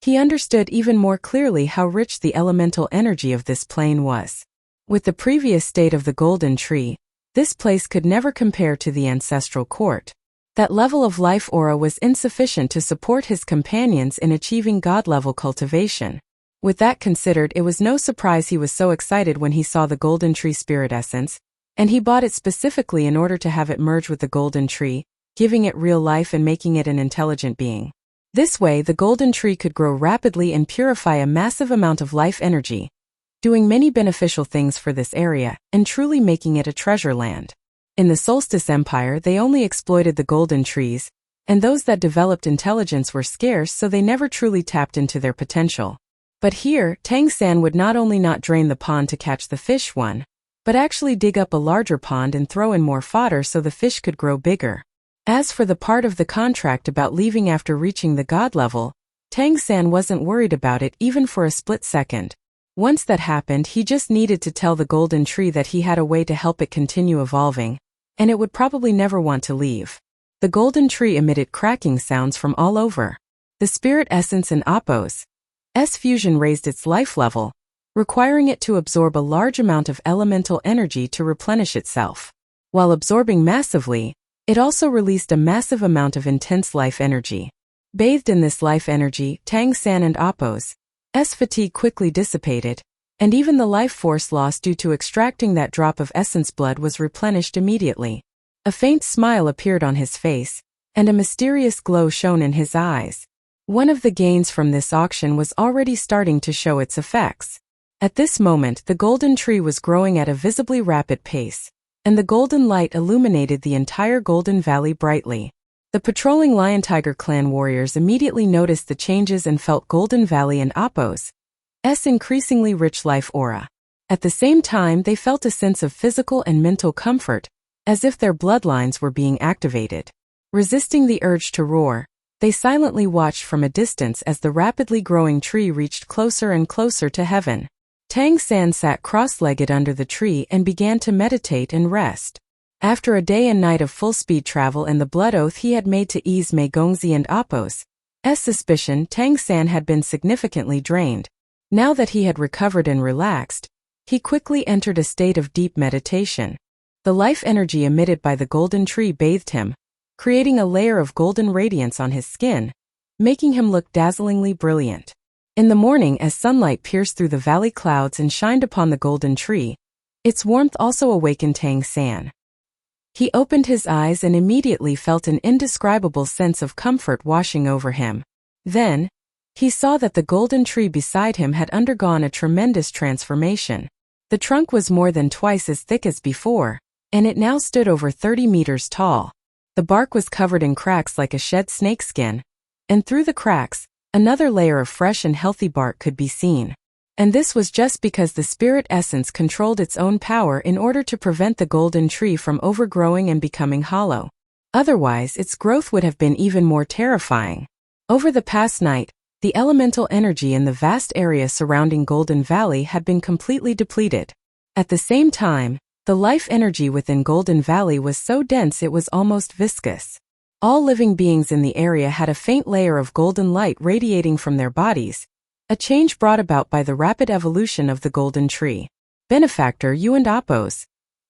he understood even more clearly how rich the elemental energy of this plane was. With the previous state of the golden tree, this place could never compare to the ancestral court. That level of life aura was insufficient to support his companions in achieving god-level cultivation. With that considered, it was no surprise he was so excited when he saw the golden tree spirit essence, and he bought it specifically in order to have it merge with the golden tree, giving it real life and making it an intelligent being. This way, the golden tree could grow rapidly and purify a massive amount of life energy, doing many beneficial things for this area, and truly making it a treasure land. In the Solstice Empire, they only exploited the golden trees, and those that developed intelligence were scarce, so they never truly tapped into their potential. But here, Tang San would not only not drain the pond to catch the fish one, but actually dig up a larger pond and throw in more fodder so the fish could grow bigger. As for the part of the contract about leaving after reaching the god level, Tang San wasn't worried about it even for a split second. Once that happened, he just needed to tell the golden tree that he had a way to help it continue evolving, and it would probably never want to leave. The golden tree emitted cracking sounds from all over. The spirit essence in Appo's fusion raised its life level, requiring it to absorb a large amount of elemental energy to replenish itself. While absorbing massively, it also released a massive amount of intense life energy. Bathed in this life energy, Tang San and Appo's fatigue quickly dissipated, and even the life force lost due to extracting that drop of essence blood was replenished immediately. A faint smile appeared on his face, and a mysterious glow shone in his eyes. One of the gains from this auction was already starting to show its effects. At this moment, the golden tree was growing at a visibly rapid pace, and the golden light illuminated the entire Golden Valley brightly. The patrolling Lion-Tiger clan warriors immediately noticed the changes and felt Golden Valley and Appo's increasingly rich life aura. At the same time, they felt a sense of physical and mental comfort, as if their bloodlines were being activated. Resisting the urge to roar, they silently watched from a distance as the rapidly growing tree reached closer and closer to heaven. Tang San sat cross-legged under the tree and began to meditate and rest. After a day and night of full-speed travel and the blood oath he had made to ease Mei Gongzi and Appo's suspicion, Tang San had been significantly drained. Now that he had recovered and relaxed, he quickly entered a state of deep meditation. The life energy emitted by the golden tree bathed him, creating a layer of golden radiance on his skin, making him look dazzlingly brilliant. In the morning, as sunlight pierced through the valley clouds and shined upon the golden tree, its warmth also awakened Tang San. He opened his eyes and immediately felt an indescribable sense of comfort washing over him. Then, he saw that the golden tree beside him had undergone a tremendous transformation. The trunk was more than twice as thick as before, and it now stood over 30 meters tall. The bark was covered in cracks like a shed snakeskin, and through the cracks, another layer of fresh and healthy bark could be seen. And this was just because the spirit essence controlled its own power in order to prevent the golden tree from overgrowing and becoming hollow. Otherwise, its growth would have been even more terrifying. Over the past night, the elemental energy in the vast area surrounding Golden Valley had been completely depleted. At the same time, the life energy within Golden Valley was so dense it was almost viscous. All living beings in the area had a faint layer of golden light radiating from their bodies, a change brought about by the rapid evolution of the golden tree. "Benefactor, you and Appo's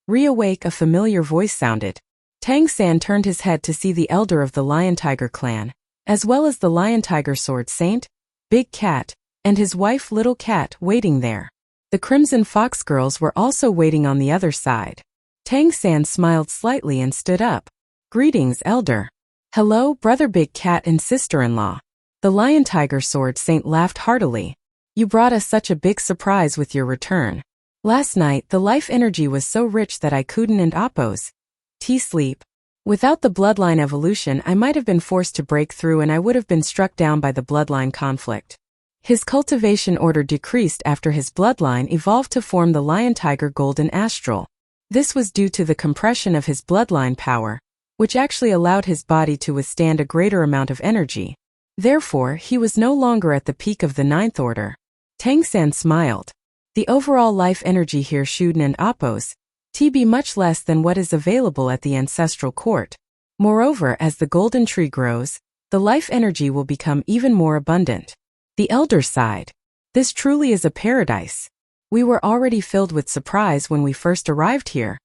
reawake," a familiar voice sounded. Tang San turned his head to see the elder of the Lion-Tiger clan, as well as the Lion-Tiger Sword Saint, Big Cat, and his wife Little Cat waiting there. The Crimson Fox girls were also waiting on the other side. Tang San smiled slightly and stood up. "Greetings, elder." "Hello, brother Big Cat and sister-in-law." The Lion-Tiger Sword Saint laughed heartily. "You brought us such a big surprise with your return. Last night, the life energy was so rich that I couldn't and Appo's sleep. Without the bloodline evolution, I might have been forced to break through and I would have been struck down by the bloodline conflict." His cultivation order decreased after his bloodline evolved to form the Lion-Tiger Golden Astral. This was due to the compression of his bloodline power, which actually allowed his body to withstand a greater amount of energy. Therefore, he was no longer at the peak of the Ninth Order. Tang San smiled. The overall life energy here Shuden and Appo's be much less than what is available at the ancestral court. Moreover, as the golden tree grows, the life energy will become even more abundant. The elder sighed. "This truly is a paradise. We were already filled with surprise when we first arrived here,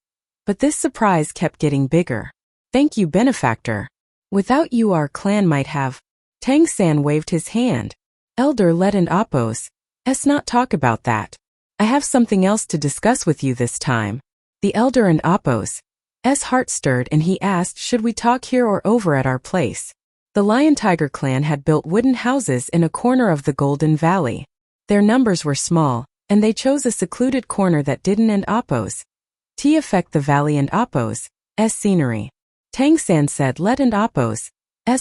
but this surprise kept getting bigger. Thank you, benefactor. Without you our clan might have—" Tang San waved his hand. "Elder, let and Appo's not talk about that. I have something else to discuss with you this time." The elder and Appo's heart stirred and he asked, "Should we talk here or over at our place?" The Lion-Tiger clan had built wooden houses in a corner of the Golden Valley. Their numbers were small, and they chose a secluded corner that didn't and Appo's affect the valley and Appo's scenery. Tang San said, "Let and Appo's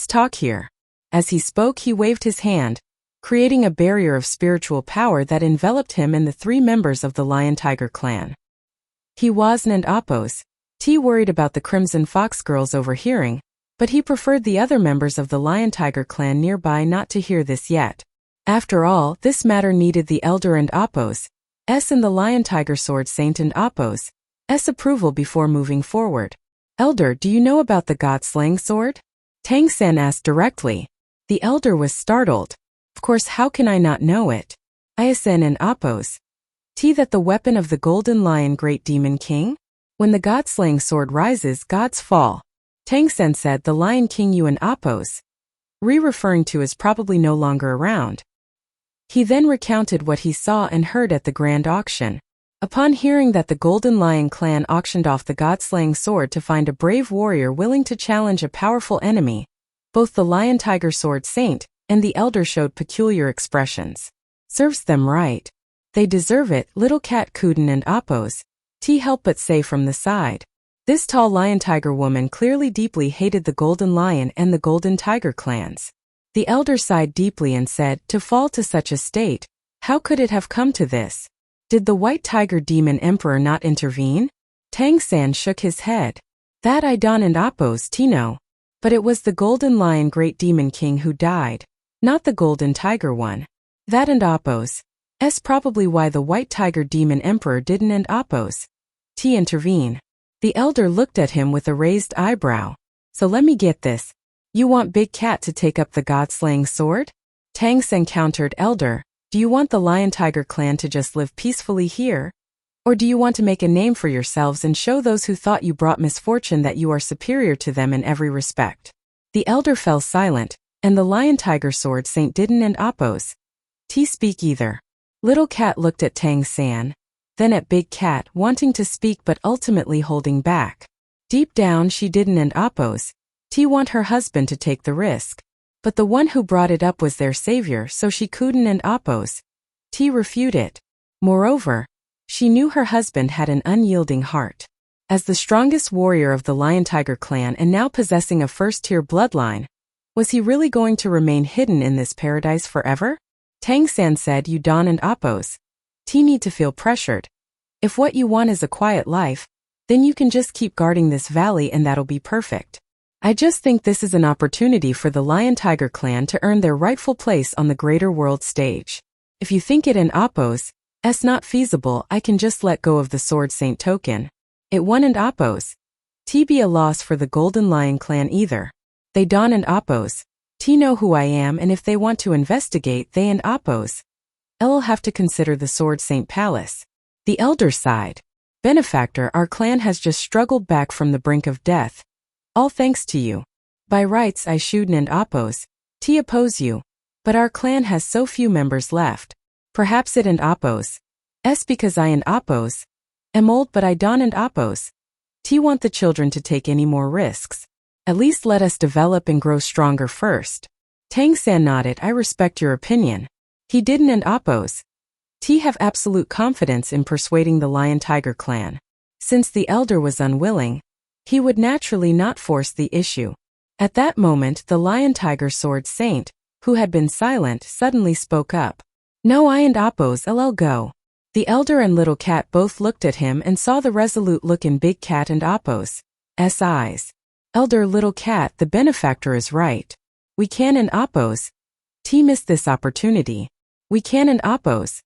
talk here." As he spoke, he waved his hand, creating a barrier of spiritual power that enveloped him and the three members of the Lion-Tiger clan. He wasn't and Appo's worried about the Crimson Fox girls overhearing, but he preferred the other members of the Lion-Tiger clan nearby not to hear this yet. After all, this matter needed the elder and Appo's S and the Lion Tiger Sword Saint and Appo's S approval before moving forward. Elder, do you know about the God-slaying sword? Tang San asked directly. The elder was startled. Of course, how can I not know it? Iasen and Appo's T that the weapon of the Golden Lion Great Demon King? When the God-slaying sword rises, gods fall. Tang San said the Lion King Yuan Appo's referring to is probably no longer around. He then recounted what he saw and heard at the grand auction. Upon hearing that the Golden Lion clan auctioned off the God-slaying sword to find a brave warrior willing to challenge a powerful enemy, both the Lion Tiger Sword Saint and the elder showed peculiar expressions. Serves them right. They deserve it, Little Cat Kuden and Appo's T helped but say from the side. This tall Lion Tiger woman clearly deeply hated the Golden Lion and the Golden Tiger clans. The elder sighed deeply and said, to fall to such a state, how could it have come to this? Did the White Tiger Demon Emperor not intervene? Tang San shook his head. That I Don and Appo's Tino. But it was the Golden Lion Great Demon King who died, not the Golden Tiger one. That and Appo's S probably why the White Tiger Demon Emperor didn't and Appo's T intervene. The elder looked at him with a raised eyebrow. So let me get this. You want Big Cat to take up the God-slaying sword? Tang San countered, Elder, do you want the Lion Tiger clan to just live peacefully here? Or do you want to make a name for yourselves and show those who thought you brought misfortune that you are superior to them in every respect? The elder fell silent, and the Lion Tiger Sword Saint didn't and Appo's T speak either. Little Cat looked at Tang San, then at Big Cat, wanting to speak but ultimately holding back. Deep down she didn't and Appo's T want her husband to take the risk. But the one who brought it up was their savior, so she couldn't and Appo's T refute it. Moreover, she knew her husband had an unyielding heart. As the strongest warrior of the Lion Tiger clan and now possessing a first-tier bloodline, was he really going to remain hidden in this paradise forever? Tang San said, you Don and Appo's T need to feel pressured. If what you want is a quiet life, then you can just keep guarding this valley and that'll be perfect. I just think this is an opportunity for the Lion Tiger clan to earn their rightful place on the greater world stage. If you think it and Appo's S not feasible, I can just let go of the Sword Saint token. It won and Appo's T be a loss for the Golden Lion clan either. They Don and Appo's T know who I am, and if they want to investigate, they and Appo's L'll have to consider the Sword Saint Palace. The elder sighed. Benefactor, our clan has just struggled back from the brink of death. All thanks to you. By rights I shouldn't and Appo's T oppose you, but our clan has so few members left. Perhaps it and Appo's S because I and Appo's am old, but I Don and Appo's T want the children to take any more risks. At least let us develop and grow stronger first. Tang San nodded, I respect your opinion. He didn't and Appo's T have absolute confidence in persuading the Lion Tiger clan. Since the elder was unwilling, he would naturally not force the issue. At that moment the Lion Tiger Sword Saint, who had been silent, suddenly spoke up. No, I and Appo's L'll go. The elder and Little Cat both looked at him and saw the resolute look in Big Cat and Appo's eyes. Elder, Little Cat, the benefactor is right. We can and Appo's T miss this opportunity. We can and Appo's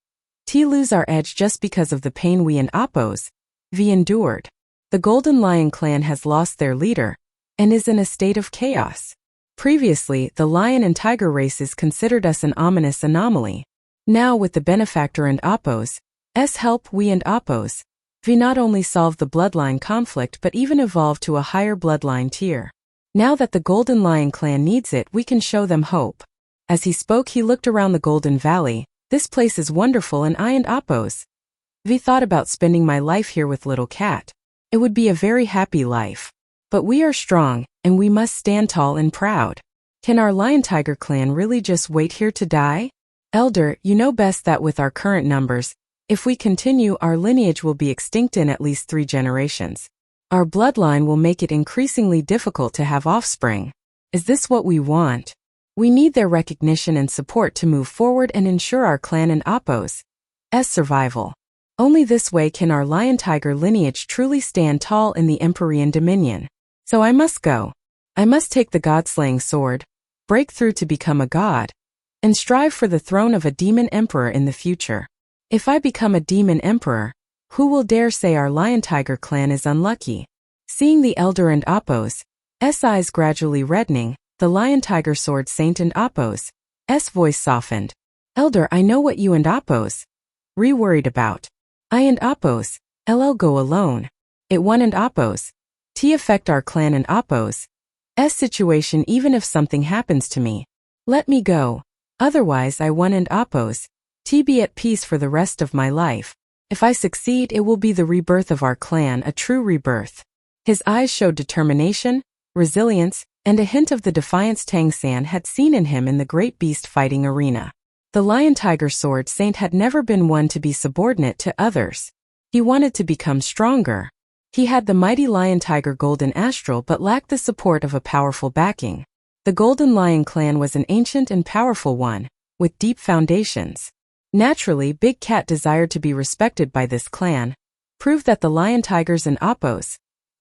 T lose our edge just because of the pain we and Appo's V endured. The Golden Lion clan has lost their leader and is in a state of chaos. Previously, the lion and tiger races considered us an ominous anomaly. Now, with the benefactor and Appo's S help, we and Appo's V not only solve the bloodline conflict but even evolve to a higher bloodline tier. Now that the Golden Lion clan needs it, we can show them hope. As he spoke, he looked around the Golden Valley. This place is wonderful, and I and Appo's V thought about spending my life here with Little Cat. It would be a very happy life. But we are strong, and we must stand tall and proud. Can our Lion Tiger clan really just wait here to die? Elder, you know best that with our current numbers, if we continue, our lineage will be extinct in at least 3 generations. Our bloodline will make it increasingly difficult to have offspring. Is this what we want? We need their recognition and support to move forward and ensure our clan and Appo's survival. Only this way can our Lion Tiger lineage truly stand tall in the Empyrean dominion. So I must go. I must take the God-slaying sword, break through to become a god, and strive for the throne of a demon emperor in the future. If I become a demon emperor, who will dare say our lion-tiger clan is unlucky? Seeing the elder and Appo's eyes gradually reddening, the lion-tiger sword saint and Appo's voice softened. Elder, I know what you and Appo's worried about. I and Appo's go alone. It one and Appo's affect our clan and Appo's situation even if something happens to me. Let me go. Otherwise I one and Appo's be at peace for the rest of my life. If I succeed, it will be the rebirth of our clan, a true rebirth. His eyes showed determination, resilience, and a hint of the defiance Tang San had seen in him in the great beast fighting arena. The lion-tiger sword saint had never been one to be subordinate to others. He wanted to become stronger. He had the mighty lion-tiger golden astral but lacked the support of a powerful backing. The Golden Lion clan was an ancient and powerful one, with deep foundations. Naturally, Big Cat desired to be respected by this clan, proved that the lion-tigers and Appo's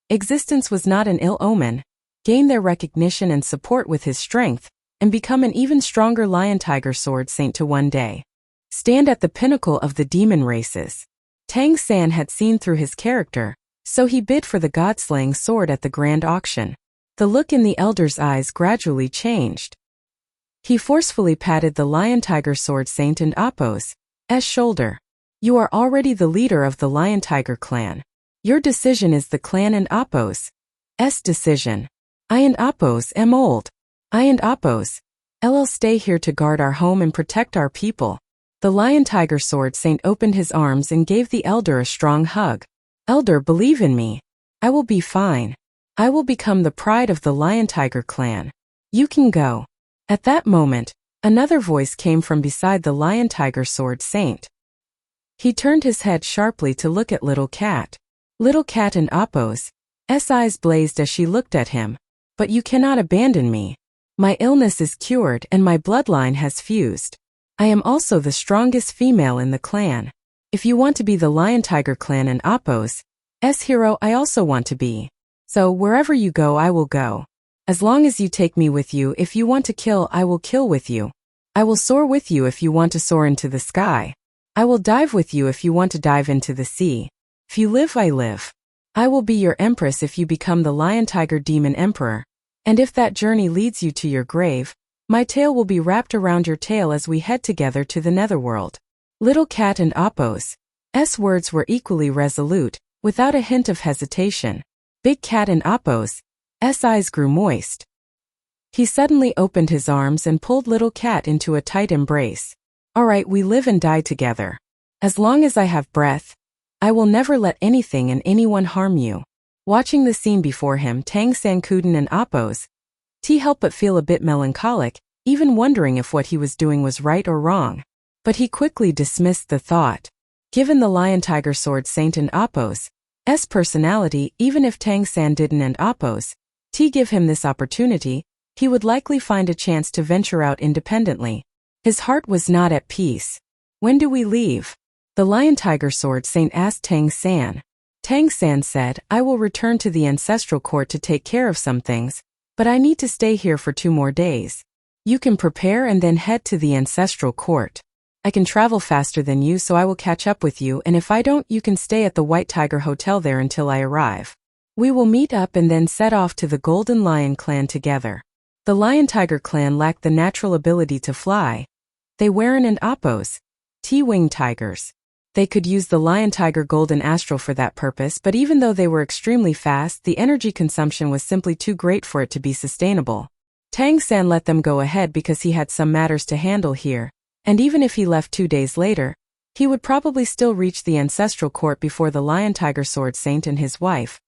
existence was not an ill omen, gain their recognition and support with his strength, and become an even stronger lion-tiger sword saint to one day stand at the pinnacle of the demon races. Tang San had seen through his character, so he bid for the god-slaying sword at the grand auction. The look in the elder's eyes gradually changed. He forcefully patted the lion-tiger sword saint and Appo's shoulder. You are already the leader of the lion-tiger clan. Your decision is the clan and Appo's decision. I and Appo's am old. I and Appo's stay here to guard our home and protect our people. The lion-tiger sword saint opened his arms and gave the elder a strong hug. Elder, believe in me. I will be fine. I will become the pride of the lion-tiger clan. You can go. At that moment, another voice came from beside the lion-tiger sword saint. He turned his head sharply to look at Little Cat. Little Cat and Appo's eyes blazed as she looked at him. But you cannot abandon me. My illness is cured and my bloodline has fused. I am also the strongest female in the clan. If you want to be the lion-tiger clan and Appo's hero, I also want to be. So wherever you go, I will go. As long as you take me with you, if you want to kill, I will kill with you. I will soar with you if you want to soar into the sky. I will dive with you if you want to dive into the sea. If you live, I live. I will be your empress if you become the lion-tiger demon emperor. And if that journey leads you to your grave, my tail will be wrapped around your tail as we head together to the netherworld. Little Cat and Appo's words were equally resolute, without a hint of hesitation. Big Cat and Appo's eyes grew moist. He suddenly opened his arms and pulled Little Cat into a tight embrace. All right, we live and die together. As long as I have breath, I will never let anything and anyone harm you. Watching the scene before him, Tang San couldn't and Appo's help but feel a bit melancholic, even wondering if what he was doing was right or wrong. But he quickly dismissed the thought. Given the lion-tiger sword saint and Appo's personality, even if Tang San didn't and Appo's give him this opportunity, he would likely find a chance to venture out independently. His heart was not at peace. When do we leave? The lion-tiger sword saint asked Tang San. Tang San said, I will return to the ancestral court to take care of some things, but I need to stay here for 2 more days. You can prepare and then head to the ancestral court. I can travel faster than you, so I will catch up with you, and if I don't, you can stay at the White Tiger Hotel there until I arrive. We will meet up and then set off to the Golden Lion clan together. The Lion-Tiger clan lacked the natural ability to fly. They weren't and Appo's winged tigers. They could use the Lion-Tiger Golden Astral for that purpose, but even though they were extremely fast, the energy consumption was simply too great for it to be sustainable. Tang San let them go ahead because he had some matters to handle here, and even if he left 2 days later, he would probably still reach the ancestral court before the Lion-Tiger Sword Saint and his wife.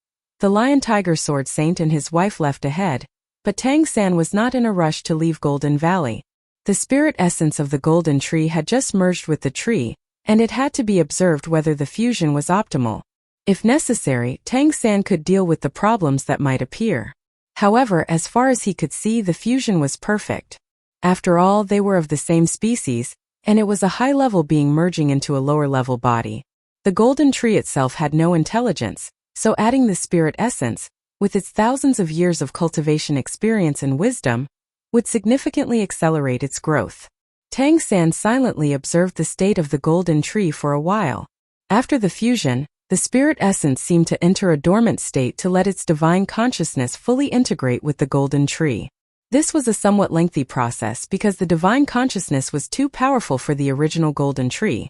The Lion-Tiger Sword Saint and his wife left ahead, but Tang San was not in a rush to leave Golden Valley. The spirit essence of the golden tree had just merged with the tree, and it had to be observed whether the fusion was optimal. If necessary, Tang San could deal with the problems that might appear. However, as far as he could see, the fusion was perfect. After all, they were of the same species, and it was a high-level being merging into a lower-level body. The golden tree itself had no intelligence, so adding the spirit essence, with its thousands of years of cultivation experience and wisdom, would significantly accelerate its growth. Tang San silently observed the state of the golden tree for a while. After the fusion, the spirit essence seemed to enter a dormant state to let its divine consciousness fully integrate with the golden tree. This was a somewhat lengthy process because the divine consciousness was too powerful for the original golden tree.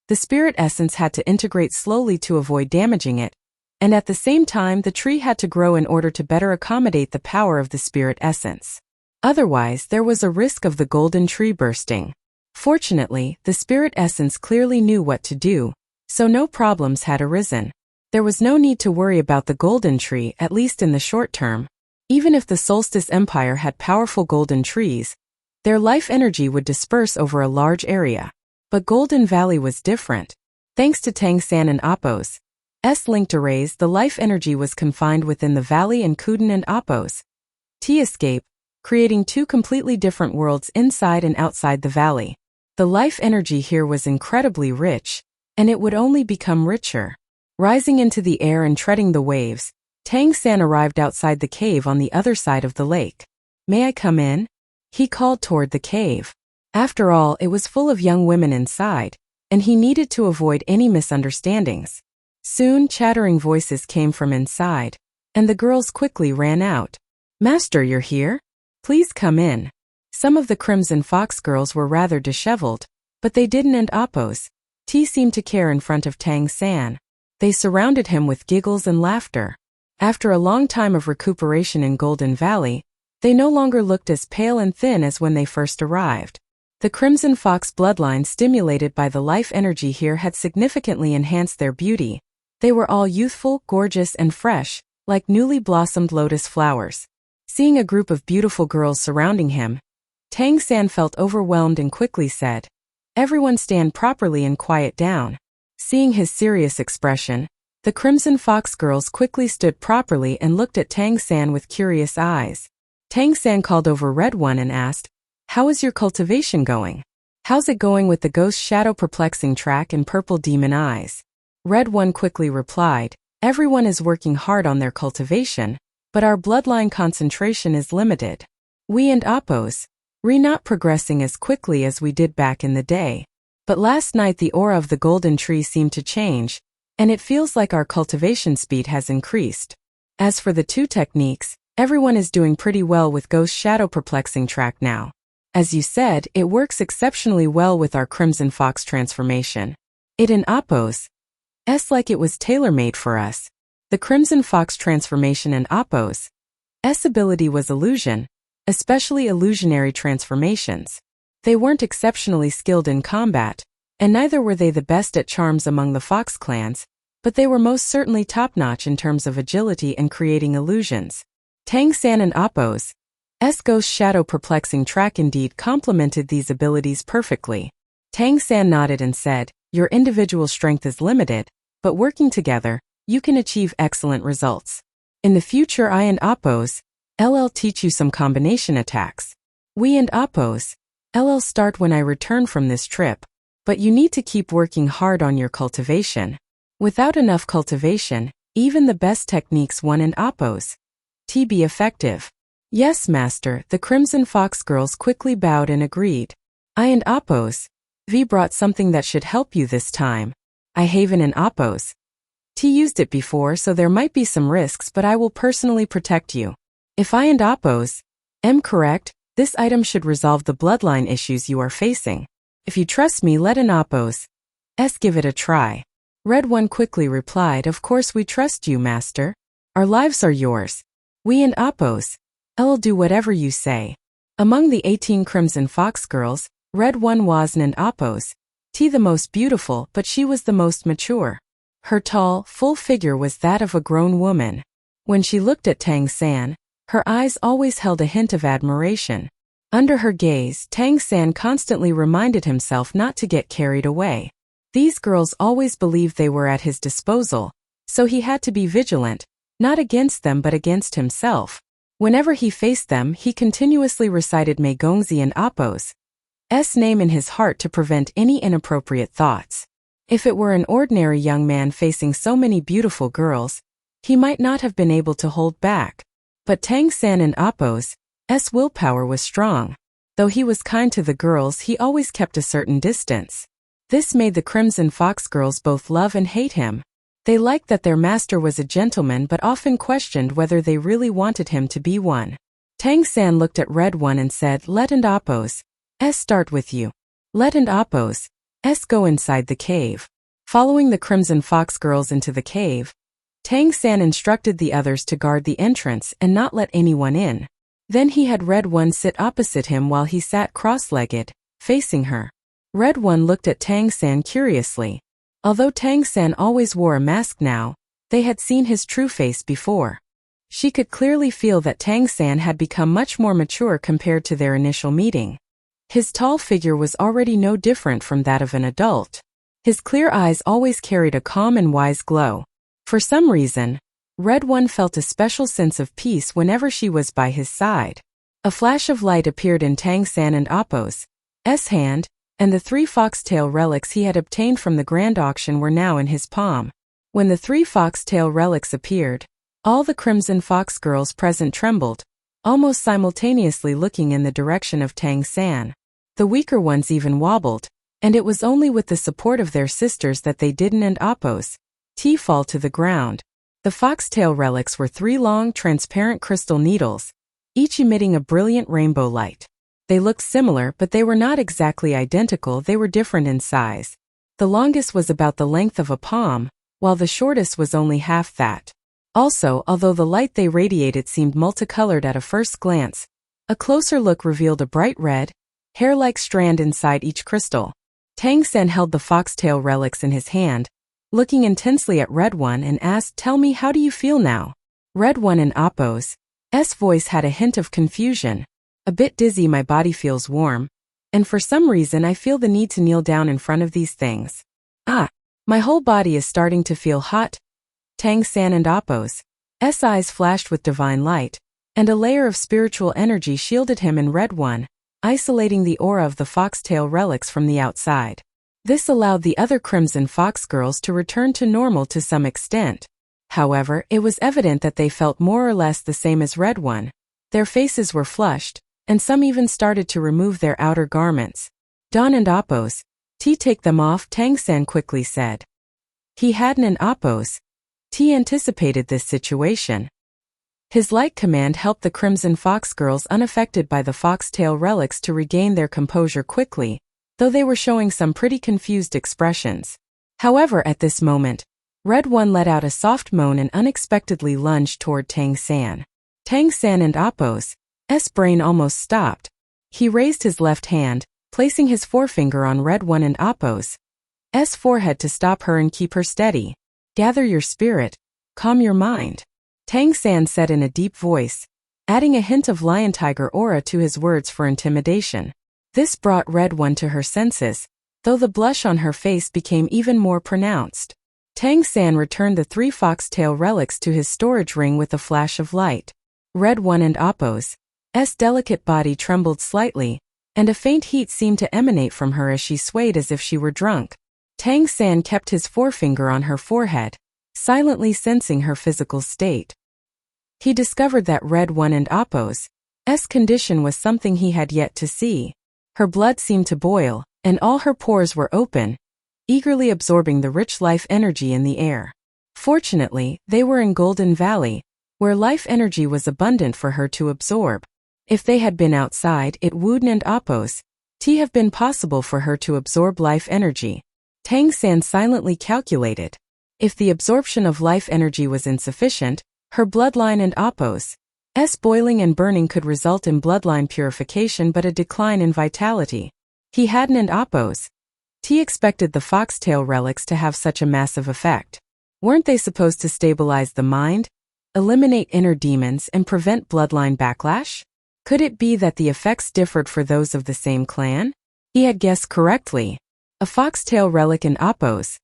The spirit essence had to integrate slowly to avoid damaging it, and at the same time the tree had to grow in order to better accommodate the power of the spirit essence. Otherwise, there was a risk of the golden tree bursting. Fortunately, the spirit essence clearly knew what to do, so no problems had arisen. There was no need to worry about the golden tree, at least in the short term. Even if the Solstice Empire had powerful golden trees, their life energy would disperse over a large area. But Golden Valley was different. Thanks to Tang San and Appo's S-linked arrays, the life energy was confined within the valley, and Kuden and Appo's T-escape, creating two completely different worlds inside and outside the valley. The life energy here was incredibly rich, and it would only become richer. Rising into the air and treading the waves, Tang San arrived outside the cave on the other side of the lake. "May I come in?" he called toward the cave. After all, it was full of young women inside, and he needed to avoid any misunderstandings. Soon, chattering voices came from inside, and the girls quickly ran out. "Master, you're here? Please come in." Some of the Crimson Fox girls were rather disheveled, but they didn't, and Appo's T seemed to care in front of Tang San. They surrounded him with giggles and laughter. After a long time of recuperation in Golden Valley, they no longer looked as pale and thin as when they first arrived. The Crimson Fox bloodline stimulated by the life energy here had significantly enhanced their beauty. They were all youthful, gorgeous, and fresh, like newly blossomed lotus flowers. Seeing a group of beautiful girls surrounding him, Tang San felt overwhelmed and quickly said, "Everyone stand properly and quiet down." Seeing his serious expression, the Crimson Fox girls quickly stood properly and looked at Tang San with curious eyes. Tang San called over Red One and asked, "How is your cultivation going? How's it going with the Ghost Shadow Perplexing Track and Purple Demon Eyes?" Red One quickly replied, "Everyone is working hard on their cultivation, but our bloodline concentration is limited. We and Appo's not progressing as quickly as we did back in the day. But last night the aura of the golden tree seemed to change, and it feels like our cultivation speed has increased. As for the two techniques, everyone is doing pretty well with Ghost Shadow Perplexing Track now. As you said, it works exceptionally well with our Crimson Fox transformation. It and Appo's like it was tailor-made for us." The Crimson Fox transformation and Appo's ability was illusion, especially illusionary transformations. They weren't exceptionally skilled in combat, and neither were they the best at charms among the Fox clans, but they were most certainly top-notch in terms of agility and creating illusions. Tang San and Appo's Ghost Shadow Perplexing Track indeed complemented these abilities perfectly. Tang San nodded and said, "Your individual strength is limited, but working together, you can achieve excellent results. In the future I and Appo's teach you some combination attacks. We and Appo's start when I return from this trip, but you need to keep working hard on your cultivation. Without enough cultivation, even the best techniques one and Appo's be effective." "Yes, Master," the Crimson Fox girls quickly bowed and agreed. "I and Appo's brought something that should help you this time. I Haven and Appo's used it before, so there might be some risks, but I will personally protect you. If I and Appo's correct, this item should resolve the bloodline issues you are facing. If you trust me, let an Appo's give it a try." Red One quickly replied, "Of course we trust you, Master. Our lives are yours. We and Appo's I'll do whatever you say." Among the 18 Crimson Fox girls, Red One was and Appo's the most beautiful, but she was the most mature. Her tall, full figure was that of a grown woman. When she looked at Tang San, her eyes always held a hint of admiration. Under her gaze, Tang San constantly reminded himself not to get carried away. These girls always believed they were at his disposal, so he had to be vigilant, not against them but against himself. Whenever he faced them, he continuously recited Mei Gongzi and Appo's name in his heart to prevent any inappropriate thoughts. If it were an ordinary young man facing so many beautiful girls, he might not have been able to hold back. But Tang San and Appo's willpower was strong. Though he was kind to the girls, he always kept a certain distance. This made the Crimson Fox girls both love and hate him. They liked that their master was a gentleman but often questioned whether they really wanted him to be one. Tang San looked at Red One and said, "Let and Appos start with you. Let and Appos go inside the cave." Following the Crimson Fox girls into the cave, Tang San instructed the others to guard the entrance and not let anyone in. Then he had Red One sit opposite him while he sat cross-legged, facing her. Red One looked at Tang San curiously. Although Tang San always wore a mask now, they had seen his true face before. She could clearly feel that Tang San had become much more mature compared to their initial meeting. His tall figure was already no different from that of an adult. His clear eyes always carried a calm and wise glow. For some reason, Red One felt a special sense of peace whenever she was by his side. A flash of light appeared in Tang San and Appos' hand, and the 3 foxtail relics he had obtained from the grand auction were now in his palm. When the 3 foxtail relics appeared, all the Crimson Fox girls present trembled, almost simultaneously looking in the direction of Tang San. The weaker ones even wobbled, and it was only with the support of their sisters that they didn't and Appos' fall to the ground. The foxtail relics were 3 long, transparent crystal needles, each emitting a brilliant rainbow light. They looked similar, but they were not exactly identical. They were different in size. The longest was about the length of a palm, while the shortest was only half that. Also, although the light they radiated seemed multicolored at a first glance, a closer look revealed a bright red, hair-like strand inside each crystal. Tang San held the foxtail relics in his hand, looking intensely at Red One and asked, "Tell me, how do you feel now?" Red One and Appos' voice had a hint of confusion. "A bit dizzy, my body feels warm, and for some reason I feel the need to kneel down in front of these things. My whole body is starting to feel hot." Tang San and Appos' eyes flashed with divine light, and a layer of spiritual energy shielded him and Red One, isolating the aura of the foxtail relics from the outside. This allowed the other Crimson Fox girls to return to normal to some extent. However, it was evident that they felt more or less the same as Red One. Their faces were flushed, and some even started to remove their outer garments. "Don and Appos' take them off," Tang San quickly said. He hadn't and Appos' anticipated this situation. His light command helped the Crimson Fox girls unaffected by the foxtail relics to regain their composure quickly, though they were showing some pretty confused expressions. However, at this moment, Red One let out a soft moan and unexpectedly lunged toward Tang San. Tang San and Appos' brain almost stopped. He raised his left hand, placing his forefinger on Red One and Appos' forehead to stop her and keep her steady. "Gather your spirit, calm your mind," Tang San said in a deep voice, adding a hint of lion-tiger aura to his words for intimidation. This brought Red One to her senses, though the blush on her face became even more pronounced. Tang San returned the 3 foxtail relics to his storage ring with a flash of light. Red One and Appos' delicate body trembled slightly, and a faint heat seemed to emanate from her as she swayed as if she were drunk. Tang San kept his forefinger on her forehead, silently sensing her physical state. He discovered that Red One and Appos' condition was something he had yet to see. Her blood seemed to boil, and all her pores were open, eagerly absorbing the rich life energy in the air. Fortunately, they were in Golden Valley, where life energy was abundant for her to absorb. If they had been outside, it wouldn't and Appos' have been possible for her to absorb life energy. Tang San silently calculated. If the absorption of life energy was insufficient, her bloodline and Appos' boiling and burning could result in bloodline purification but a decline in vitality. He hadn't and Appos' expected the foxtail relics to have such a massive effect. Weren't they supposed to stabilize the mind, eliminate inner demons, and prevent bloodline backlash? Could it be that the effects differed for those of the same clan? He had guessed correctly. A foxtail relic in Appos'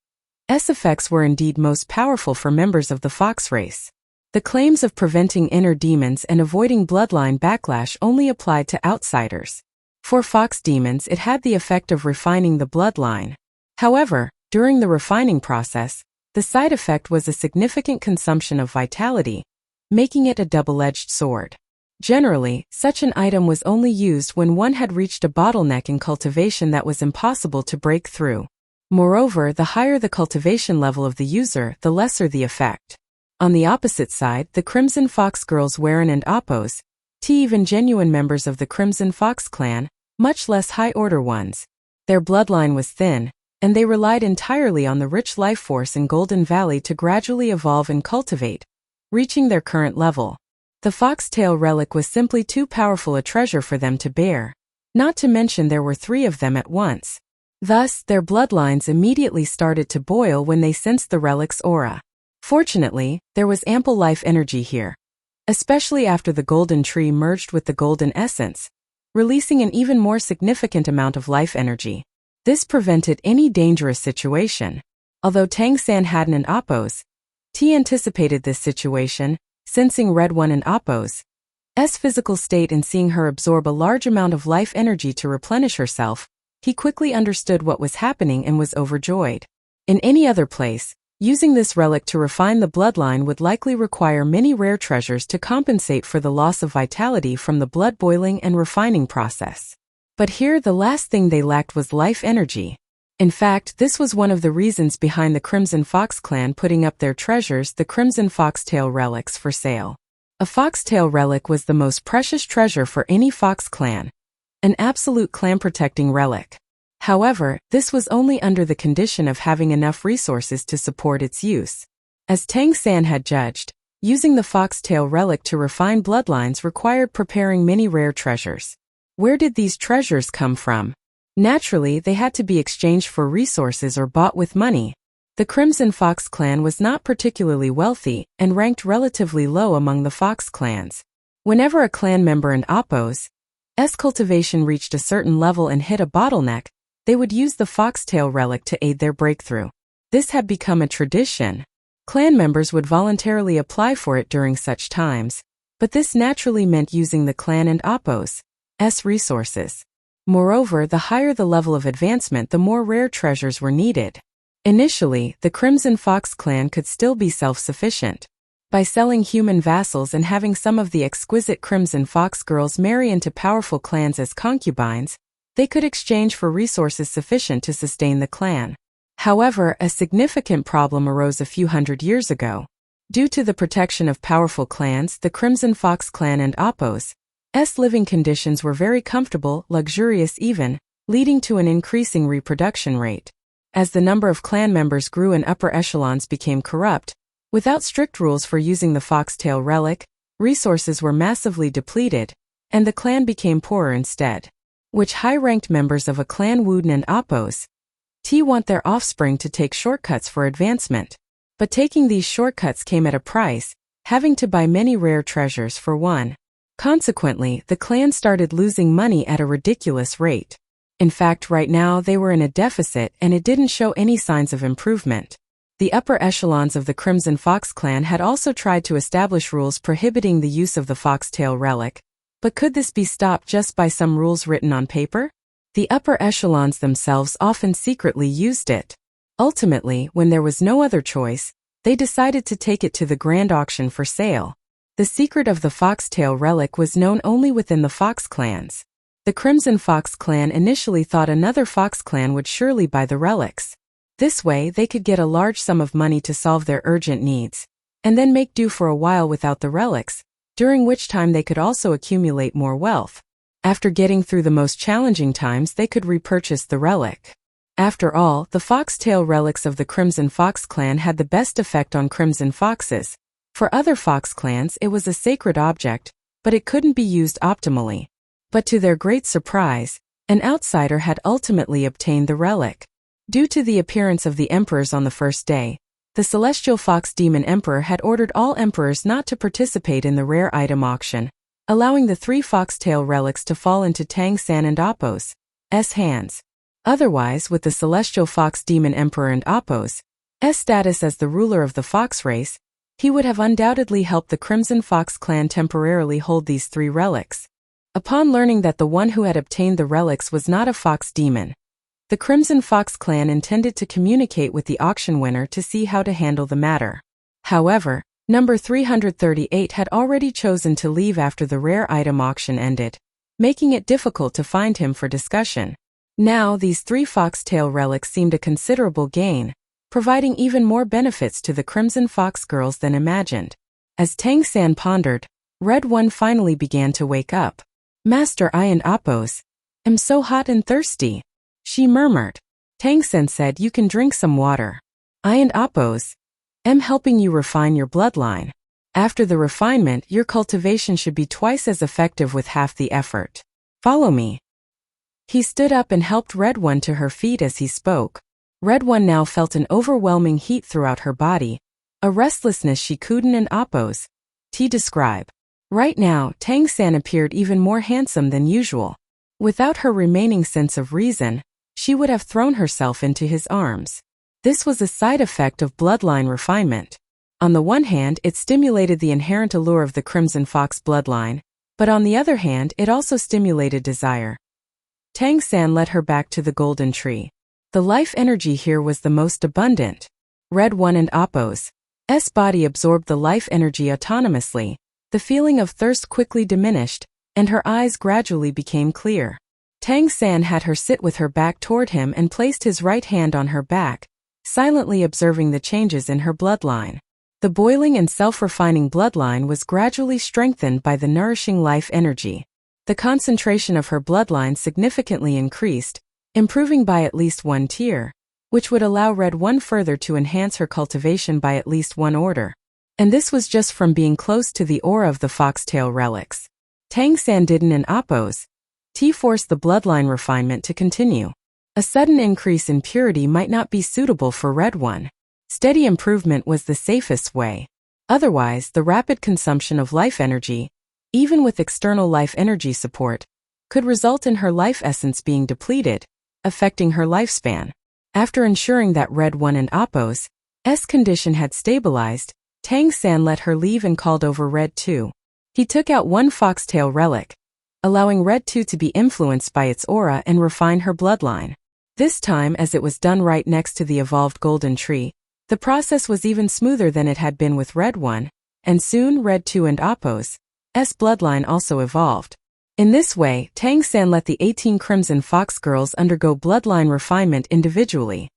effects were indeed most powerful for members of the fox race. The claims of preventing inner demons and avoiding bloodline backlash only applied to outsiders. For fox demons, it had the effect of refining the bloodline. However, during the refining process, the side effect was a significant consumption of vitality, making it a double-edged sword. Generally, such an item was only used when one had reached a bottleneck in cultivation that was impossible to break through. Moreover, the higher the cultivation level of the user, the lesser the effect. On the opposite side, the Crimson Fox girls Warren and Appos, even genuine members of the Crimson Fox clan, much less high-order ones. Their bloodline was thin, and they relied entirely on the rich life force in Golden Valley to gradually evolve and cultivate, reaching their current level. The foxtail relic was simply too powerful a treasure for them to bear, not to mention there were 3 of them at once. Thus, their bloodlines immediately started to boil when they sensed the relic's aura. Fortunately, there was ample life energy here, especially after the golden tree merged with the golden essence, releasing an even more significant amount of life energy. This prevented any dangerous situation. Although Tang San hadn't and Appos, anticipated this situation, sensing Red One and Appos' physical state and seeing her absorb a large amount of life energy to replenish herself, he quickly understood what was happening and was overjoyed. In any other place, using this relic to refine the bloodline would likely require many rare treasures to compensate for the loss of vitality from the blood boiling and refining process. But here the last thing they lacked was life energy. In fact, this was one of the reasons behind the Crimson Fox clan putting up their treasures, the Crimson Foxtail relics, for sale. A foxtail relic was the most precious treasure for any fox clan, an absolute clan-protecting relic. However, this was only under the condition of having enough resources to support its use. As Tang San had judged, using the foxtail relic to refine bloodlines required preparing many rare treasures. Where did these treasures come from? Naturally, they had to be exchanged for resources or bought with money. The Crimson Fox clan was not particularly wealthy and ranked relatively low among the fox clans. Whenever a clan member and Appos' cultivation reached a certain level and hit a bottleneck, they would use the foxtail relic to aid their breakthrough. This had become a tradition. Clan members would voluntarily apply for it during such times, but this naturally meant using the clan and Appos' resources. Moreover, the higher the level of advancement, the more rare treasures were needed. Initially, the Crimson Fox clan could still be self-sufficient. By selling human vassals and having some of the exquisite Crimson Fox girls marry into powerful clans as concubines, they could exchange for resources sufficient to sustain the clan. However, a significant problem arose a few hundred years ago. Due to the protection of powerful clans, the Crimson Fox clan and Appos' living conditions were very comfortable, luxurious even, leading to an increasing reproduction rate. As the number of clan members grew and upper echelons became corrupt, without strict rules for using the foxtail relic, resources were massively depleted, and the clan became poorer instead. Which high-ranked members of a clan Wooden and Appos' want their offspring to take shortcuts for advancement. But taking these shortcuts came at a price, having to buy many rare treasures for one. Consequently, the clan started losing money at a ridiculous rate. In fact, right now they were in a deficit and it didn't show any signs of improvement. The upper echelons of the Crimson Fox clan had also tried to establish rules prohibiting the use of the foxtail relic. But could this be stopped just by some rules written on paper? The upper echelons themselves often secretly used it. Ultimately, when there was no other choice, they decided to take it to the grand auction for sale. The secret of the foxtail relic was known only within the fox clans. The Crimson Fox clan initially thought another fox clan would surely buy the relics. This way they could get a large sum of money to solve their urgent needs, and then make do for a while without the relics, during which time they could also accumulate more wealth. After getting through the most challenging times, they could repurchase the relic. After all, the foxtail relics of the Crimson Fox clan had the best effect on crimson foxes. For other fox clans, it was a sacred object, but it couldn't be used optimally. But to their great surprise, an outsider had ultimately obtained the relic. Due to the appearance of the emperors on the first day, the Celestial Fox Demon Emperor had ordered all emperors not to participate in the rare item auction, allowing the 3 foxtail relics to fall into Tang San and Appos' hands. Otherwise, with the Celestial Fox Demon Emperor and Appos' status as the ruler of the fox race, he would have undoubtedly helped the Crimson Fox clan temporarily hold these 3 relics. Upon learning that the one who had obtained the relics was not a fox demon, the Crimson Fox clan intended to communicate with the auction winner to see how to handle the matter. However, Number 338 had already chosen to leave after the rare item auction ended, making it difficult to find him for discussion. Now these 3 foxtail relics seemed a considerable gain, providing even more benefits to the Crimson Fox girls than imagined. As Tang San pondered, Red One finally began to wake up. "Master, I and Appos am so hot and thirsty," she murmured. Tang San said, "You can drink some water. I and Appos am helping you refine your bloodline. After the refinement, your cultivation should be twice as effective with half the effort. Follow me." He stood up and helped Red One to her feet as he spoke. Red One now felt an overwhelming heat throughout her body, a restlessness she couldn't and Appos describe. Right now, Tang San appeared even more handsome than usual. Without her remaining sense of reason, she would have thrown herself into his arms. This was a side effect of bloodline refinement. On the one hand, it stimulated the inherent allure of the Crimson Fox bloodline, but on the other hand, it also stimulated desire. Tang San led her back to the golden tree. The life energy here was the most abundant. Red One and Appos' body absorbed the life energy autonomously. The feeling of thirst quickly diminished, and her eyes gradually became clear. Tang San had her sit with her back toward him and placed his right hand on her back, silently observing the changes in her bloodline. The boiling and self-refining bloodline was gradually strengthened by the nourishing life energy. The concentration of her bloodline significantly increased, improving by at least 1 tier, which would allow Red One further to enhance her cultivation by at least 1 order. And this was just from being close to the aura of the foxtail relics. Tang San didn't and Appos forced the bloodline refinement to continue. A sudden increase in purity might not be suitable for Red One. Steady improvement was the safest way. Otherwise, the rapid consumption of life energy, even with external life energy support, could result in her life essence being depleted, affecting her lifespan. After ensuring that Red One and Appos' condition had stabilized, Tang San let her leave and called over Red Two. He took out 1 foxtail relic, allowing Red Two to be influenced by its aura and refine her bloodline. This time, as it was done right next to the evolved golden tree, the process was even smoother than it had been with Red One, and soon Red Two and Appos' bloodline also evolved. In this way, Tang San let the 18 Crimson Fox girls undergo bloodline refinement individually.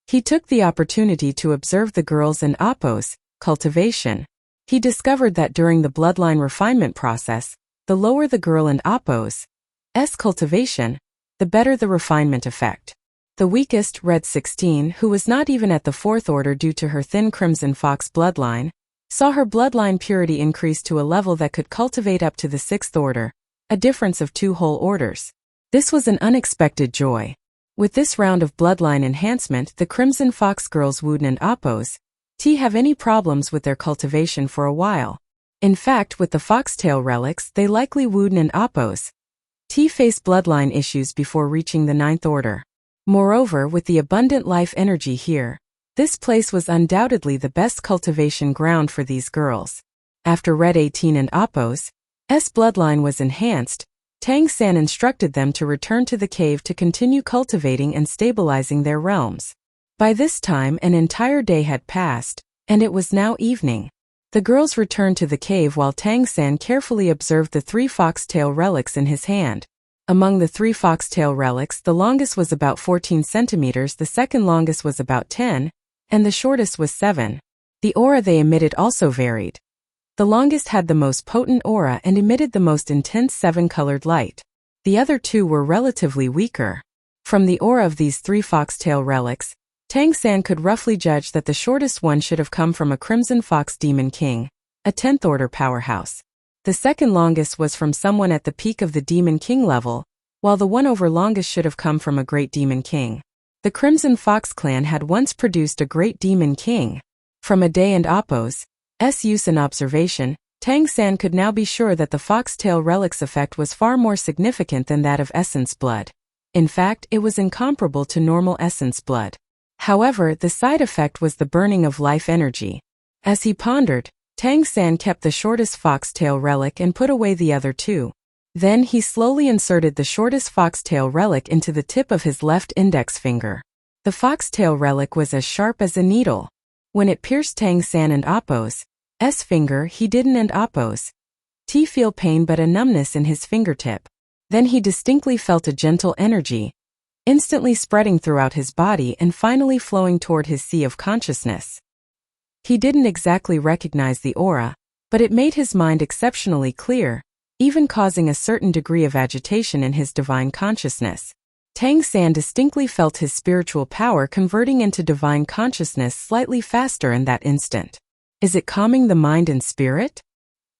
He took the opportunity to observe the girls and Appos' cultivation. He discovered that during the bloodline refinement process, the lower the girl and Appos' cultivation, the better the refinement effect. The weakest, Red 16, who was not even at the 4th order due to her thin Crimson Fox bloodline, saw her bloodline purity increase to a level that could cultivate up to the 6th order, a difference of 2 whole orders. This was an unexpected joy. With this round of bloodline enhancement, the Crimson Fox girls Wooden and Appos' have any problems with their cultivation for a while. In fact, with the foxtail relics, they likely Wooden and Appos' face bloodline issues before reaching the 9th order. Moreover, with the abundant life energy here, this place was undoubtedly the best cultivation ground for these girls. After Red 18 and Appos' bloodline was enhanced, Tang San instructed them to return to the cave to continue cultivating and stabilizing their realms. By this time, an entire day had passed, and it was now evening. The girls returned to the cave while Tang San carefully observed the 3 foxtail relics in his hand. Among the 3 foxtail relics, the longest was about 14 centimeters, the second longest was about 10, and the shortest was 7. The aura they emitted also varied. The longest had the most potent aura and emitted the most intense 7-colored light. The other 2 were relatively weaker. From the aura of these 3 foxtail relics, Tang San could roughly judge that the shortest one should have come from a Crimson Fox Demon King, a 10th order powerhouse. The second longest was from someone at the peak of the Demon King level, while the one over longest should have come from a Great Demon King. The Crimson Fox clan had once produced a Great Demon King. From a day and Appos' use and observation, Tang San could now be sure that the foxtail relic's effect was far more significant than that of essence blood. In fact, it was incomparable to normal essence blood. However, the side effect was the burning of life energy. As he pondered, Tang San kept the shortest foxtail relic and put away the other 2. Then he slowly inserted the shortest foxtail relic into the tip of his left index finger. The foxtail relic was as sharp as a needle. When it pierced Tang San and Appos' finger, he didn't and oppose. T feel pain but a numbness in his fingertip. Then he distinctly felt a gentle energy, instantly spreading throughout his body and finally flowing toward his sea of consciousness. He didn't exactly recognize the aura, but it made his mind exceptionally clear, even causing a certain degree of agitation in his divine consciousness. Tang San distinctly felt his spiritual power converting into divine consciousness slightly faster in that instant. Is it calming the mind and spirit?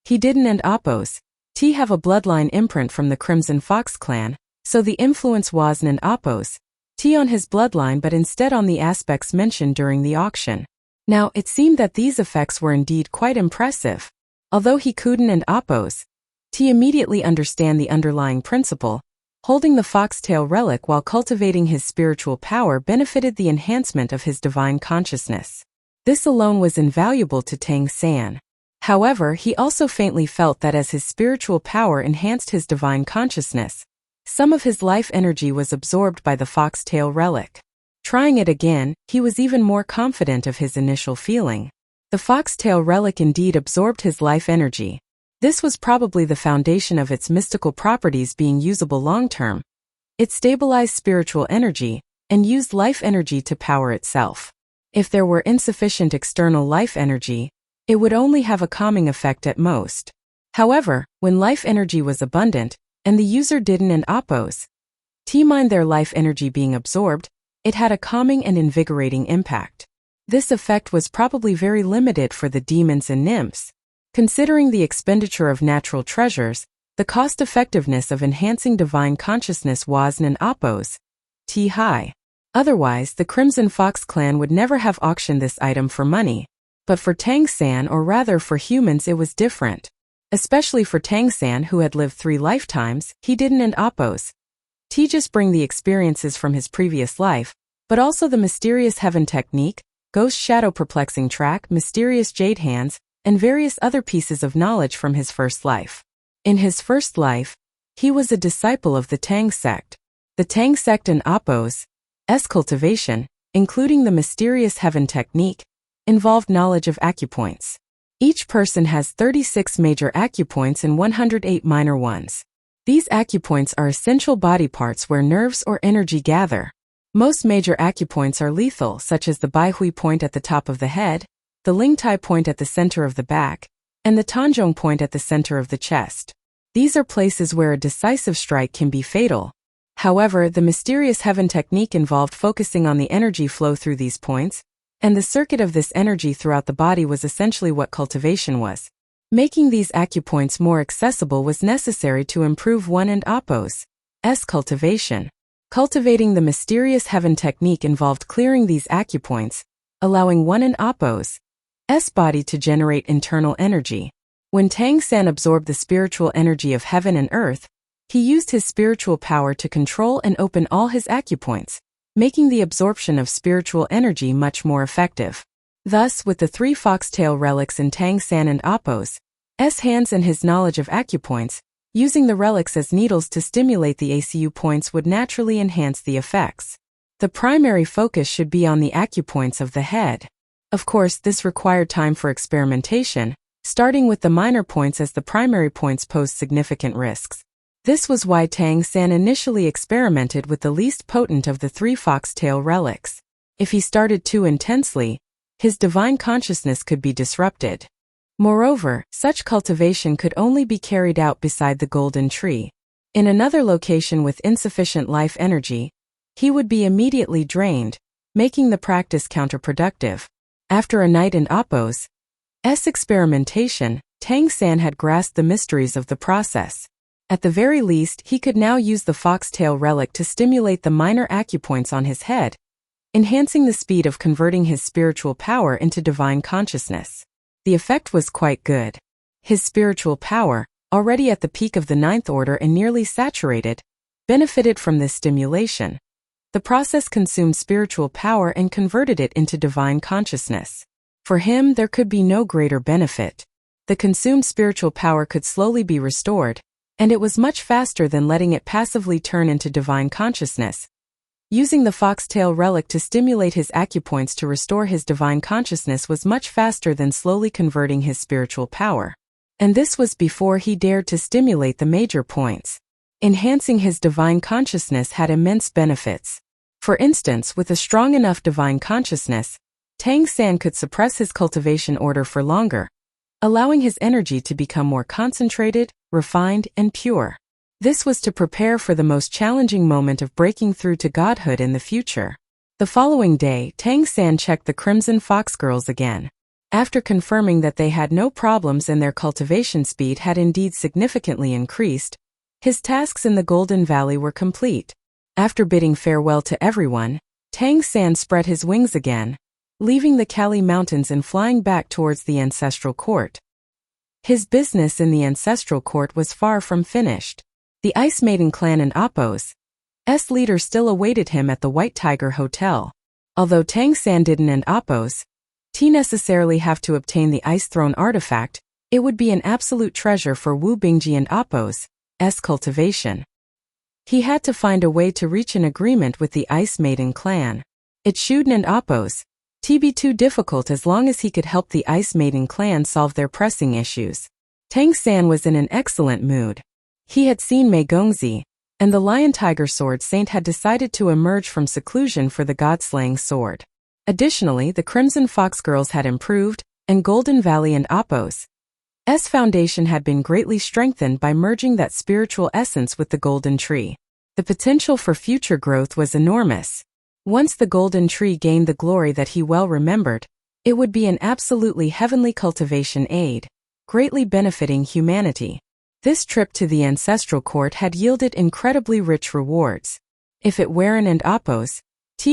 He didn't and oppose. T have a bloodline imprint from the Crimson Fox clan, so the influence wasn't and oppose T on his bloodline but instead on the aspects mentioned during the auction. Now, it seemed that these effects were indeed quite impressive. Although he couldn't and oppose T immediately understand the underlying principle. Holding the foxtail relic while cultivating his spiritual power benefited the enhancement of his divine consciousness. This alone was invaluable to Tang San. However, he also faintly felt that as his spiritual power enhanced his divine consciousness, some of his life energy was absorbed by the foxtail relic. Trying it again, he was even more confident of his initial feeling. The foxtail relic indeed absorbed his life energy. This was probably the foundation of its mystical properties being usable long-term. It stabilized spiritual energy and used life energy to power itself. If there were insufficient external life energy, it would only have a calming effect at most. However, when life energy was abundant, and the user didn't and oppose mind their life energy being absorbed, it had a calming and invigorating impact. This effect was probably very limited for the demons and nymphs. Considering the expenditure of natural treasures, the cost-effectiveness of enhancing divine consciousness wasn't an oppose high. Otherwise, the Crimson Fox clan would never have auctioned this item for money. But for Tang San, or rather for humans, it was different. Especially for Tang San, who had lived 3 lifetimes, he didn't and oppose just bring the experiences from his previous life, but also the mysterious heaven technique, ghost shadow perplexing track, mysterious jade hands, and various other pieces of knowledge from his first life. In his first life, he was a disciple of the Tang sect. The Tang sect and oppose cultivation, including the mysterious heaven technique, involved knowledge of acupoints. Each person has 36 major acupoints and 108 minor ones. These acupoints are essential body parts where nerves or energy gather. Most major acupoints are lethal, such as the Baihui point at the top of the head, the Lingtai point at the center of the back, and the Tanzhong point at the center of the chest. These are places where a decisive strike can be fatal. However, the mysterious heaven technique involved focusing on the energy flow through these points, and the circuit of this energy throughout the body was essentially what cultivation was. Making these acupoints more accessible was necessary to improve one and oppose cultivation. Cultivating the mysterious heaven technique involved clearing these acupoints, allowing one and oppose body to generate internal energy. When Tang San absorbed the spiritual energy of heaven and earth, he used his spiritual power to control and open all his acupoints, making the absorption of spiritual energy much more effective. Thus, with the 3 foxtail relics in Tang San and Appo's hands and his knowledge of acupoints, using the relics as needles to stimulate the ACU points would naturally enhance the effects. The primary focus should be on the acupoints of the head. Of course, this required time for experimentation, starting with the minor points as the primary points posed significant risks. This was why Tang San initially experimented with the least potent of the 3 foxtail relics. If he started too intensely, his divine consciousness could be disrupted. Moreover, such cultivation could only be carried out beside the golden tree. In another location with insufficient life energy, he would be immediately drained, making the practice counterproductive. After a night in Appo's experimentation, Tang San had grasped the mysteries of the process. At the very least, he could now use the foxtail relic to stimulate the minor acupoints on his head, enhancing the speed of converting his spiritual power into divine consciousness. The effect was quite good. His spiritual power, already at the peak of the 9th order and nearly saturated, benefited from this stimulation. The process consumed spiritual power and converted it into divine consciousness. For him, there could be no greater benefit. The consumed spiritual power could slowly be restored, and it was much faster than letting it passively turn into divine consciousness. Using the foxtail relic to stimulate his acupoints to restore his divine consciousness was much faster than slowly converting his spiritual power. And this was before he dared to stimulate the major points. Enhancing his divine consciousness had immense benefits. For instance, with a strong enough divine consciousness, Tang San could suppress his cultivation order for longer, allowing his energy to become more concentrated, refined, and pure. This was to prepare for the most challenging moment of breaking through to godhood in the future. The following day, Tang San checked the Crimson Fox girls again. After confirming that they had no problems and their cultivation speed had indeed significantly increased, his tasks in the Golden Valley were complete. After bidding farewell to everyone, Tang San spread his wings again, leaving the Kali Mountains and flying back towards the ancestral court. His business in the ancestral court was far from finished. The Ice Maiden clan and Appo's leader still awaited him at the White Tiger Hotel. Although Tang San didn't and Appo's necessarily have to obtain the Ice Throne artifact, it would be an absolute treasure for Wu Bingji and Appo's cultivation. He had to find a way to reach an agreement with the Ice Maiden clan. It shouldn't and Appo's be too difficult as long as he could help the Ice Maiden clan solve their pressing issues. Tang San was in an excellent mood. He had seen Mei Gongzi, and the Lion Tiger Sword Saint had decided to emerge from seclusion for the God-slaying sword. Additionally, the Crimson Fox girls had improved, and Golden Valley and Appo's foundation had been greatly strengthened by merging that spiritual essence with the Golden Tree. The potential for future growth was enormous. Once the Golden Tree gained the glory that he well remembered, it would be an absolutely heavenly cultivation aid, greatly benefiting humanity. This trip to the ancestral court had yielded incredibly rich rewards. If it weren't and Appo's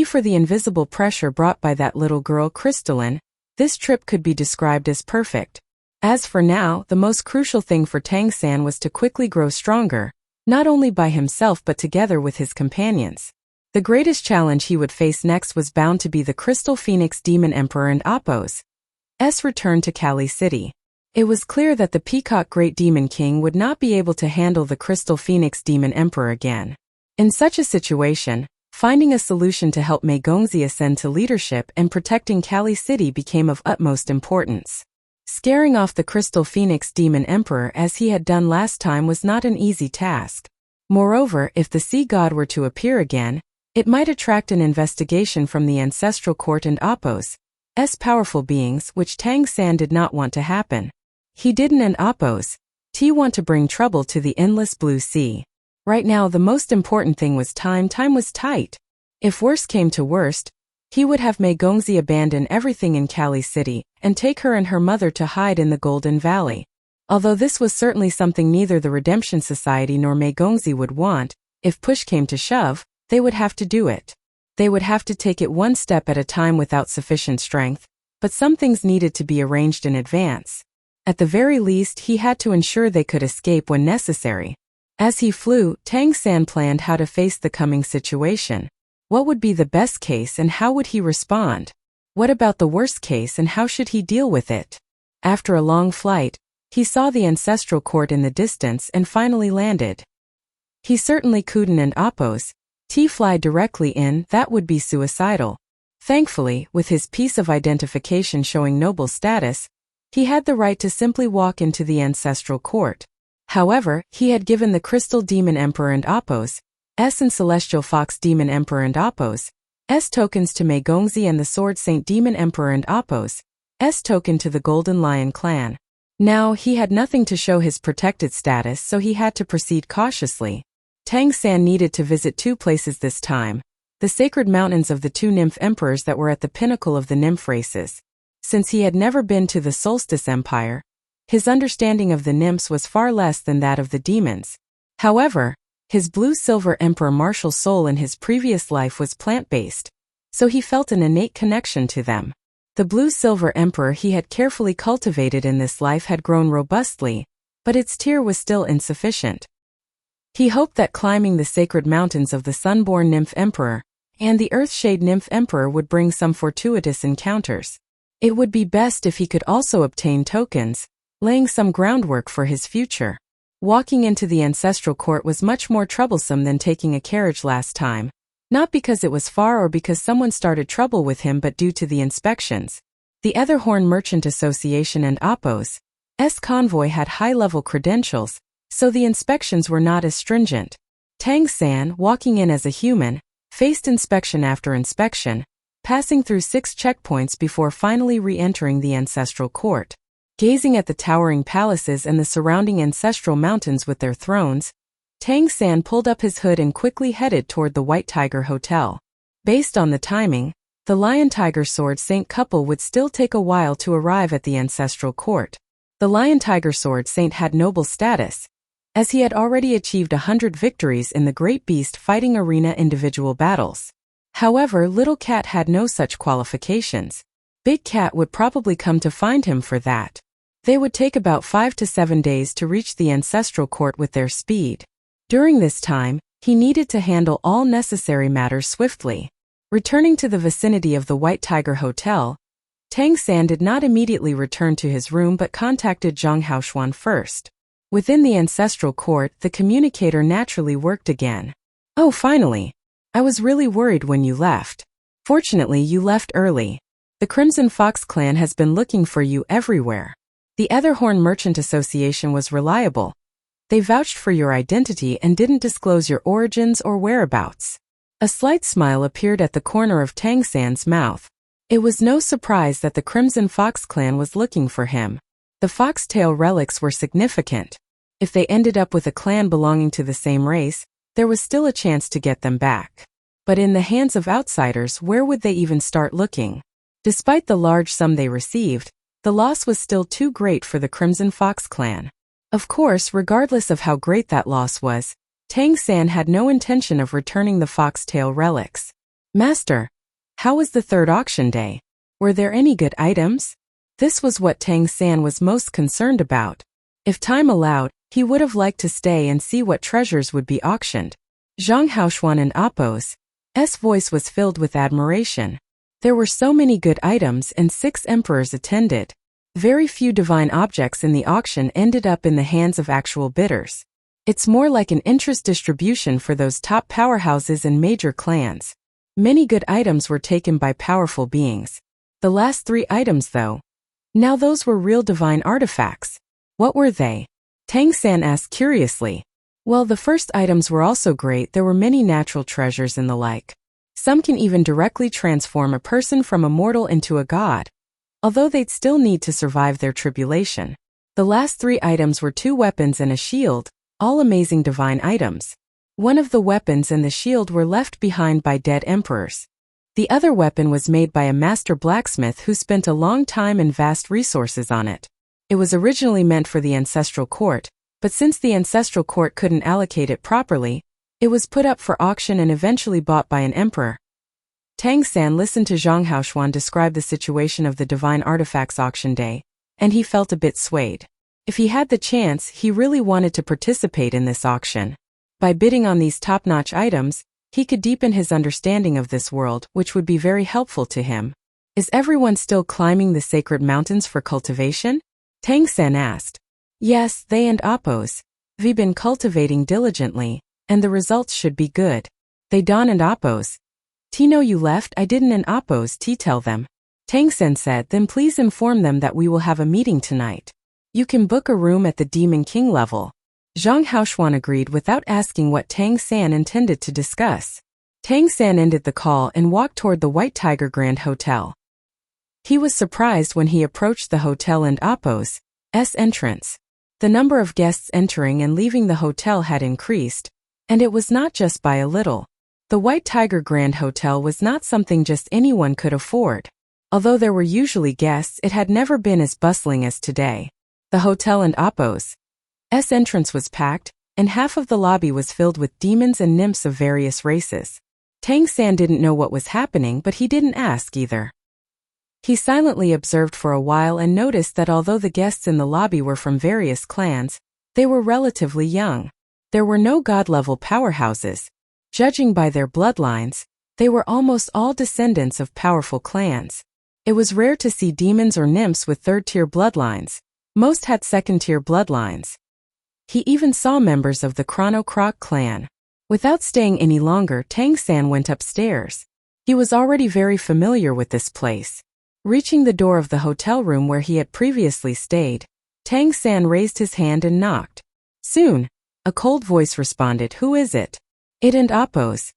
for the invisible pressure brought by that little girl Crystalline, this trip could be described as perfect. As for now, the most crucial thing for Tang San was to quickly grow stronger, not only by himself but together with his companions. The greatest challenge he would face next was bound to be the Crystal Phoenix Demon Emperor and Appo's return to Kali City. It was clear that the Peacock Great Demon King would not be able to handle the Crystal Phoenix Demon Emperor again. In such a situation, finding a solution to help Mei Gongzi ascend to leadership and protecting Kali City became of utmost importance. Scaring off the Crystal Phoenix Demon Emperor as he had done last time was not an easy task. Moreover, if the Sea God were to appear again, it might attract an investigation from the ancestral court and Appo's powerful beings, which Tang San did not want to happen. He didn't and Appo's want to bring trouble to the endless blue sea. Right now the most important thing was time. Time was tight. If worst came to worst, he would have Mei Gongzi abandon everything in Kali City and take her and her mother to hide in the Golden Valley. Although this was certainly something neither the Redemption Society nor Mei Gongzi would want, if push came to shove, they would have to do it. They would have to take it one step at a time without sufficient strength, but some things needed to be arranged in advance. At the very least, he had to ensure they could escape when necessary. As he flew, Tang San planned how to face the coming situation. What would be the best case and how would he respond? What about the worst case and how should he deal with it? After a long flight, he saw the ancestral court in the distance and finally landed. He certainly couldn't and Appo's fly directly in, that would be suicidal. Thankfully, with his piece of identification showing noble status, he had the right to simply walk into the ancestral court. However, he had given the Crystal Demon Emperor and Appo's and Celestial Fox Demon Emperor and Appo's tokens to Mei Gongzi and the Sword Saint Demon Emperor and Appo's token to the Golden Lion clan. Now, he had nothing to show his protected status, so he had to proceed cautiously. Tang San needed to visit two places this time, the sacred mountains of the two nymph emperors that were at the pinnacle of the nymph races. Since he had never been to the Solstice Empire, his understanding of the nymphs was far less than that of the demons. However, his blue-silver emperor martial soul in his previous life was plant-based, so he felt an innate connection to them. The blue-silver emperor he had carefully cultivated in this life had grown robustly, but its tier was still insufficient. He hoped that climbing the sacred mountains of the Sunborn Nymph Emperor and the Earthshade Nymph Emperor would bring some fortuitous encounters. It would be best if he could also obtain tokens, laying some groundwork for his future. Walking into the ancestral court was much more troublesome than taking a carriage last time. Not because it was far or because someone started trouble with him, but due to the inspections. The Etherhorn Merchant Association and Apo's convoy had high-level credentials, so the inspections were not as stringent. Tang San, walking in as a human, faced inspection after inspection, passing through 6 checkpoints before finally re-entering the ancestral court. Gazing at the towering palaces and the surrounding ancestral mountains with their thrones, Tang San pulled up his hood and quickly headed toward the White Tiger Hotel. Based on the timing, the Lion Tiger Sword Saint couple would still take a while to arrive at the ancestral court. The Lion Tiger Sword Saint had noble status, as he had already achieved 100 victories in the Great Beast Fighting Arena individual battles. However, Little Cat had no such qualifications. Big Cat would probably come to find him for that. They would take about 5 to 7 days to reach the ancestral court with their speed. During this time, he needed to handle all necessary matters swiftly. Returning to the vicinity of the White Tiger Hotel, Tang San did not immediately return to his room but contacted Zhang Haoshuan first. Within the ancestral court, the communicator naturally worked again. "Oh, finally. I was really worried when you left. Fortunately, you left early. The Crimson Fox clan has been looking for you everywhere. The Etherhorn Merchant Association was reliable. They vouched for your identity and didn't disclose your origins or whereabouts." A slight smile appeared at the corner of Tang San's mouth. It was no surprise that the Crimson Fox clan was looking for him. The foxtail relics were significant. If they ended up with a clan belonging to the same race, there was still a chance to get them back. But in the hands of outsiders, where would they even start looking? Despite the large sum they received, the loss was still too great for the Crimson Fox clan. Of course, regardless of how great that loss was, Tang San had no intention of returning the foxtail relics. "Master, how was the third auction day? Were there any good items?" This was what Tang San was most concerned about. If time allowed, he would have liked to stay and see what treasures would be auctioned. Zhang Haoshuan and Apo's voice was filled with admiration. There were so many good items and 6 emperors attended. Very few divine objects in the auction ended up in the hands of actual bidders. It's more like an interest distribution for those top powerhouses and major clans. Many good items were taken by powerful beings. The last 3 items though. Now those were real divine artifacts. What were they? Tang San asked curiously. Well, the first items were also great. There were many natural treasures and the like. Some can even directly transform a person from a mortal into a god, although they'd still need to survive their tribulation. The last 3 items were 2 weapons and a shield, all amazing divine items. One of the weapons and the shield were left behind by dead emperors. The other weapon was made by a master blacksmith who spent a long time and vast resources on it. It was originally meant for the ancestral court, but since the ancestral court couldn't allocate it properly, it was put up for auction and eventually bought by an emperor. Tang San listened to Zhang Haoshuan describe the situation of the divine artifacts auction day, and he felt a bit swayed. If he had the chance, he really wanted to participate in this auction. By bidding on these top-notch items, he could deepen his understanding of this world, which would be very helpful to him. "Is everyone still climbing the sacred mountains for cultivation?" Tang San asked. "Yes, they and Apo's. We've been cultivating diligently, and the results should be good. They Don and Apo's. Tino, you left, I didn't and Apo's tell them." Tang San said, "Then please inform them that we will have a meeting tonight. You can book a room at the Demon King level." Zhang Haoshuan agreed without asking what Tang San intended to discuss. Tang San ended the call and walked toward the White Tiger Grand Hotel. He was surprised when he approached the hotel and Apo's entrance. The number of guests entering and leaving the hotel had increased, and it was not just by a little. The White Tiger Grand Hotel was not something just anyone could afford. Although there were usually guests, it had never been as bustling as today. The hotel and Apo's entrance was packed, and half of the lobby was filled with demons and nymphs of various races. Tang San didn't know what was happening, but he didn't ask either. He silently observed for a while and noticed that although the guests in the lobby were from various clans, they were relatively young. There were no god-level powerhouses. Judging by their bloodlines, they were almost all descendants of powerful clans. It was rare to see demons or nymphs with third-tier bloodlines. Most had second-tier bloodlines. He even saw members of the Chrono Croc clan. Without staying any longer, Tang San went upstairs. He was already very familiar with this place. Reaching the door of the hotel room where he had previously stayed, Tang San raised his hand and knocked. Soon, a cold voice responded, "Who is it?" "It and Appos."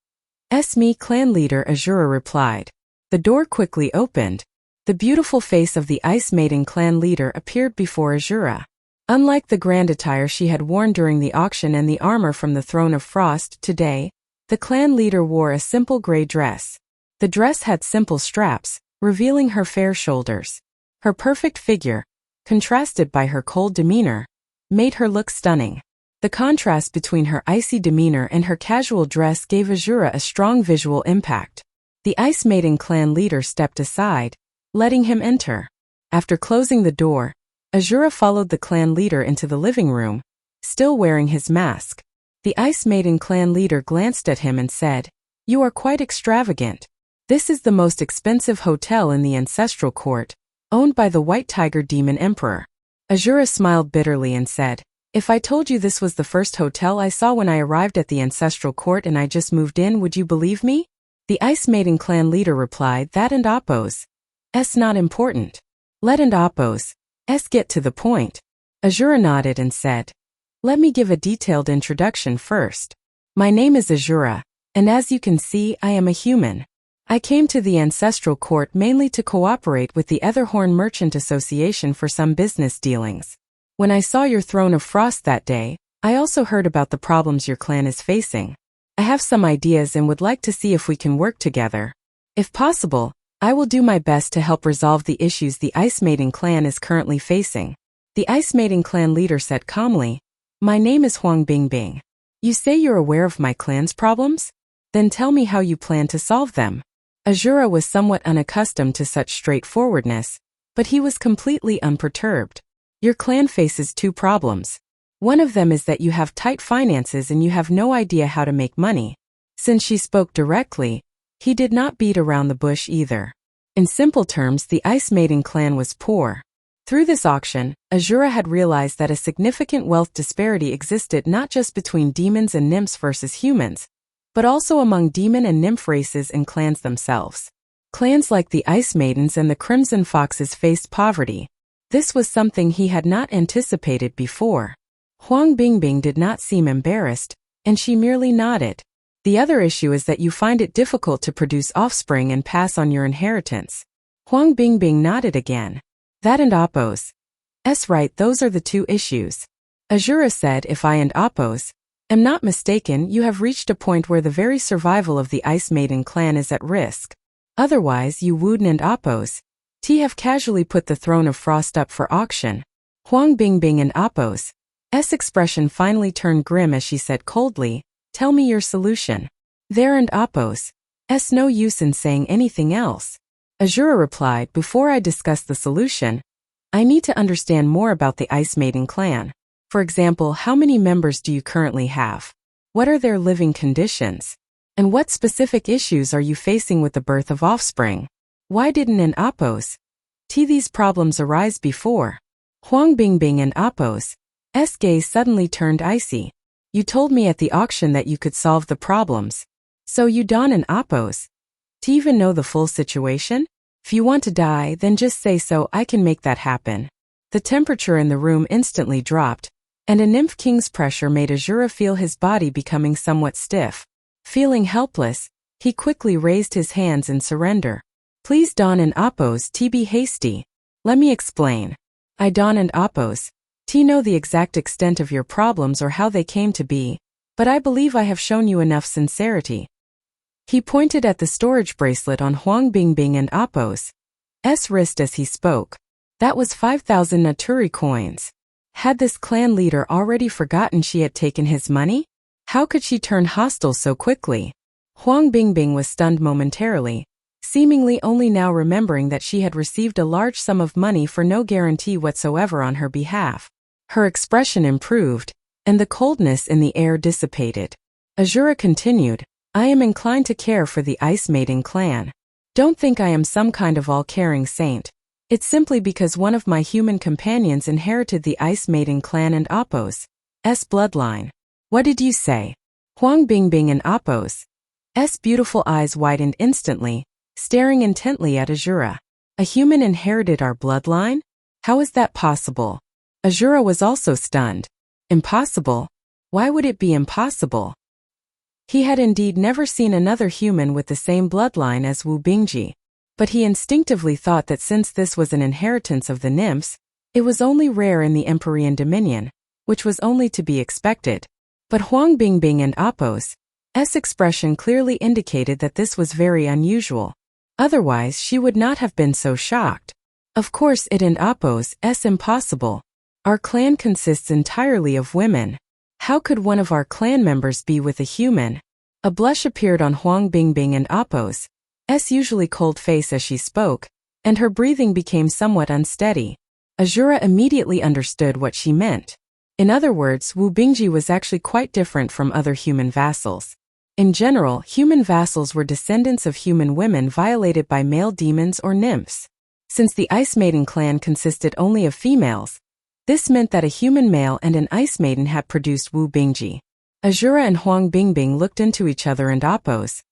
"Es me, clan leader," Azura replied. The door quickly opened. The beautiful face of the Ice Maiden clan leader appeared before Azura. Unlike the grand attire she had worn during the auction and the armor from the Throne of Frost, today, the clan leader wore a simple gray dress. The dress had simple straps, revealing her fair shoulders. Her perfect figure, contrasted by her cold demeanor, made her look stunning. The contrast between her icy demeanor and her casual dress gave Azura a strong visual impact. The Ice Maiden clan leader stepped aside, letting him enter. After closing the door, Azura followed the clan leader into the living room, still wearing his mask. The Ice Maiden clan leader glanced at him and said, "You are quite extravagant. This is the most expensive hotel in the Ancestral Court, owned by the White Tiger Demon Emperor." Azura smiled bitterly and said, "If I told you this was the first hotel I saw when I arrived at the Ancestral Court and I just moved in, would you believe me?" The Ice Maiden clan leader replied, "That and Appos. S not important. Let and Appos. S get to the point." Azura nodded and said, "Let me give a detailed introduction first. My name is Azura, and as you can see, I am a human. I came to the Ancestral Court mainly to cooperate with the Etherhorn Merchant Association for some business dealings. When I saw your Throne of Frost that day, I also heard about the problems your clan is facing. I have some ideas and would like to see if we can work together. If possible, I will do my best to help resolve the issues the Ice Maiden clan is currently facing." The Ice Maiden clan leader said calmly, "My name is Huang Bingbing. You say you're aware of my clan's problems? Then tell me how you plan to solve them." Azura was somewhat unaccustomed to such straightforwardness, but he was completely unperturbed. "Your clan faces two problems. One of them is that you have tight finances and you have no idea how to make money." Since she spoke directly, he did not beat around the bush either. In simple terms, the Ice Maiden clan was poor. Through this auction, Azura had realized that a significant wealth disparity existed not just between demons and nymphs versus humans, but also among demon and nymph races and clans themselves. Clans like the Ice Maidens and the Crimson Foxes faced poverty. This was something he had not anticipated before. Huang Bingbing did not seem embarrassed, and she merely nodded. "The other issue is that you find it difficult to produce offspring and pass on your inheritance." Huang Bingbing nodded again. "That and Appos. S right, those are the two issues." Azura said, "If I and Appos am not mistaken, you have reached a point where the very survival of the Ice Maiden clan is at risk. Otherwise, you Wooden and Appos T have casually put the Throne of Frost up for auction." Huang Bingbing and Appos S expression finally turned grim as she said coldly, "Tell me your solution." "There and Appos S no use in saying anything else." Azura replied, "Before I discuss the solution, I need to understand more about the Ice Maiden clan. For example, how many members do you currently have? What are their living conditions? And what specific issues are you facing with the birth of offspring? Why didn't an Appos T these problems arise before?" Huang Bingbing and Appos S gaze suddenly turned icy. "You told me at the auction that you could solve the problems. So you Don and Appos to even know the full situation? If you want to die, then just say so, I can make that happen." The temperature in the room instantly dropped, and a Nymph King's pressure made Azura feel his body becoming somewhat stiff. Feeling helpless, he quickly raised his hands in surrender. "Please Don and Appos T be hasty. Let me explain. I Don and Appos T know the exact extent of your problems or how they came to be, but I believe I have shown you enough sincerity." He pointed at the storage bracelet on Huang Bingbing and Appos S wrist as he spoke. That was 5,000 Naturi coins. Had this clan leader already forgotten she had taken his money? How could she turn hostile so quickly? Huang Bingbing was stunned momentarily, seemingly only now remembering that she had received a large sum of money for no guarantee whatsoever on her behalf. Her expression improved, and the coldness in the air dissipated. Azura continued, "I am inclined to care for the Ice Maiden clan. Don't think I am some kind of all-caring saint. It's simply because one of my human companions inherited the Ice Maiden clan and Appos S bloodline." "What did you say?" Huang Bingbing and Apos. S beautiful eyes widened instantly, staring intently at Azura. A human inherited our bloodline? How is that possible? Azura was also stunned. Impossible? Why would it be impossible? He had indeed never seen another human with the same bloodline as Wu Bingji. But he instinctively thought that since this was an inheritance of the nymphs, it was only rare in the Empyrean dominion, which was only to be expected. But Huang Bingbing and Apos' expression clearly indicated that this was very unusual. Otherwise, she would not have been so shocked. Of course, it and Apos' impossible. Our clan consists entirely of women. How could one of our clan members be with a human? A blush appeared on Huang Bingbing and Apos' usually cold face as she spoke, and her breathing became somewhat unsteady. Azura immediately understood what she meant. In other words, Wu Bingji was actually quite different from other human vassals. In general, human vassals were descendants of human women violated by male demons or nymphs. Since the Ice Maiden clan consisted only of females, this meant that a human male and an Ice Maiden had produced Wu Bingji. Azura and Huang Bingbing looked into each other and Apos'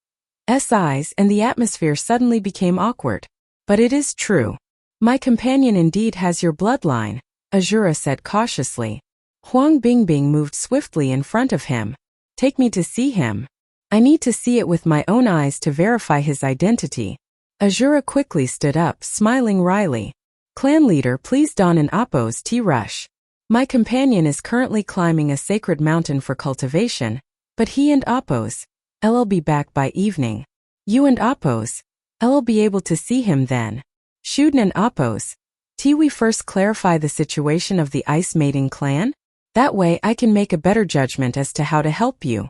eyes, and the atmosphere suddenly became awkward. But it is true. My companion indeed has your bloodline, Azura said cautiously. Huang Bingbing moved swiftly in front of him. Take me to see him. I need to see it with my own eyes to verify his identity. Azura quickly stood up, smiling wryly. Clan leader, please don an Apos' rush. My companion is currently climbing a sacred mountain for cultivation, but he and Apos' will be back by evening. You and Apos' will be able to see him then. Shuden and Apos' we first clarify the situation of the Ice Maiden clan? That way I can make a better judgment as to how to help you.